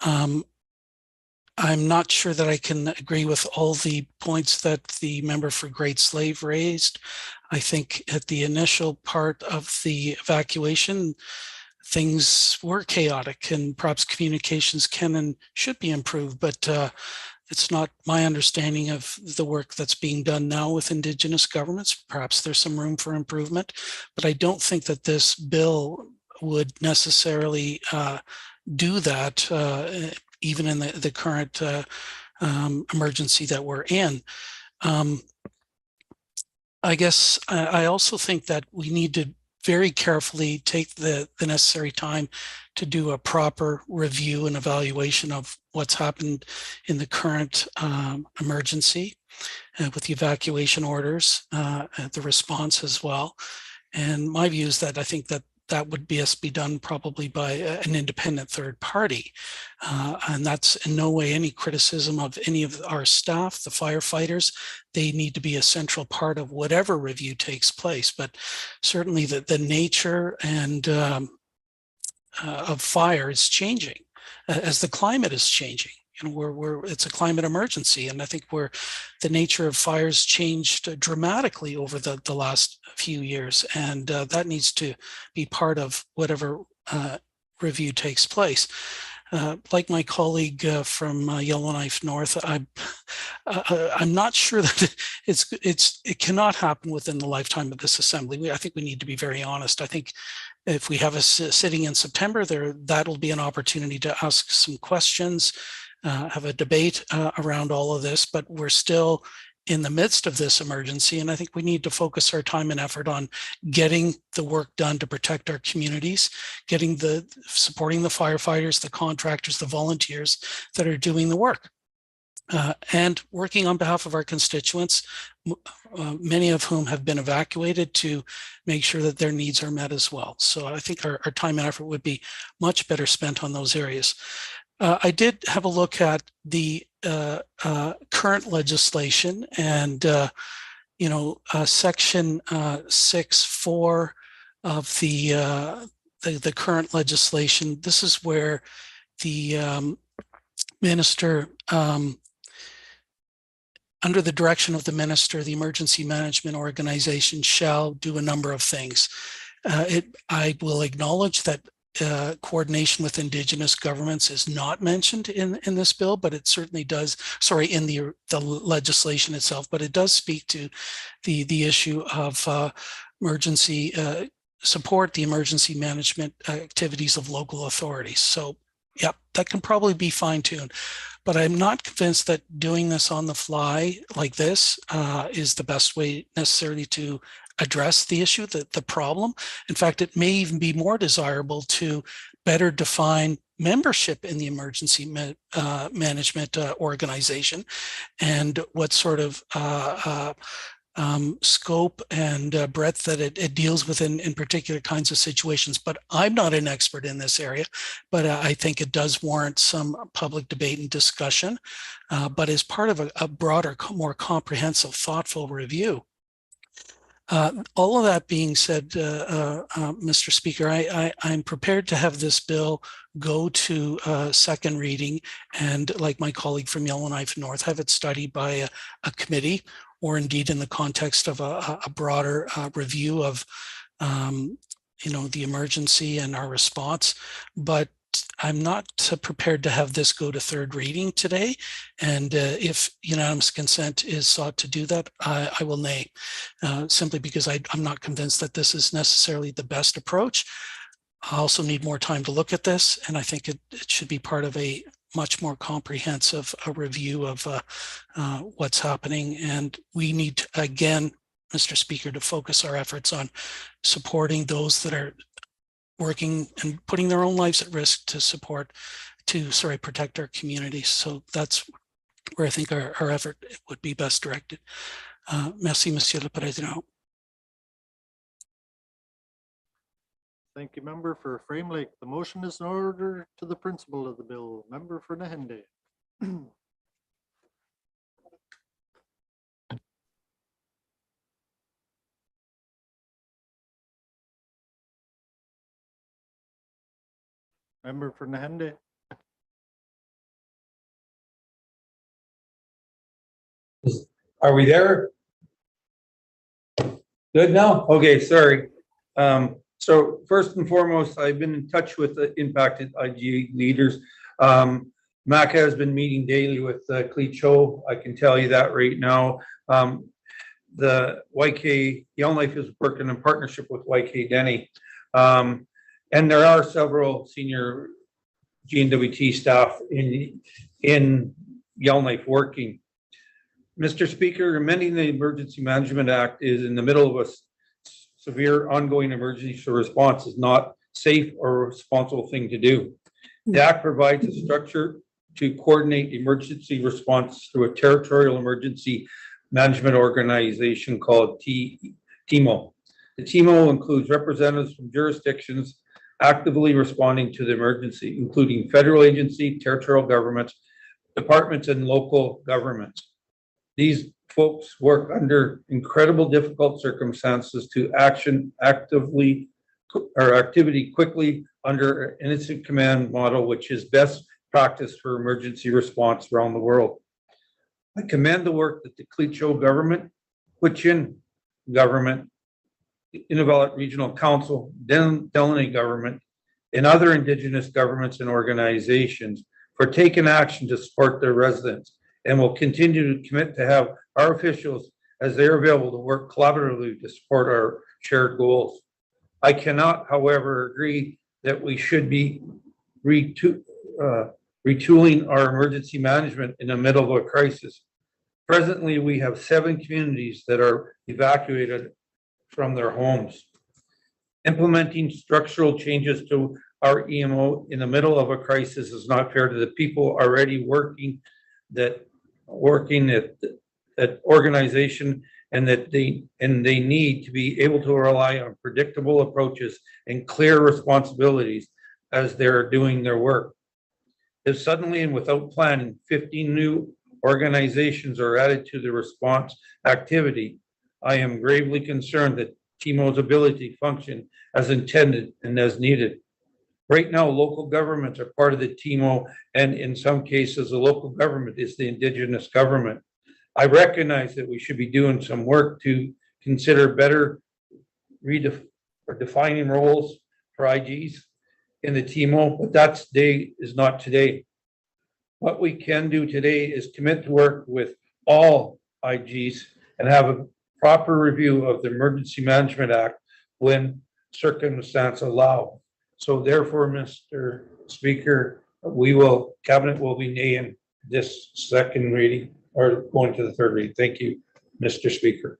I'm not sure that I can agree with all the points that the member for Great Slave raised. I think at the initial part of the evacuation, things were chaotic and perhaps communications can and should be improved, but it's not my understanding of the work that's being done now with Indigenous governments. Perhaps there's some room for improvement, but I don't think that this bill would necessarily do that even in the current emergency that we're in. I guess I also think that we need to very carefully take the necessary time to do a proper review and evaluation of what's happened in the current emergency with the evacuation orders, the response as well. And my view is that I think that would be done probably by an independent third party. And that's in no way any criticism of any of our staff, the firefighters. They need to be a central part of whatever review takes place. But certainly the nature and of fire is changing as the climate is changing. It's a climate emergency, and I think the nature of fires changed dramatically over the last few years, and that needs to be part of whatever review takes place. Like my colleague from Yellowknife North, I'm not sure that it cannot happen within the lifetime of this assembly. I think we need to be very honest. I think if we have a sitting in September, that'll be an opportunity to ask some questions, have a debate around all of this, but we're still in the midst of this emergency. And I think we need to focus our time and effort on getting the work done to protect our communities, supporting the firefighters, the contractors, the volunteers that are doing the work. And working on behalf of our constituents, many of whom have been evacuated, to make sure that their needs are met as well. So I think our time and effort would be much better spent on those areas. I did have a look at the current legislation, and section 6.4 of the current legislation. This is where the minister, under the direction of the minister, the emergency management organization shall do a number of things. I will acknowledge that coordination with Indigenous governments is not mentioned in this bill, but it certainly does, in the legislation itself, but it does speak to the issue of emergency support, the emergency management activities of local authorities. So yeah, that can probably be fine-tuned, but I'm not convinced that doing this on the fly like this is the best way necessarily to address the issue, the problem. In fact, it may even be more desirable to better define membership in the emergency management organization and what sort of scope and breadth that it deals with in particular kinds of situations. But I'm not an expert in this area, but I think it does warrant some public debate and discussion, but as part of a broader, more comprehensive, thoughtful review. All of that being said, Mr. Speaker, I'm prepared to have this bill go to second reading, and like my colleague from Yellowknife North, have it studied by a committee, or indeed in the context of a broader review of the emergency and our response. But I'm not prepared to have this go to third reading today. And if unanimous consent is sought to do that, I will nay, simply because I'm not convinced that this is necessarily the best approach. I also need more time to look at this, and I think it should be part of a much more comprehensive review of what's happening. And we need, again, Mr. Speaker, to focus our efforts on supporting those that are working and putting their own lives at risk to protect our communities. So that's where I think our effort would be best directed. Merci, Monsieur le Président. Thank you, member for Frame Lake. The motion is in order to the principle of the bill. Member for Nahende. Member for Nahende. Are we there? Good now? Okay, sorry. So first and foremost, I've been in touch with the impacted IG leaders. MACA has been meeting daily with Clecho. I can tell you that right now. The YK Yellowknife is working in partnership with YK Denny. And there are several senior N.W.T staff in Yellowknife working. Mr. Speaker, amending the Emergency Management Act is in the middle of a severe ongoing emergency response is not safe or responsible thing to do. The Act provides a structure to coordinate emergency response through a territorial emergency management organization called TEMO. The TEMO includes representatives from jurisdictions actively responding to the emergency, including federal agency, territorial governments, departments, and local governments. These folks work under incredible difficult circumstances to activity quickly under an incident command model, which is best practice for emergency response around the world. I commend the work that the Clecho government, Quichin government, INUVIK Regional Council, Delany government, and other Indigenous governments and organizations for taking action to support their residents, and will continue to commit to have our officials, as they are available, to work collaboratively to support our shared goals. I cannot, however, agree that we should be retooling our emergency management in the middle of a crisis. Presently, we have 7 communities that are evacuated from their homes. Implementing structural changes to our EMO in the middle of a crisis is not fair to the people already working at organization, and they need to be able to rely on predictable approaches and clear responsibilities as they're doing their work. If suddenly and without planning 15 new organizations are added to the response activity, I am gravely concerned that TEMO's ability to function as intended and as needed. Right now, local governments are part of the TEMO, and in some cases, the local government is the Indigenous government. I recognize that we should be doing some work to consider better defining roles for IGs in the TEMO, but that today is not today. What we can do today is commit to work with all IGs and have a proper review of the Emergency Management Act when circumstances allow. So therefore, Mr. Speaker, Cabinet will be naying this second reading or going to the third reading. Thank you, Mr. Speaker.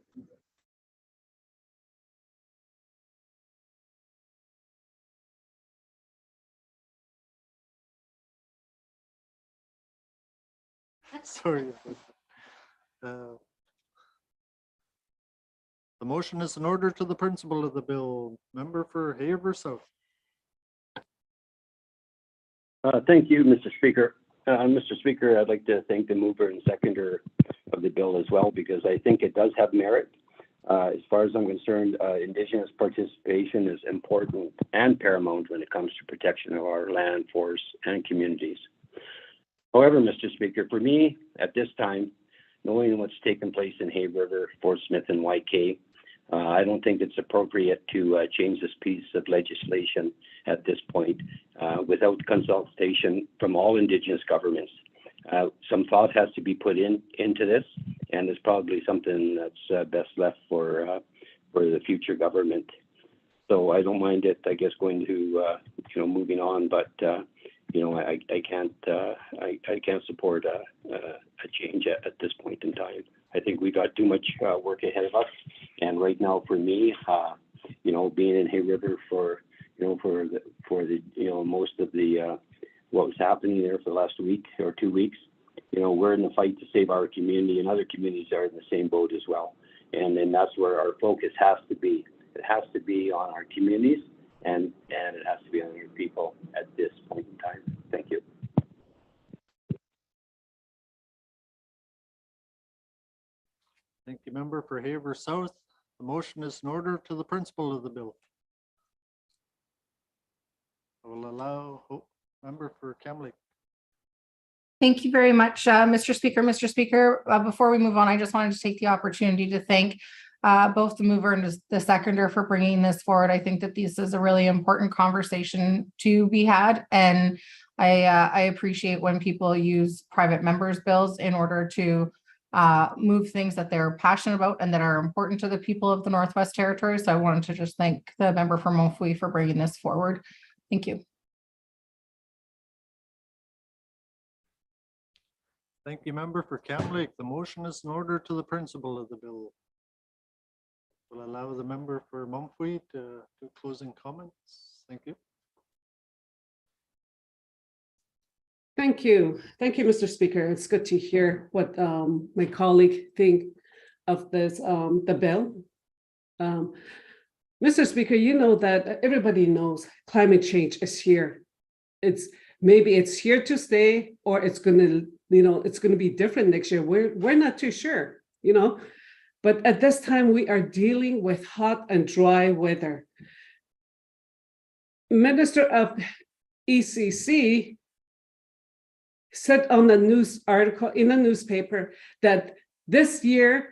Sorry. The motion is in order to the principle of the bill. Member for Haver South. Thank you, Mr. Speaker. Mr. Speaker, I'd like to thank the mover and seconder of the bill as well, because I think it does have merit. As far as I'm concerned, Indigenous participation is important and paramount when it comes to protection of our land, forests, and communities. However, Mr. Speaker, for me, at this time, knowing what's taken place in Hay River, Fort Smith, and YK, I don't think it's appropriate to change this piece of legislation at this point without consultation from all Indigenous governments. Some thought has to be put into this, and it's probably something that's best left for the future government. So I don't mind it, I guess, going to moving on, but I can't support a change at this point in time. I think we got too much work ahead of us, and right now for me, being in Hay River for most of the what was happening there for the last week or 2 weeks, we're in the fight to save our community, and other communities are in the same boat as well. And then that's where our focus has to be. It has to be on our communities, and it has to be on your people at this point in time. Thank you. Thank you, member for Hay River South. The motion is in order to the principle of the bill. I will allow member for Kamloops. Thank you very much, Mr. Speaker. Mr. Speaker, before we move on, I just wanted to take the opportunity to thank both the mover and the seconder for bringing this forward. I think that this is a really important conversation to be had, and I appreciate when people use private members' bills in order to move things that they're passionate about and that are important to the people of the Northwest Territories. So I wanted to just thank the member from Mofui for bringing this forward. Thank you. Thank you, member for Kamloops. The motion is in order to the principle of the bill. We'll allow the member for Mumfui to do closing comments. Thank you. Thank you. Thank you, Mr. Speaker. It's good to hear what my colleague think of this, the bill. Mr. Speaker, you know that everybody knows climate change is here. Maybe it's here to stay, or it's gonna, it's gonna be different next year. We're not too sure, but at this time we are dealing with hot and dry weather. Minister of ECC said on the news article in a newspaper that this year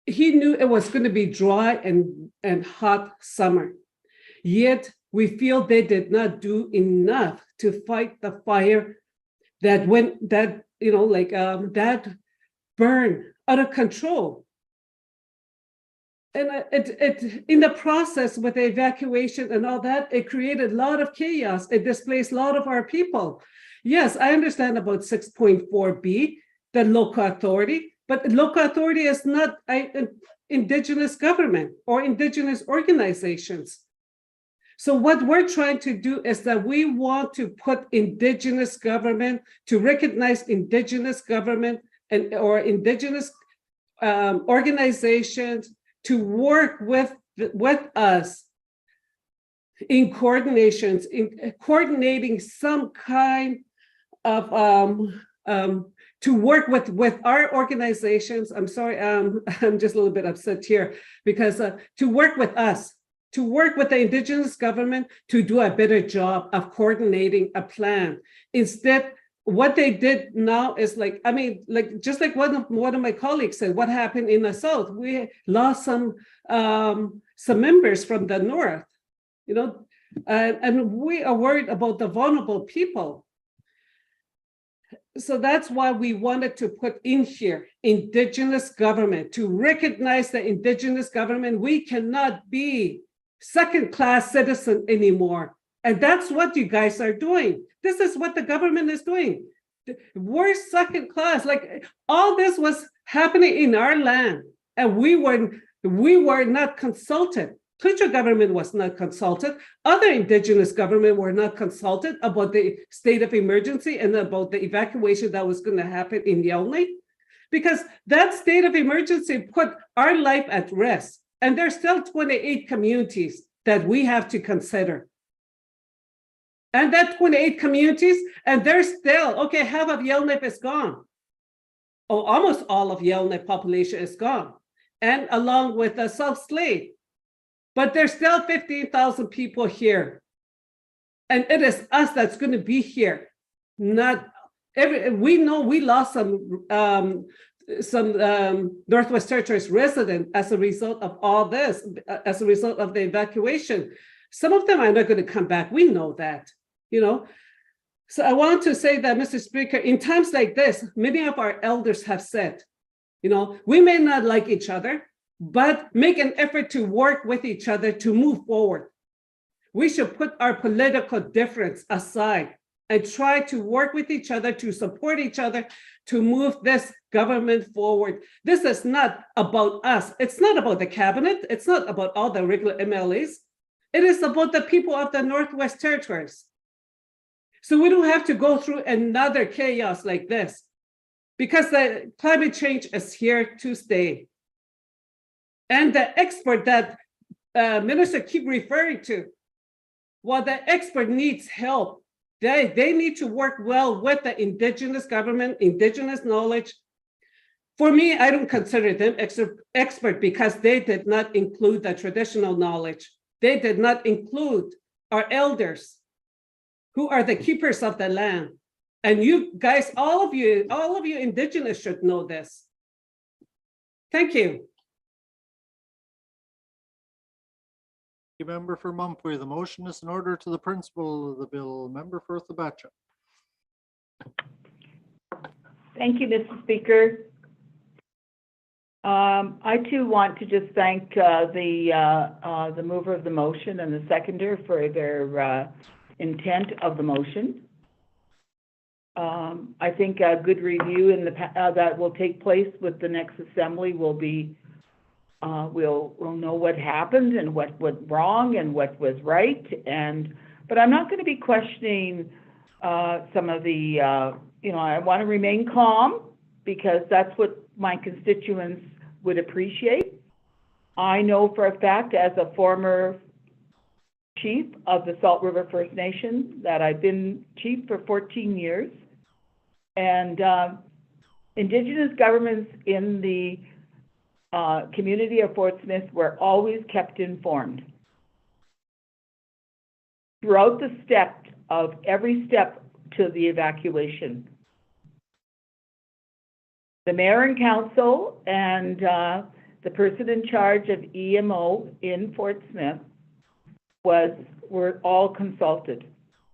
he knew it was going to be dry and hot summer. Yet we feel they did not do enough to fight the fire that that burned out of control. And it in the process with the evacuation and all that, it created a lot of chaos. It displaced a lot of our people. Yes, I understand about 6.4B, the local authority, but local authority is not Indigenous government or Indigenous organizations. So what we're trying to do is that we want to put Indigenous government, to recognize Indigenous government or Indigenous organizations to work with us in coordinations, in coordinating some kind of to work with our organizations. I'm sorry, I'm just a little bit upset here because to work with us, to work with the Indigenous government to do a better job of coordinating a plan. Instead, what they did now is just like one of my colleagues said, what happened in the South? We lost some members from the North, and we are worried about the vulnerable people. So that's why we wanted to put in here Indigenous government, to recognize the Indigenous government. We cannot be second-class citizen anymore. And that's what you guys are doing. This is what the government is doing. We're second class. Like all this was happening in our land, and we were not consulted. Twitcher government was not consulted. Other Indigenous government were not consulted about the state of emergency and about the evacuation that was going to happen in Yellowknife, because that state of emergency put our life at risk. And there's still 28 communities that we have to consider. And that 28 communities, and they're still, okay, half of Yellowknife is gone. Oh, almost all of Yellowknife population is gone. and along with South Slade. But there's still 15,000 people here. And it is us that's going to be here, not we know we lost some Northwest Territories resident as a result of all this, as a result of the evacuation. Some of them are not going to come back. We know that, you know. So I want to say that, Mr. Speaker, in times like this, many of our elders have said, you know, we may not like each other, but make an effort to work with each other to move forward. We should put our political difference aside and try to work with each other, to support each other, to move this government forward. This is not about us. It's not about the cabinet. It's not about all the regular MLAs. It is about the people of the Northwest Territories. So we don't have to go through another chaos like this, because the climate change is here to stay. And the expert that Minister keep referring to, well, the expert needs help. They need to work well with the Indigenous government, Indigenous knowledge. For me, I don't consider them expert because they did not include the traditional knowledge. They did not include our elders, who are the keepers of the land. And you guys, all of you Indigenous should know this. Thank you. Member for Mumfway, the motion is in order to the principle of the bill. Member for Thabacha. Thank you, Mr. Speaker. I too want to just thank the mover of the motion and the seconder for their intent of the motion. I think a good review in that will take place with the next assembly will be we'll know what happened and what went wrong and what was right. But I'm not going to be questioning some of the, I want to remain calm because that's what my constituents would appreciate. I know for a fact, as a former chief of the Salt River First Nation, that I've been chief for 14 years. And Indigenous governments in the community of Fort Smith were always kept informed. Throughout the every step to the evacuation. The mayor and council and the person in charge of EMO in Fort Smith were all consulted,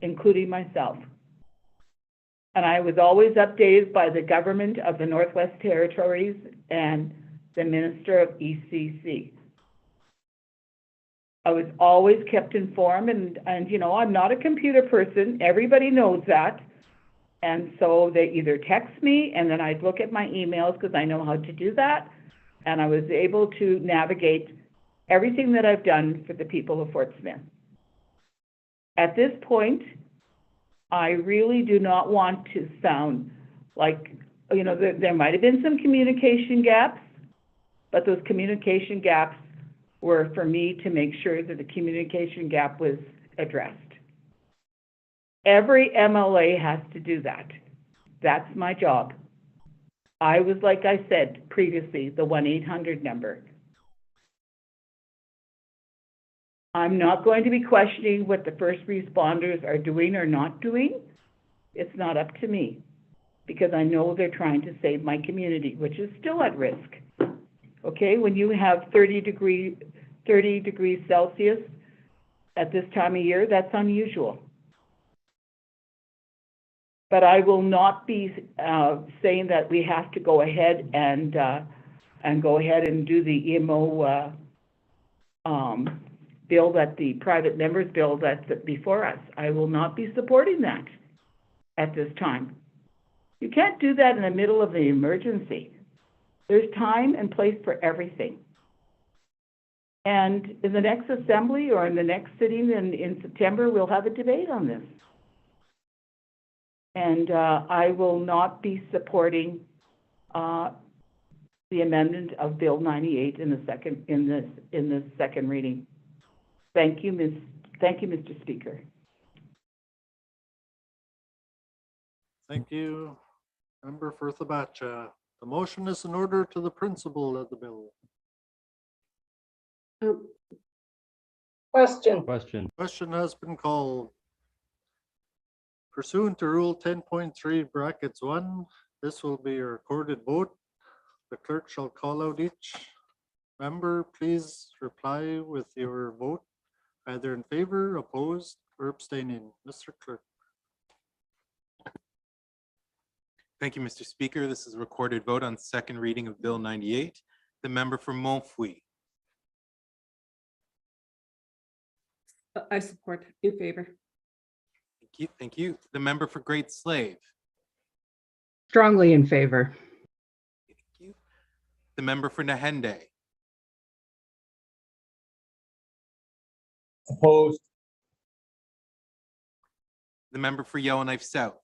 including myself. And I was always updated by the government of the Northwest Territories and the Minister of ECC. I was always kept informed, and I'm not a computer person. Everybody knows that. And so they either text me, and then I'd look at my emails because I know how to do that. And I was able to navigate everything that I've done for the people of Fort Smith. At this point, I really do not want to sound like, there might have been some communication gaps, but those communication gaps were for me to make sure that the communication gap was addressed. Every MLA has to do that. That's my job. I was, like I said previously, the 1-800 number. I'm not going to be questioning what the first responders are doing or not doing. It's not up to me because I know they're trying to save my community, which is still at risk. Okay, when you have 30 degrees Celsius at this time of year, that's unusual. But I will not be saying that we have to go ahead and do the EMO bill, that the private members bill that's before us. I will not be supporting that at this time. You can't do that in the middle of the emergency. There's time and place for everything. And in the next assembly or in the next sitting in September, we'll have a debate on this. And I will not be supporting the amendment of Bill 98 in the second reading. Thank you, Mr. Speaker. Thank you, Member for Thabacha. The motion is in order to the principle of the bill. Question. Question has been called. Pursuant to Rule 10.3 brackets 1, this will be a recorded vote. The clerk shall call out each member. Please reply with your vote, either in favor, opposed, or abstaining. Mr. Clerk. Thank you, Mr. Speaker. This is a recorded vote on second reading of Bill 98. The member for Montfouille. I support, in favor. Thank you. Thank you. The member for Great Slave. Strongly in favor. Thank you. The member for Nahende. Opposed. The member for Yellowknife South.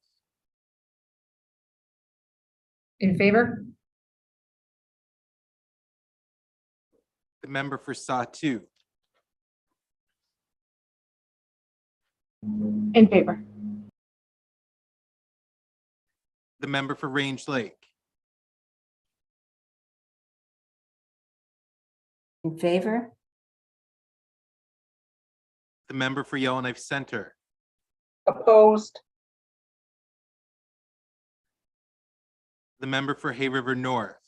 In favor? The member for Satu. In favor. The member for Range Lake. In favor? The member for Yellowknife Center. Opposed? The member for Hay River North.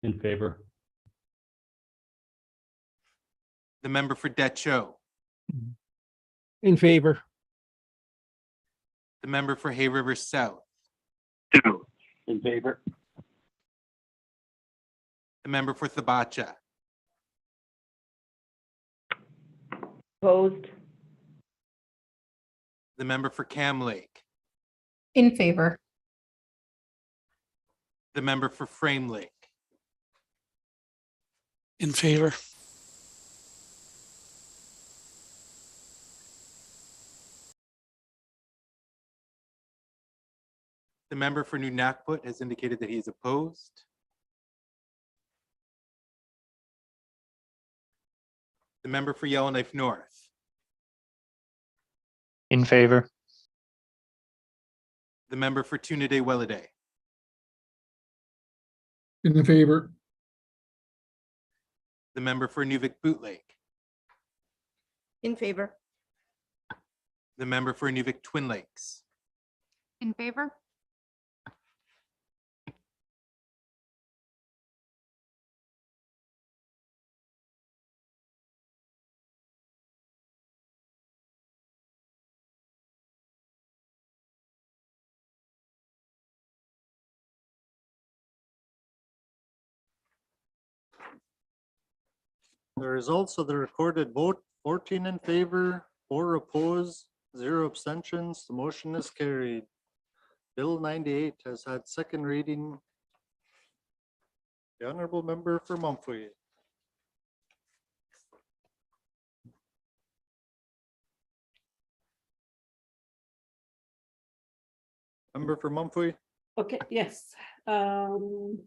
In favor. The member for Decho. In favor. The member for Hay River South. In favor? The member for Thabacha. Opposed? The member for Cam Lake. In favor. The member for Frame Lake. In favor? The member for Nunavut has indicated that he is opposed. The member for Yellowknife North. In favor. The member for Tunaday Welladay. In favor? The member for INUVIK Boot Lake. In favor? The member for INUVIK Twin Lakes. In favor? The results of the recorded vote, 14 in favor, 4 opposed, 0 abstentions. The motion is carried. Bill 98 has had second reading. The honorable member for Montfouille. Member for Montfouille. Okay, yes. Sorry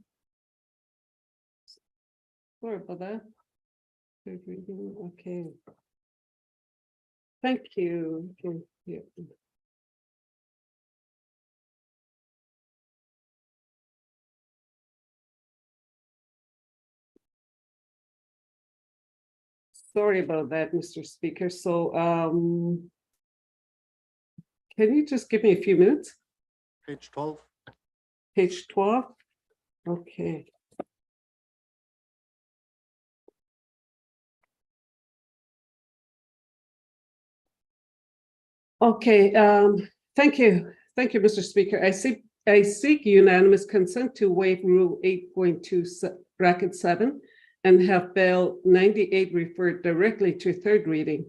about that. Third reading, okay. Thank you. Okay, yeah. Sorry about that, Mr. Speaker. So, can you just give me a few minutes? Page 12. Page 12? Okay. Okay, thank you. Thank you, Mr. Speaker. I seek unanimous consent to waive Rule 8.2 bracket 7 and have Bill 98 referred directly to third reading.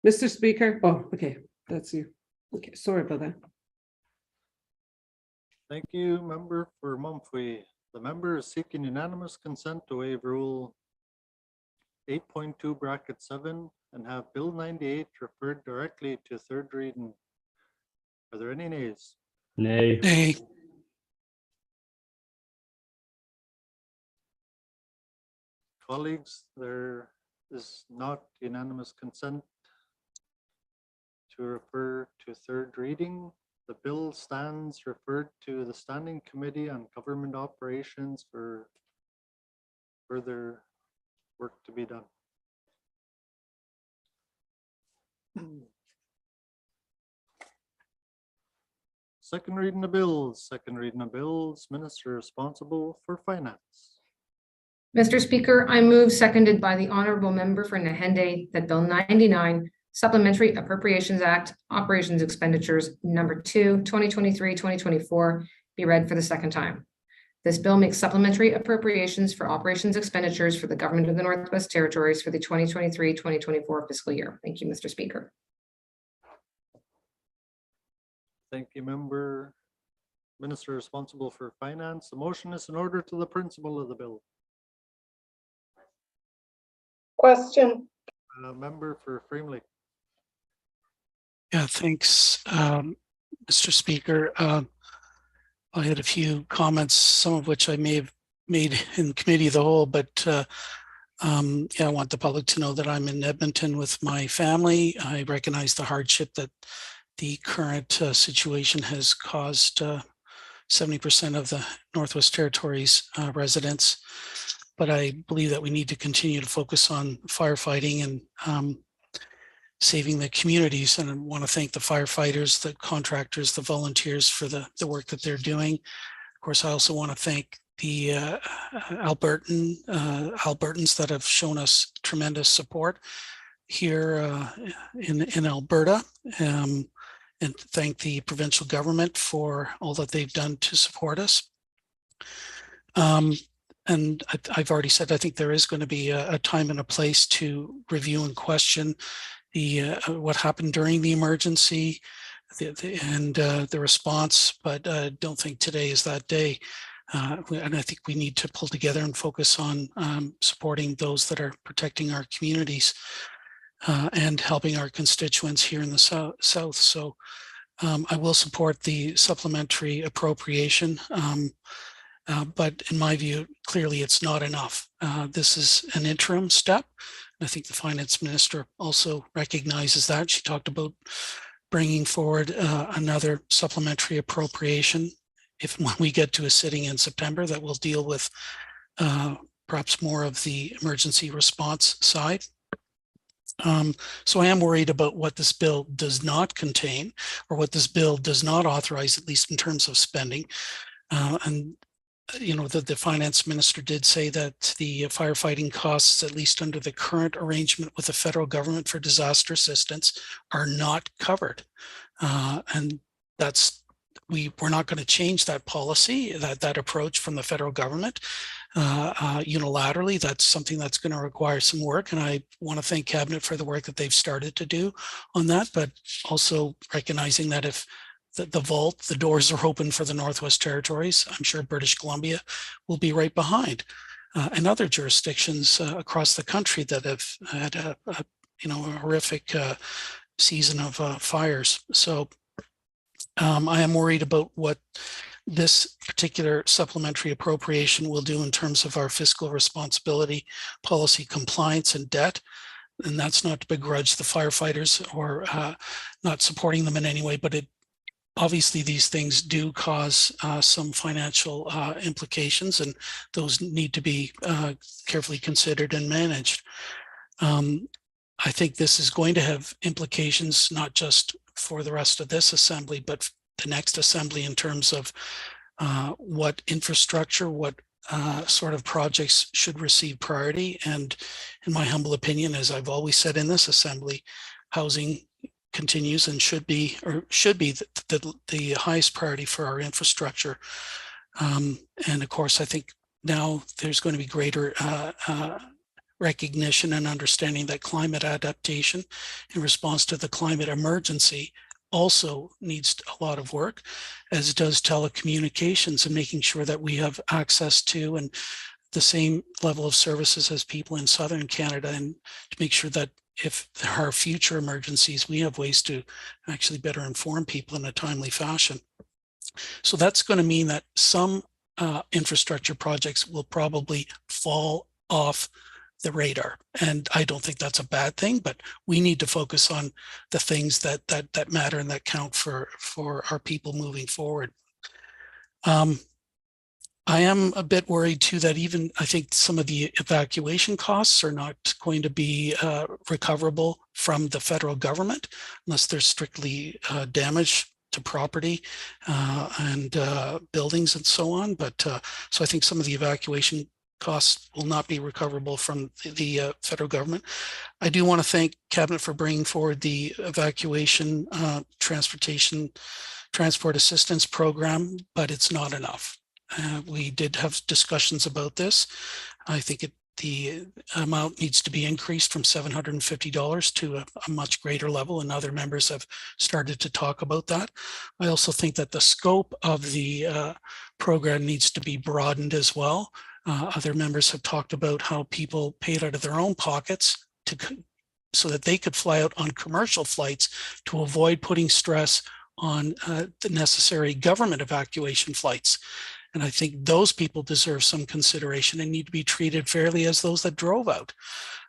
Mr. Speaker, oh, okay, that's you. Okay, sorry about that. Thank you, member for Montfouille. The member is seeking unanimous consent to waive Rule 8.2 bracket 7 and have Bill 98 referred directly to third reading. Are there any nays? Nay. Nay. Colleagues, there is not unanimous consent to refer to third reading. The bill stands referred to the Standing Committee on Government Operations for further work to be done. Second reading of bills, Minister responsible for finance. Mr. Speaker, I move, seconded by the honorable member for Nahende, that Bill 99, Supplementary Appropriations Act, Operations Expenditures number 2, 2023-2024, be read for the second time. This bill makes supplementary appropriations for operations expenditures for the government of the Northwest Territories for the 2023-2024 fiscal year. Thank you, Mr. Speaker. Thank you, Minister responsible for finance. The motion is in order to the principle of the bill. Question. Member for Frame Lake. Yeah, thanks, Mr. Speaker. I had a few comments, some of which I may have made in committee of the whole, but yeah, I want the public to know that I'm in Edmonton with my family. I recognize the hardship that the current situation has caused 70% of the Northwest Territories residents. But I believe that we need to continue to focus on firefighting and saving the communities. And I want to thank the firefighters, the contractors, the volunteers for the work that they're doing. Of course, I also want to thank the Albertans that have shown us tremendous support here in Alberta. And thank the provincial government for all that they've done to support us. And I've already said, I think there is going to be a time and a place to review and question what happened during the emergency and the response, but I don't think today is that day. And I think we need to pull together and focus on supporting those that are protecting our communities and helping our constituents here in the South. So I will support the supplementary appropriation. But in my view, clearly it's not enough. This is an interim step. I think the finance minister also recognizes that. She talked about bringing forward another supplementary appropriation when we get to a sitting in September that will deal with perhaps more of the emergency response side. So I am worried about what this bill does not contain, or what this bill does not authorize, at least in terms of spending. And you know, the finance minister did say that the firefighting costs, at least under the current arrangement with the federal government for disaster assistance, are not covered. And that's, we're not going to change that policy, that approach from the federal government unilaterally. That's something that's going to require some work. And I want to thank Cabinet for the work that they've started to do on that, but also recognizing that if the doors are open for the Northwest Territories, I'm sure British Columbia will be right behind, and other jurisdictions across the country that have had a horrific season of fires. So I am worried about what this particular supplementary appropriation will do in terms of our fiscal responsibility, policy compliance, and debt. And that's not to begrudge the firefighters or not supporting them in any way, but obviously, these things do cause some financial implications, and those need to be carefully considered and managed. I think this is going to have implications not just for the rest of this assembly, but the next assembly in terms of what infrastructure, what sort of projects should receive priority. And in my humble opinion, as I've always said in this assembly, housing continues and should be the highest priority for our infrastructure. And of course, I think now there's going to be greater recognition and understanding that climate adaptation in response to the climate emergency also needs a lot of work, as does telecommunications and making sure that we have access to and the same level of services as people in Southern Canada, and to make sure that if there are future emergencies, we have ways to actually better inform people in a timely fashion. So that's going to mean that some infrastructure projects will probably fall off the radar. And I don't think that's a bad thing, but we need to focus on the things that matter and that count for our people moving forward. I am a bit worried too that even I think some of the evacuation costs are not going to be recoverable from the federal government unless there's strictly damage to property and buildings and so on. But so I think some of the evacuation costs will not be recoverable from the federal government. I do want to thank Cabinet for bringing forward the evacuation transport assistance program, but it's not enough. We did have discussions about this. I think the amount needs to be increased from $750 to a much greater level, and other members have started to talk about that. I also think that the scope of the program needs to be broadened as well. Other members have talked about how people paid out of their own pockets so that they could fly out on commercial flights to avoid putting stress on the necessary government evacuation flights. And I think those people deserve some consideration and need to be treated fairly as those that drove out.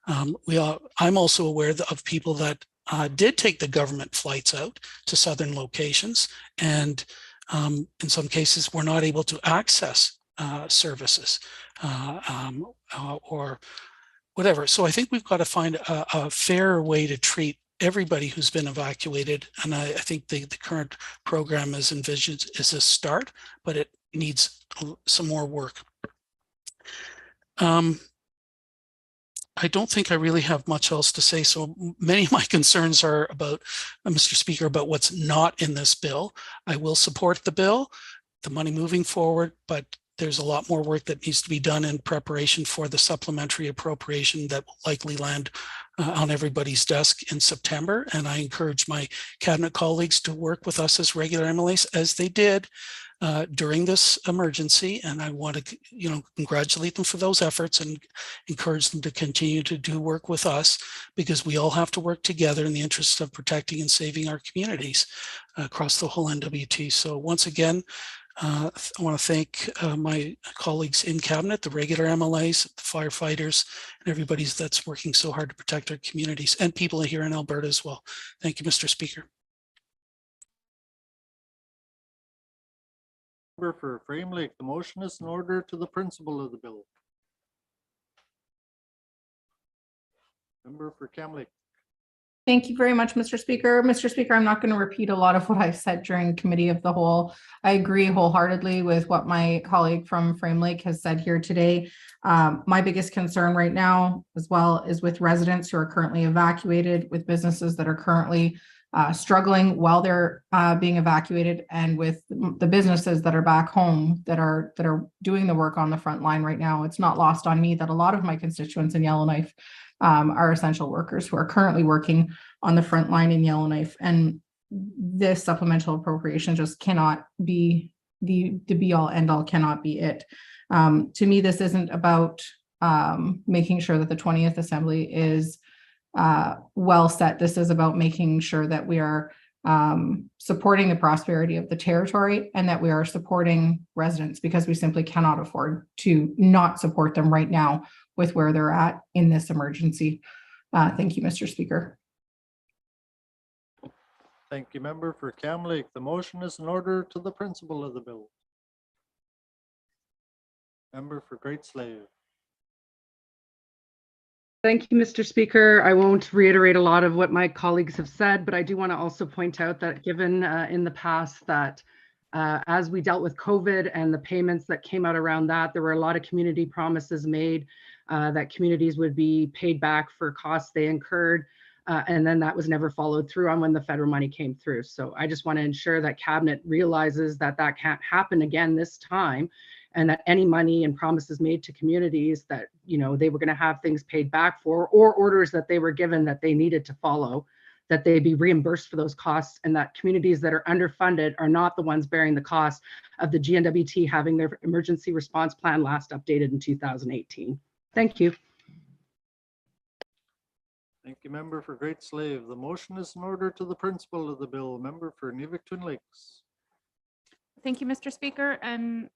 I'm also aware of people that did take the government flights out to southern locations, and in some cases were not able to access services or whatever. So I think we've got to find a fair way to treat everybody who's been evacuated. And I think the current program as envisioned is a start, but it needs some more work. I don't think I really have much else to say. So many of my concerns are about, Mr. Speaker, about what's not in this bill. I will support the bill, the money moving forward, but there's a lot more work that needs to be done in preparation for the supplementary appropriation that will likely land on everybody's desk in September. And I encourage my cabinet colleagues to work with us as regular MLAs as they did during this emergency. And I want to, congratulate them for those efforts and encourage them to continue to do work with us, because we all have to work together in the interest of protecting and saving our communities across the whole N.W.T. So once again, I want to thank my colleagues in cabinet, the regular MLAs, the firefighters, and everybody that's working so hard to protect our communities and people here in Alberta as well. Thank you, Mr. Speaker. Member for Frame Lake, the motion is in order to the principle of the bill. Member for Cam Lake. Thank you very much, Mr. Speaker. Mr. Speaker, I'm not going to repeat a lot of what I've said during Committee of the Whole. I agree wholeheartedly with what my colleague from Frame Lake has said here today. My biggest concern right now as well is with residents who are currently evacuated, with businesses that are currently struggling while they're being evacuated, and with the businesses that are back home that are doing the work on the front line right now. It's not lost on me that a lot of my constituents in Yellowknife are essential workers who are currently working on the front line in Yellowknife, and this supplemental appropriation just cannot be the be all end all, cannot be it. To me, this isn't about making sure that the 20th Assembly is well set. This is about making sure that we are supporting the prosperity of the territory and that we are supporting residents, because we simply cannot afford to not support them right now with where they're at in this emergency. Thank you, Mr. Speaker. Thank you, member for Cam Lake. The motion is in order to the principle of the bill. Member for Great Slave. Thank you, Mr. Speaker. I won't reiterate a lot of what my colleagues have said, but I do want to also point out that given in the past that as we dealt with COVID and the payments that came out around that, there were a lot of community promises made that communities would be paid back for costs they incurred. And then that was never followed through on when the federal money came through. So I just want to ensure that cabinet realizes that that can't happen again this time, and that any money and promises made to communities that, they were going to have things paid back for, or orders that they were given that they needed to follow, that they be reimbursed for those costs, and that communities that are underfunded are not the ones bearing the cost of the N.W.T having their emergency response plan last updated in 2018. Thank you. Thank you, member for Great Slave. The motion is in order to the principle of the bill. Member for INUVIK Twin Lakes. Thank you, Mr. Speaker. And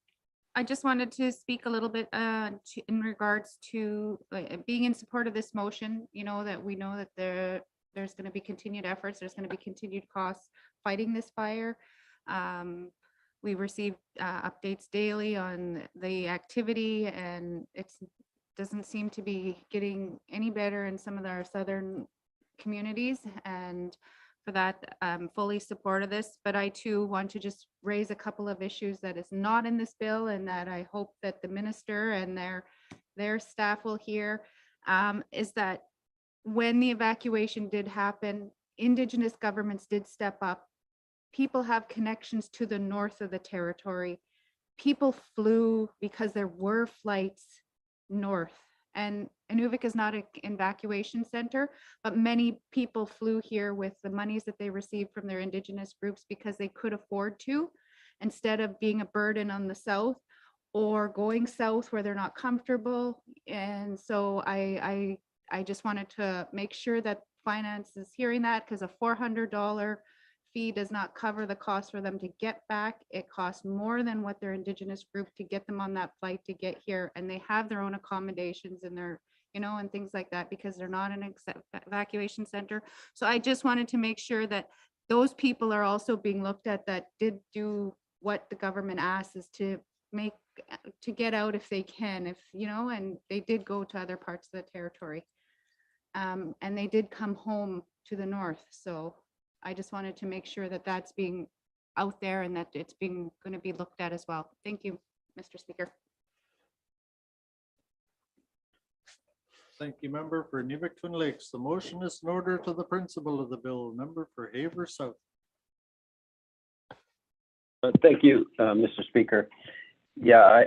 I just wanted to speak a little bit in regards to being in support of this motion. That we know that there's going to be continued efforts, there's going to be continued costs fighting this fire. we receive updates daily on the activity, and it's doesn't seem to be getting any better in some of our southern communities. And for that, I'm fully support of this, but I too want to just raise a couple of issues that is not in this bill, and that I hope that the minister and their staff will hear, is that when the evacuation did happen, Indigenous governments did step up. People have connections to the north of the territory. People flew because there were flights north. And INUVIK is not an evacuation center, but many people flew here with the monies that they received from their Indigenous groups because they could afford to, instead of being a burden on the South or going south where they're not comfortable. And so I just wanted to make sure that finance is hearing that, because a $400 fee does not cover the cost for them to get back. It costs more than what their Indigenous group to get them on that flight to get here. And they have their own accommodations and their, and things like that, because they're not an evacuation center. So I just wanted to make sure that those people are also being looked at, that did do what the government asks, is to get out if they can, and they did go to other parts of the territory. And they did come home to the north. So I just wanted to make sure that that's being out there and that it's going to be looked at as well. Thank you, Mr. Speaker. Thank you, member for INUVIK Twin Lakes. The motion is in order to the principle of the bill. Member for Haver South. Thank you, Mr. Speaker. Yeah,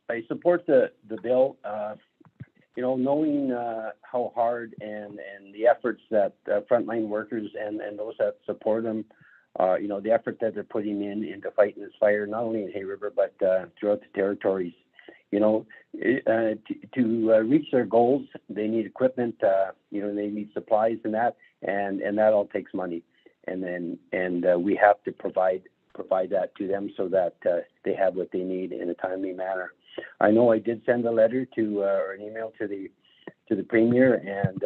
I support the bill. Knowing how hard and the efforts that frontline workers and those that support them, the effort that they're putting into fighting this fire, not only in Hay River, but throughout the territories. To reach their goals, they need equipment, they need supplies and that all takes money. And we have to provide that to them so that they have what they need in a timely manner. I know I did send a letter or an email to the premier and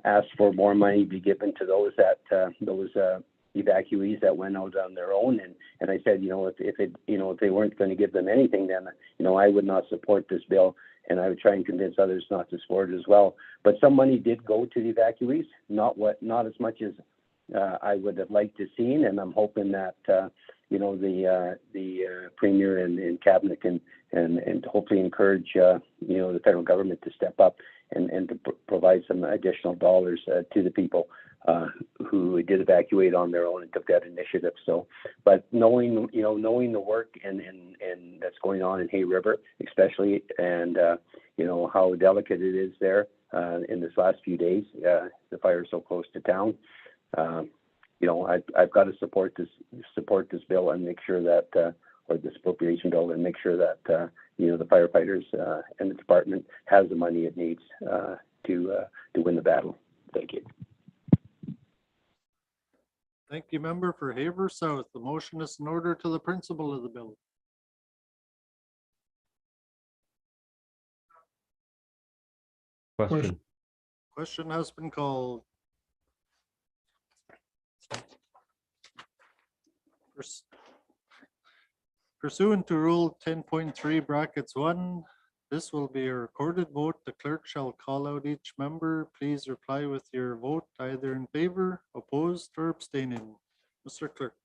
asked for more money be given to those evacuees that went out on their own. And I said, if they weren't going to give them anything, then, I would not support this bill, and I would try and convince others not to support it as well. But some money did go to the evacuees, not as much as I would have liked to seen, and I'm hoping that the premier and cabinet can and hopefully encourage the federal government to step up and to provide some additional dollars to the people who did evacuate on their own and took that initiative. So, but knowing the work and that's going on in Hay River, especially, and how delicate it is there in this last few days, the fire is so close to town. I've got to support this bill and make sure that, or this appropriation bill, and make sure that the firefighters and the department has the money it needs to win the battle. Thank you. Thank you, member for Haver South. The motion is in order to the principle of the bill. Question. Question has been called. Pursuant to Rule 10.3 brackets 1, this will be a recorded vote. The clerk shall call out each member. Please reply with your vote either in favor, opposed, or abstaining. Mr. Clerk.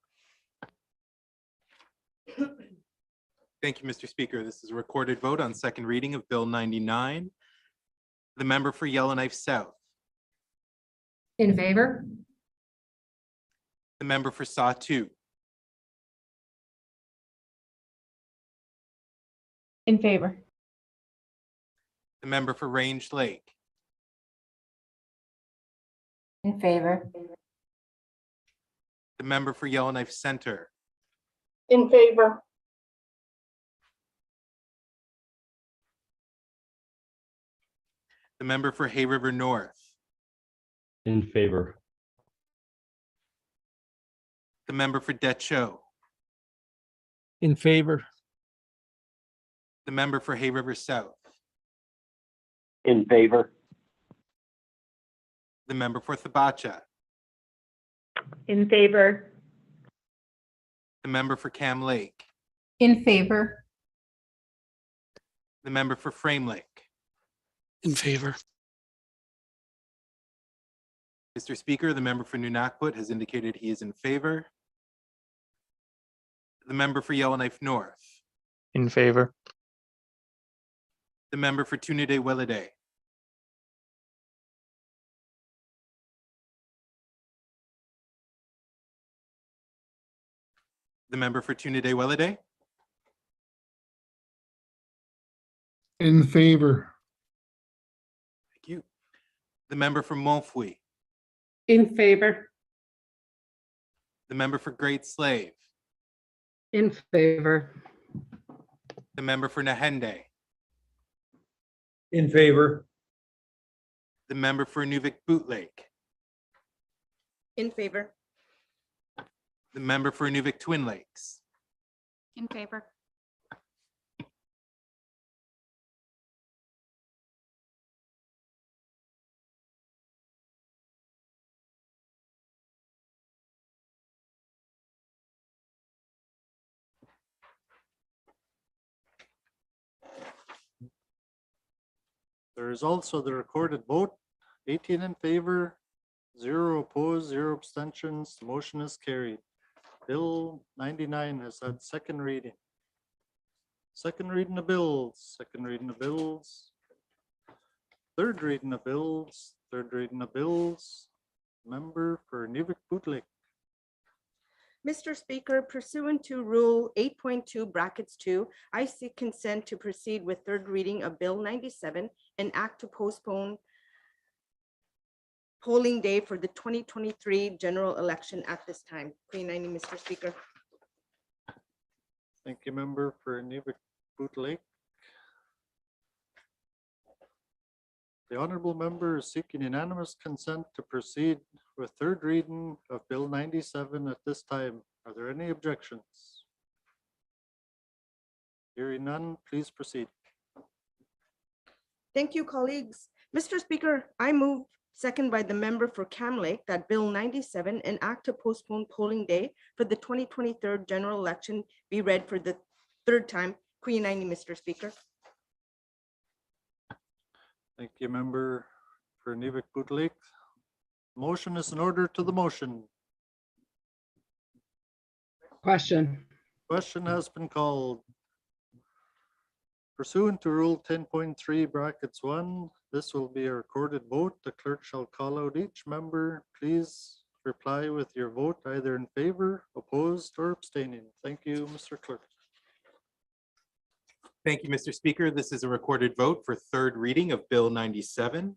Thank you, Mr. Speaker. This is a recorded vote on second reading of Bill 99. The member for Yellowknife South. In favor? The member for Saw 2. In favor. The member for Range Lake. In favor. The member for Yellowknife Center. In favor. The member for Hay River North. In favor. The member for Decho. In favor. The member for Hay River South. In favor. The member for Thabacha. In favor. The member for Cam Lake. In favor. The member for Frame Lake. In favor. Mr. Speaker, the member for Nunakput has indicated he is in favor. The member for Yellowknife North. In favor. The member for Tunide Welliday. The member for Tunide Welliday. In favor. Thank you. The member for Montfouet. In favor. The member for Great Slave. In favor. The member for Nahende. In favor. The member for INUVIK Boot Lake. In favor. The member for INUVIK Twin Lakes. In favor. The results of the recorded vote, 18 in favor, 0 opposed, 0 abstentions. The motion is carried. Bill 99 has had second reading. Second reading of bills, second reading of bills. Third reading of bills, third reading of bills. Member for INUVIK Boot Lake. Mr. Speaker, pursuant to Rule 8.2 brackets 2, I seek consent to proceed with third reading of Bill 97, an act to postpone polling day for the 2023 general election at this time. Queen 90, Mr. Speaker. Thank you, member for INUVIK Boot Lake. The honorable member is seeking unanimous consent to proceed with third reading of Bill 97 at this time. Are there any objections? Hearing none, please proceed. Thank you, colleagues. Mr. Speaker, I move, second by the member for Cam Lake, that Bill 97, an act to postpone polling day for the 2023 general election, be read for the third time. Queen 90, Mr. Speaker. Thank you, member for INUVIK Boot Lake. Motion is in order to the motion. Question. Question has been called. Pursuant to Rule 10.3 brackets 1, this will be a recorded vote. The clerk shall call out each member. Please reply with your vote either in favor, opposed, or abstaining. Thank you, Mr. Clerk. Thank you, Mr. Speaker. This is a recorded vote for third reading of Bill 97.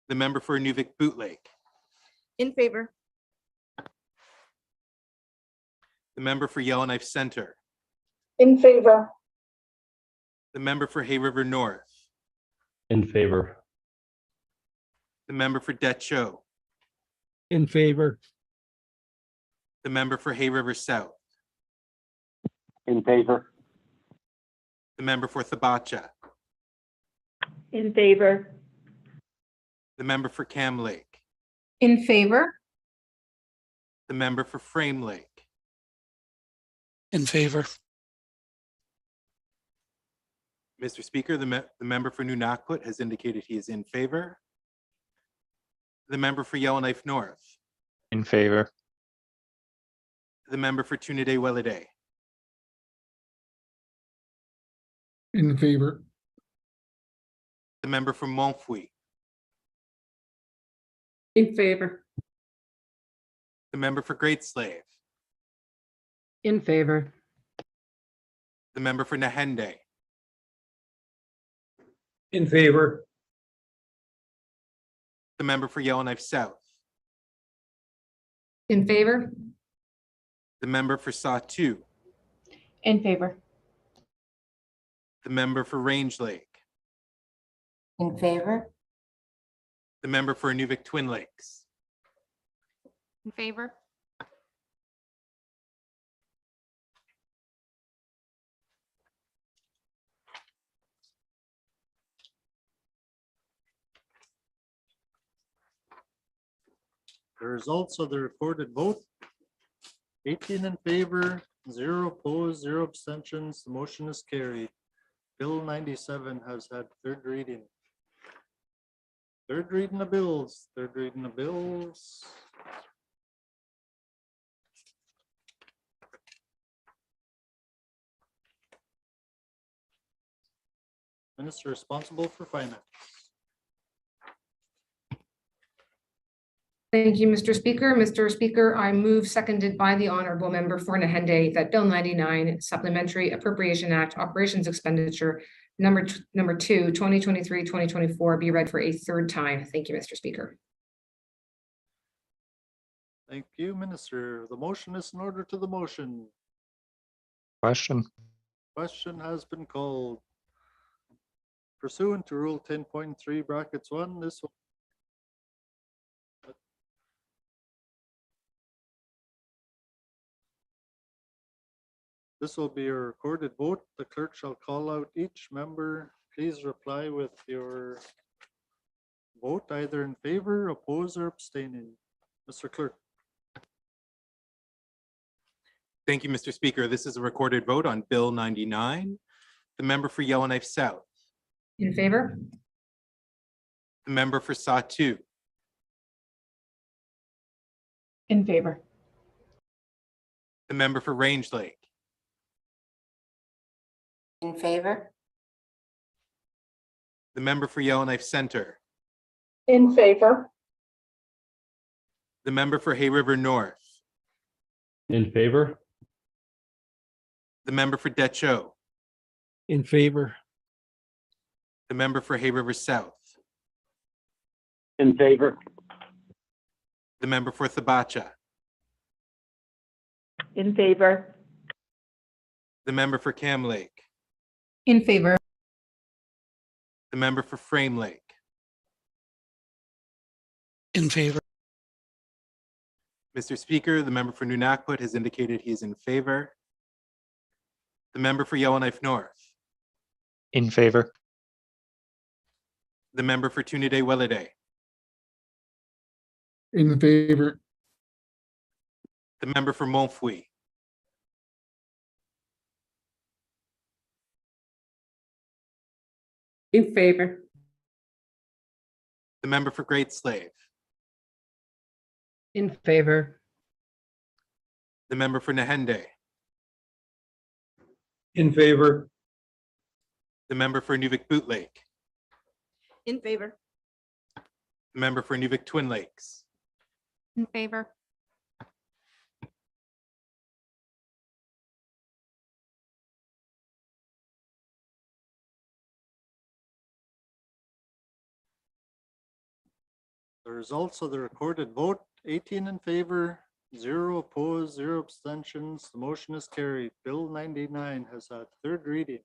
The member for INUVIK Boot Lake. In favor. The member for Yellowknife Center. In favor. The member for Hay River North. In favor. The member for Decho. In favor. The member for Hay River South. In favor. The member for Thabacha. In favor. The member for Cam Lake. In favor. The member for Frame Lake. In favor. Mr. Speaker, the member for Nunakput has indicated he is in favor. The member for Yellowknife North. In favor. The member for Tunide Welliday. In favor. The member for Montfouet. In favor. The member for Great Slave. In favor. The member for Nahende. In favor. The member for Yellowknife South. In favor. The member for Sawtoo. In favor. The member for Range Lake. In favor. The member for INUVIK Twin Lakes. In favor. The results of the recorded vote, 18 in favor, 0 opposed, 0 abstentions. The motion is carried. Bill 97 has had third reading. Third reading of bills, third reading of bills. Minister responsible for finance. Thank you, Mr. Speaker. Mr. Speaker, I move, seconded by the honorable member for Nahende, that Bill 99 Supplementary Appropriation Act Operations Expenditure number 2, 2023-2024 be read for a third time. Thank you, Mr. Speaker. Thank you, Minister. The motion is in order to the motion. Question. Question has been called. Pursuant to Rule 10.3 brackets 1, this will be a recorded vote. The clerk shall call out each member. Please reply with your vote either in favor, oppose, or abstaining. Mr. Clerk. Thank you, Mr. Speaker. This is a recorded vote on Bill 99. The member for Yellowknife South. In favor? The member for Saw-2. In favor. The member for Range Lake. In favor? The member for Yellowknife Center. In favor. The member for Hay River North. In favor? The member for Decho. In favor? The member for Hay River South. In favor. The member for Thabacha. In favor. The member for Cam Lake. In favor. The member for Frame Lake. In favor. Mr. Speaker, the member for Nunakput has indicated he is in favor. The member for Yellowknife North. In favor. The member for Tunide-Welliday. In favor. The member for Montfouille. In favor? The member for Great Slave. In favor? The member for Nahende. In favor. The member for INUVIK Boot Lake. In favor. The member for INUVIK Twin Lakes. In favor? The results of the recorded vote, 18 in favor, 0 opposed, 0 abstentions. The motion is carried. Bill 99 has had third reading.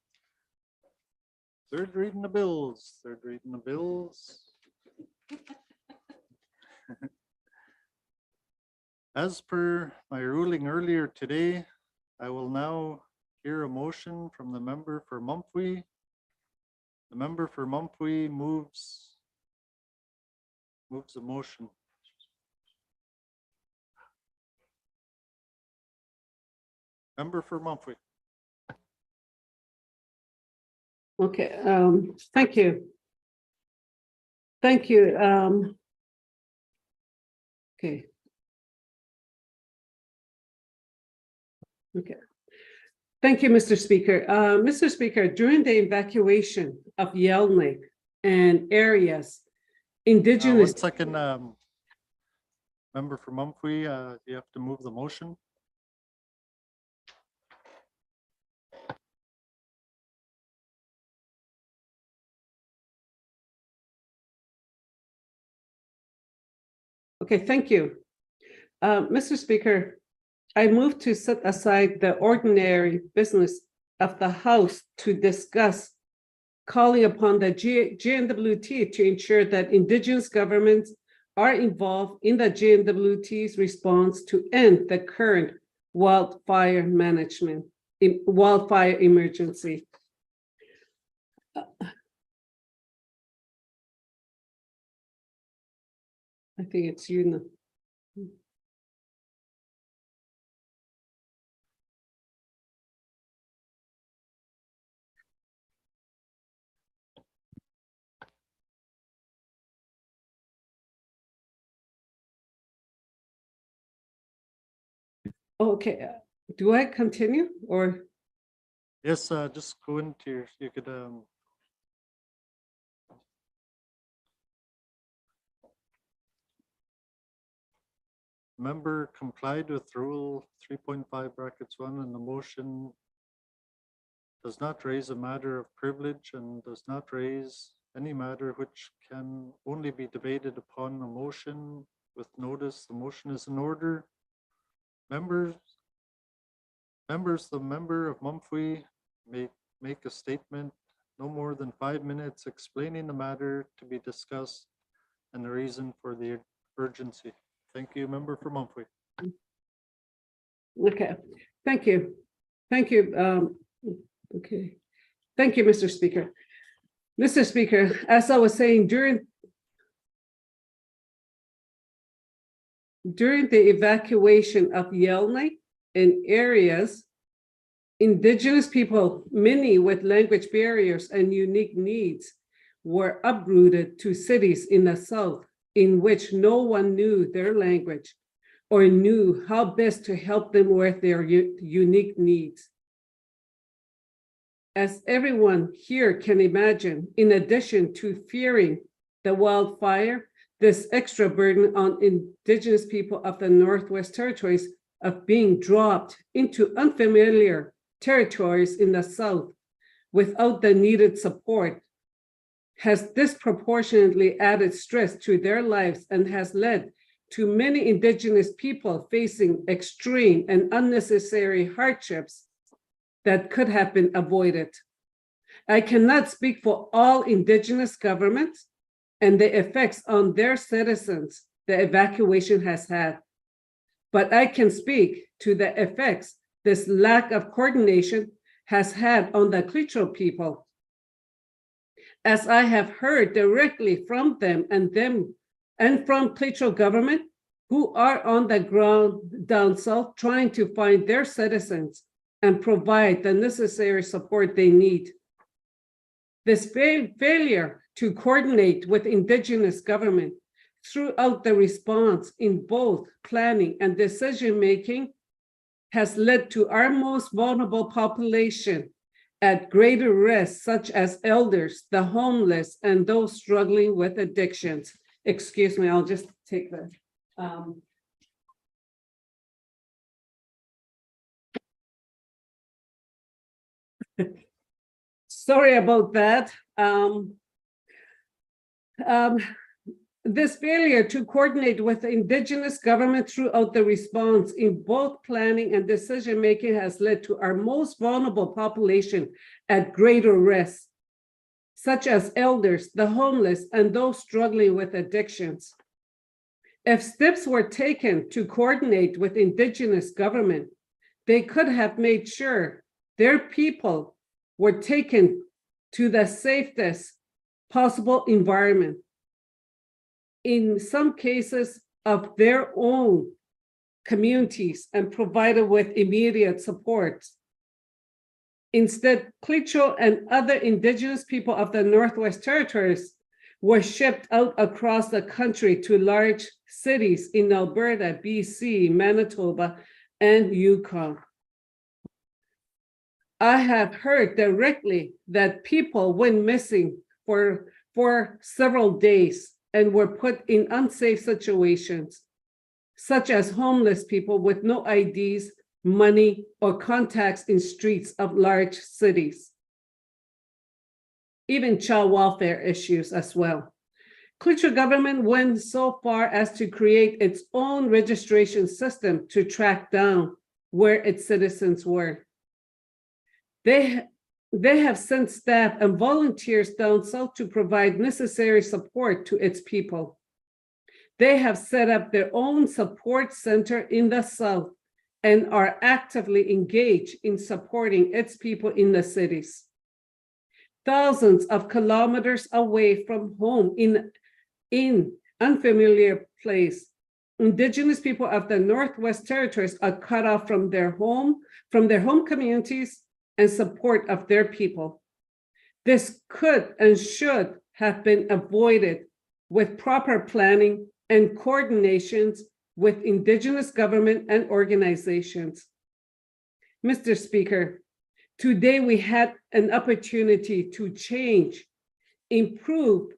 Third reading of bills, third reading of bills. As per my ruling earlier today, I will now hear a motion from the member for Montfouille. The member for Montfouille moves the motion. Member for Montfouille. Okay, thank you. Thank you. Okay. Okay. Thank you, Mr. Speaker. Mr. Speaker, during the evacuation of Yellowknife and areas indigenous. 1 second, member for Montfouille, you have to move the motion. Okay, thank you. Mr. Speaker, I move to set aside the ordinary business of the House to discuss calling upon the GNWT to ensure that Indigenous governments are involved in the GNWT's response to end the current wildfire emergency. I think it's you now. Okay, do I continue or? Yes, just go into your, you could, member complied with rule 3.5 brackets 1 and the motion does not raise a matter of privilege and does not raise any matter which can only be debated upon a motion with notice. The motion is in order. Members, the member of Mumphy may make a statement no more than 5 minutes explaining the matter to be discussed and the reason for the urgency. Thank you, member for Mumphy. Okay, thank you. Thank you. Okay, thank you, Mr. Speaker. Mr. Speaker, as I was saying, during the evacuation of Yellowknife in areas, Indigenous people, many with language barriers and unique needs, were uprooted to cities in the South in which no one knew their language or knew how best to help them with their unique needs. As everyone here can imagine, in addition to fearing the wildfire, this extra burden on Indigenous people of the Northwest Territories of being dropped into unfamiliar territories in the South without the needed support has disproportionately added stress to their lives and has led to many Indigenous people facing extreme and unnecessary hardships that could have been avoided. I cannot speak for all Indigenous governments and the effects on their citizens the evacuation has had, but I can speak to the effects this lack of coordination has had on the Klitschko people. As I have heard directly from them and from Klitschko government who are on the ground down south trying to find their citizens and provide the necessary support they need. This failure to coordinate with Indigenous government throughout the response in both planning and decision-making has led to our most vulnerable population at greater risk, such as elders, the homeless, and those struggling with addictions. Excuse me, I'll just take the. Sorry about that. This failure to coordinate with Indigenous government throughout the response in both planning and decision-making has led to our most vulnerable population at greater risk, such as elders, the homeless, and those struggling with addictions. If steps were taken to coordinate with Indigenous government, they could have made sure their people were taken to the safest possible environment, in some cases of their own communities, and provided with immediate support. Instead, Klitschko and other Indigenous people of the Northwest Territories were shipped out across the country to large cities in Alberta, BC, Manitoba, and Yukon. I have heard directly that people went missing for several days and were put in unsafe situations, such as homeless people with no IDs, money, or contacts in streets of large cities. Even child welfare issues as well. Klitschko government went so far as to create its own registration system to track down where its citizens were. They have sent staff and volunteers down south to provide necessary support to its people. They have set up their own support center in the south and are actively engaged in supporting its people in the cities. Thousands of kilometers away from home in unfamiliar place, Indigenous people of the Northwest Territories are cut off from their home communities and support of their people. This could and should have been avoided with proper planning and coordinations with Indigenous government and organizations. Mr. Speaker, today we had an opportunity to change, improve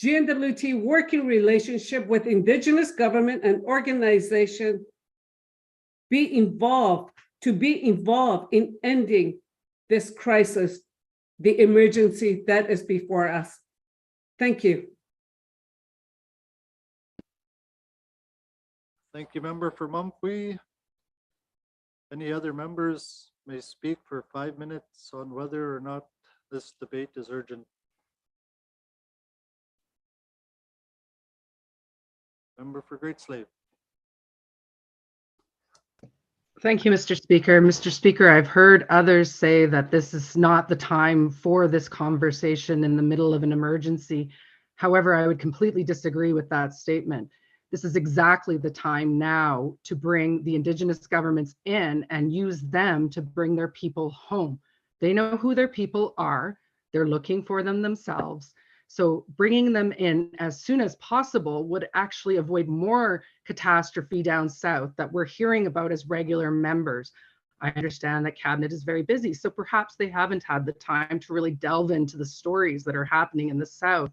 N.W.T working relationship with Indigenous government and organization, be involved in ending this crisis, the emergency that is before us. Thank you. Thank you, member for Mumfwee. Any other members may speak for 5 minutes on whether or not this debate is urgent. Member for Great Slave. Thank you, Mr. Speaker. Mr. Speaker, I've heard others say that this is not the time for this conversation in the middle of an emergency. However, I would completely disagree with that statement. This is exactly the time now to bring the Indigenous governments in and use them to bring their people home. They know who their people are. They're looking for them themselves. So bringing them in as soon as possible would actually avoid more catastrophe down south that we're hearing about as regular members. I understand that cabinet is very busy, so perhaps they haven't had the time to really delve into the stories that are happening in the south.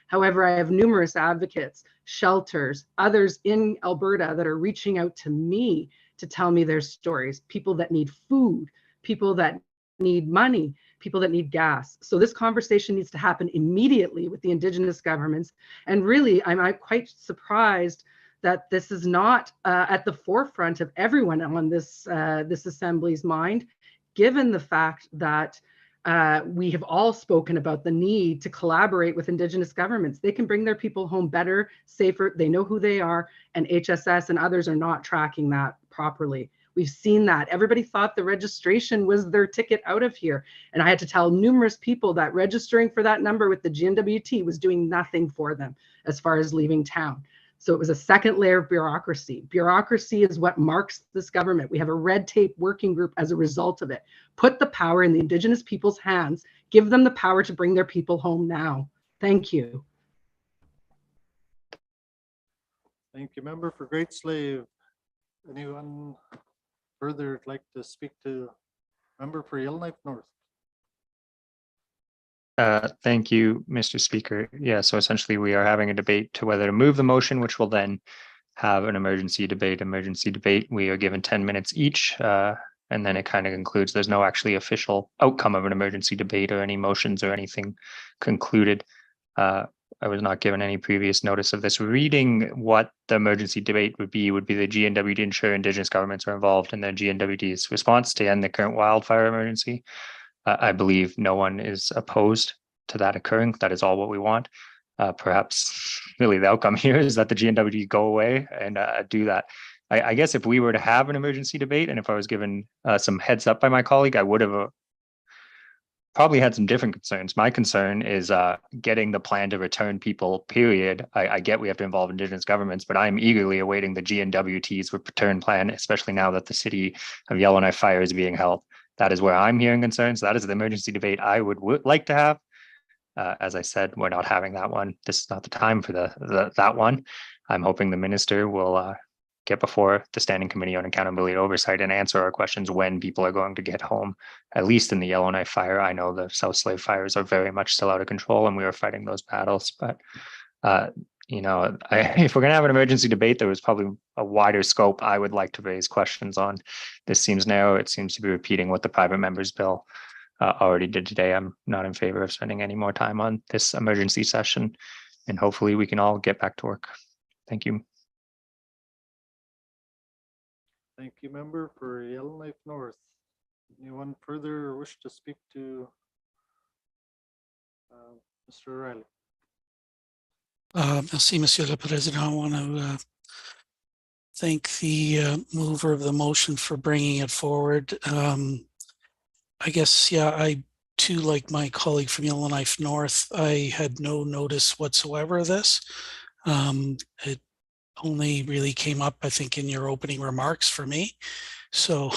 However, I have numerous advocates, shelters, others in Alberta that are reaching out to me to tell me their stories, people that need food, people that need money, people that need gas. So this conversation needs to happen immediately with the Indigenous governments. And really, I'm quite surprised that this is not at the forefront of everyone on this Assembly's mind, given the fact that we have all spoken about the need to collaborate with Indigenous governments. They can bring their people home better, safer, they know who they are, and HSS and others are not tracking that properly. We've seen that. Everybody thought the registration was their ticket out of here. And I had to tell numerous people that registering for that number with the N.W.T was doing nothing for them as far as leaving town. So it was a second layer of bureaucracy. Bureaucracy is what marks this government. We have a red tape working group as a result of it. Put the power in the Indigenous people's hands. Give them the power to bring their people home now. Thank you. Thank you, member for Great Slave. Anyone further like to speak to member for Yellowknife North? Thank you, Mr. Speaker. Yeah, so essentially we are having a debate to whether to move the motion, which will then have an emergency debate. We are given 10 minutes each, and then it kind of concludes. There's no actually official outcome of an emergency debate or any motions or anything concluded. I was not given any previous notice of this. Reading what the emergency debate would be the GNW to ensure Indigenous governments are involved in the GNWT's response to end the current wildfire emergency. I believe no one is opposed to that occurring. That is all what we want. Perhaps really the outcome here is that the GNWT go away and do that. I guess if we were to have an emergency debate and if I was given some heads up by my colleague, I would have probably had some different concerns. My concern is getting the plan to return people, period. I get we have to involve Indigenous governments, but I'm eagerly awaiting the GNWT's return plan, especially now that the city of Yellowknife fire is being held. That is where I'm hearing concerns. That is the emergency debate I would like to have. As I said, we're not having that one. This is not the time for that one. I'm hoping the minister will get before the Standing Committee on Accountability and Oversight and answer our questions when people are going to get home, at least in the Yellowknife fire. I know the South Slave fires are very much still out of control and we are fighting those battles, but if we're going to have an emergency debate, there was probably a wider scope I would like to raise questions on. This seems narrow. It seems to be repeating what the private members bill already did today. I'm not in favor of spending any more time on this emergency session, and hopefully we can all get back to work. Thank you. Thank you, member for Yellowknife North. Anyone further wish to speak to Mr. O'Reilly? Merci, Monsieur le Président. I want to thank the mover of the motion for bringing it forward. I guess, yeah, I too, like my colleague from Yellowknife North, I had no notice whatsoever of this. It only really came up, I think, in your opening remarks for me. So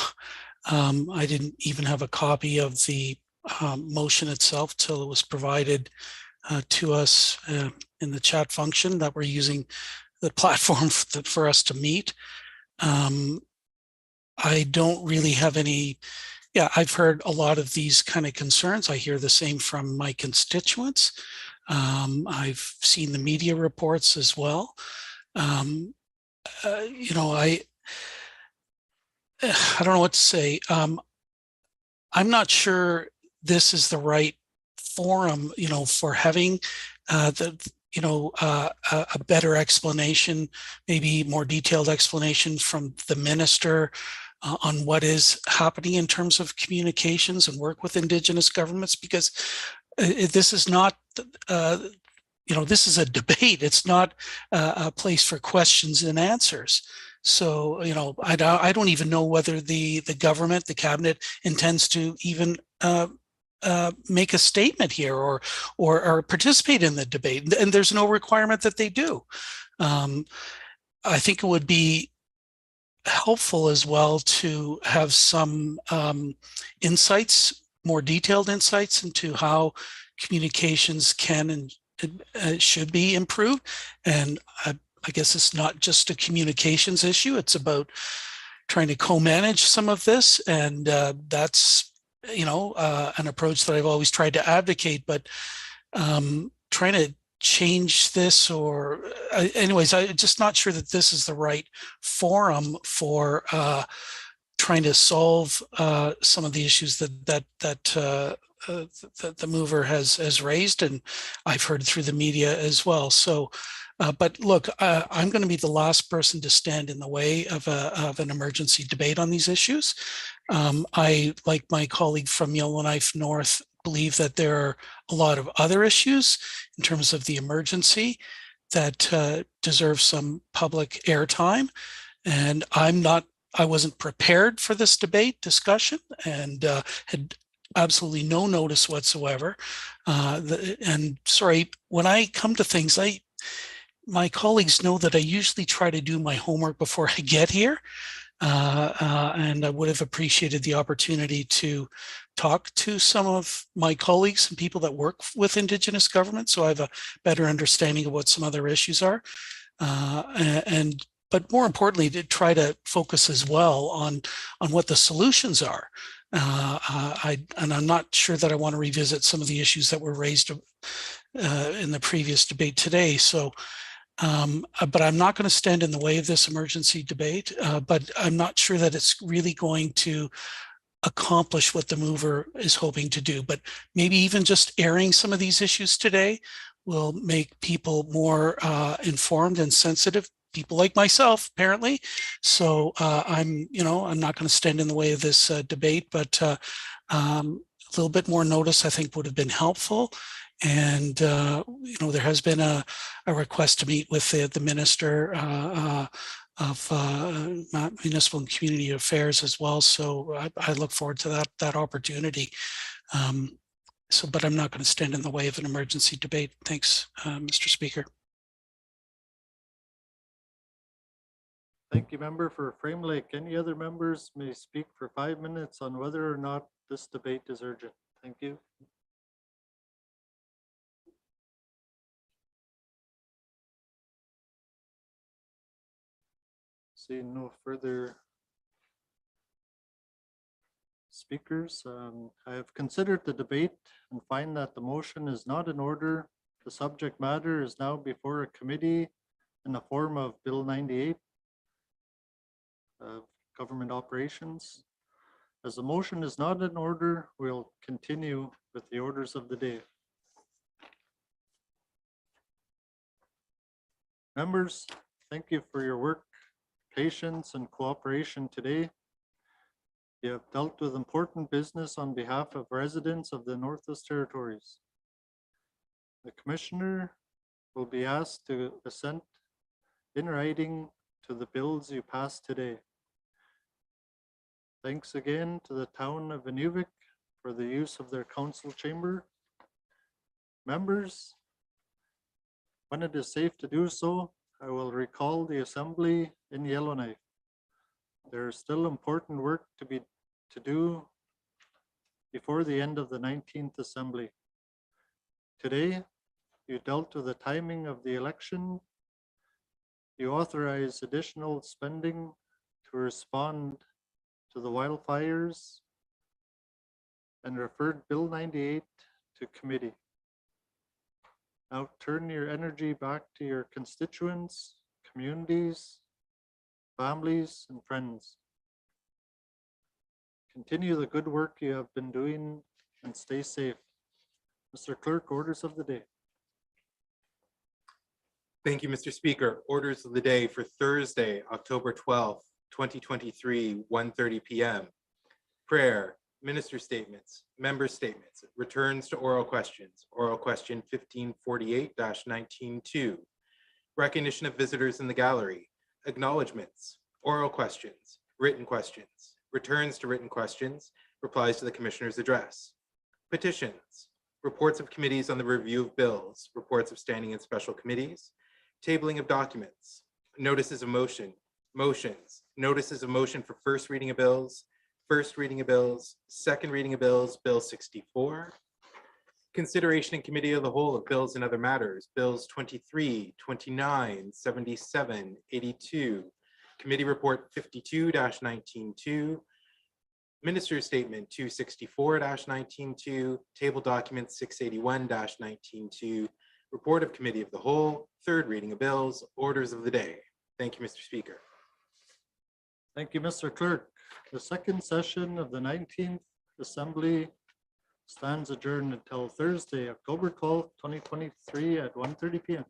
I didn't even have a copy of the motion itself till it was provided to us in the chat function that we're using platform for us to meet. I don't really have any. Yeah, I've heard a lot of these kind of concerns. I hear the same from my constituents. I've seen the media reports as well. You know, I don't know what to say. I'm not sure this is the right forum, you know, for having a better explanation, maybe more detailed explanation from the minister on what is happening in terms of communications and work with Indigenous governments, because this is not, this is a debate. It's not a place for questions and answers. So, you know, I don't even know whether the government, the cabinet, intends to even make a statement here or participate in the debate. And there's no requirement that they do. I think it would be helpful as well to have some insights, more detailed insights into how communications can and should be improved. And I guess it's not just a communications issue. It's about trying to co-manage some of this. And that's, you know, an approach that I've always tried to advocate, but trying to change this or anyways, I'm just not sure that this is the right forum for trying to solve some of the issues that the mover has raised, and I've heard through the media as well. So, but look, I'm going to be the last person to stand in the way of an emergency debate on these issues. I, like my colleague from Yellowknife North, believe that there are a lot of other issues in terms of the emergency that deserve some public airtime. And I wasn't prepared for this debate discussion and had absolutely no notice whatsoever. And sorry, when I come to things, my colleagues know that I usually try to do my homework before I get here. And I would have appreciated the opportunity to talk to some of my colleagues and people that work with Indigenous government, so I have a better understanding of what some other issues are. But more importantly, to try to focus as well on what the solutions are. And I'm not sure that I want to revisit some of the issues that were raised in the previous debate today. So. But I'm not going to stand in the way of this emergency debate, but I'm not sure that it's really going to accomplish what the mover is hoping to do. But maybe even just airing some of these issues today will make people more informed and sensitive, people like myself, apparently. So I'm not going to stand in the way of this debate, but a little bit more notice, I think, would have been helpful. And, there has been a request to meet with the Minister of Municipal and Community Affairs as well. So I look forward to that opportunity. But I'm not going to stand in the way of an emergency debate. Thanks, Mr. Speaker. Thank you, member for Frame Lake. Any other members may speak for 5 minutes on whether or not this debate is urgent. Thank you. Seeing no further speakers, I have considered the debate and find that the motion is not in order. The subject matter is now before a committee in the form of Bill 98 of government operations. As the motion is not in order, we'll continue with the orders of the day. Members, thank you for your work, patience, and cooperation today. You have dealt with important business on behalf of residents of the Northwest Territories. The Commissioner will be asked to assent in writing to the bills you passed today. Thanks again to the town of INUVIK for the use of their council chamber. Members, when it is safe to do so, I will recall the assembly in Yellowknife. There is still important work to do before the end of the 19th Assembly. Today, you dealt with the timing of the election. You authorize additional spending to respond to the wildfires and referred Bill 98 to committee. Now turn your energy back to your constituents, communities, families, and friends. Continue the good work you have been doing and stay safe. Mr. Clerk, orders of the day. Thank you, Mr. Speaker. Orders of the day for Thursday, October 12th, 2023, 1:30 p.m. Prayer, minister statements, member statements, returns to oral questions, oral question 1548-19-2, recognition of visitors in the gallery, acknowledgements, oral questions, returns to written questions, replies to the commissioner's address, petitions, reports of committees on the review of bills, reports of standing and special committees, tabling of documents, notices of motion, motions, notices of motion for first reading of bills, second reading of bills, Bill 64, consideration in committee of the whole of bills and other matters, bills 23, 29, 77, 82, committee report 52-19-2, minister's statement 264-19-2, table document 681-19-2, report of committee of the whole, third reading of bills, orders of the day. Thank you, Mr. Speaker. Thank you, Mr. Clerk. The second session of the 19th Assembly stands adjourned until Thursday, October 12th, 2023 at 1:30 p.m.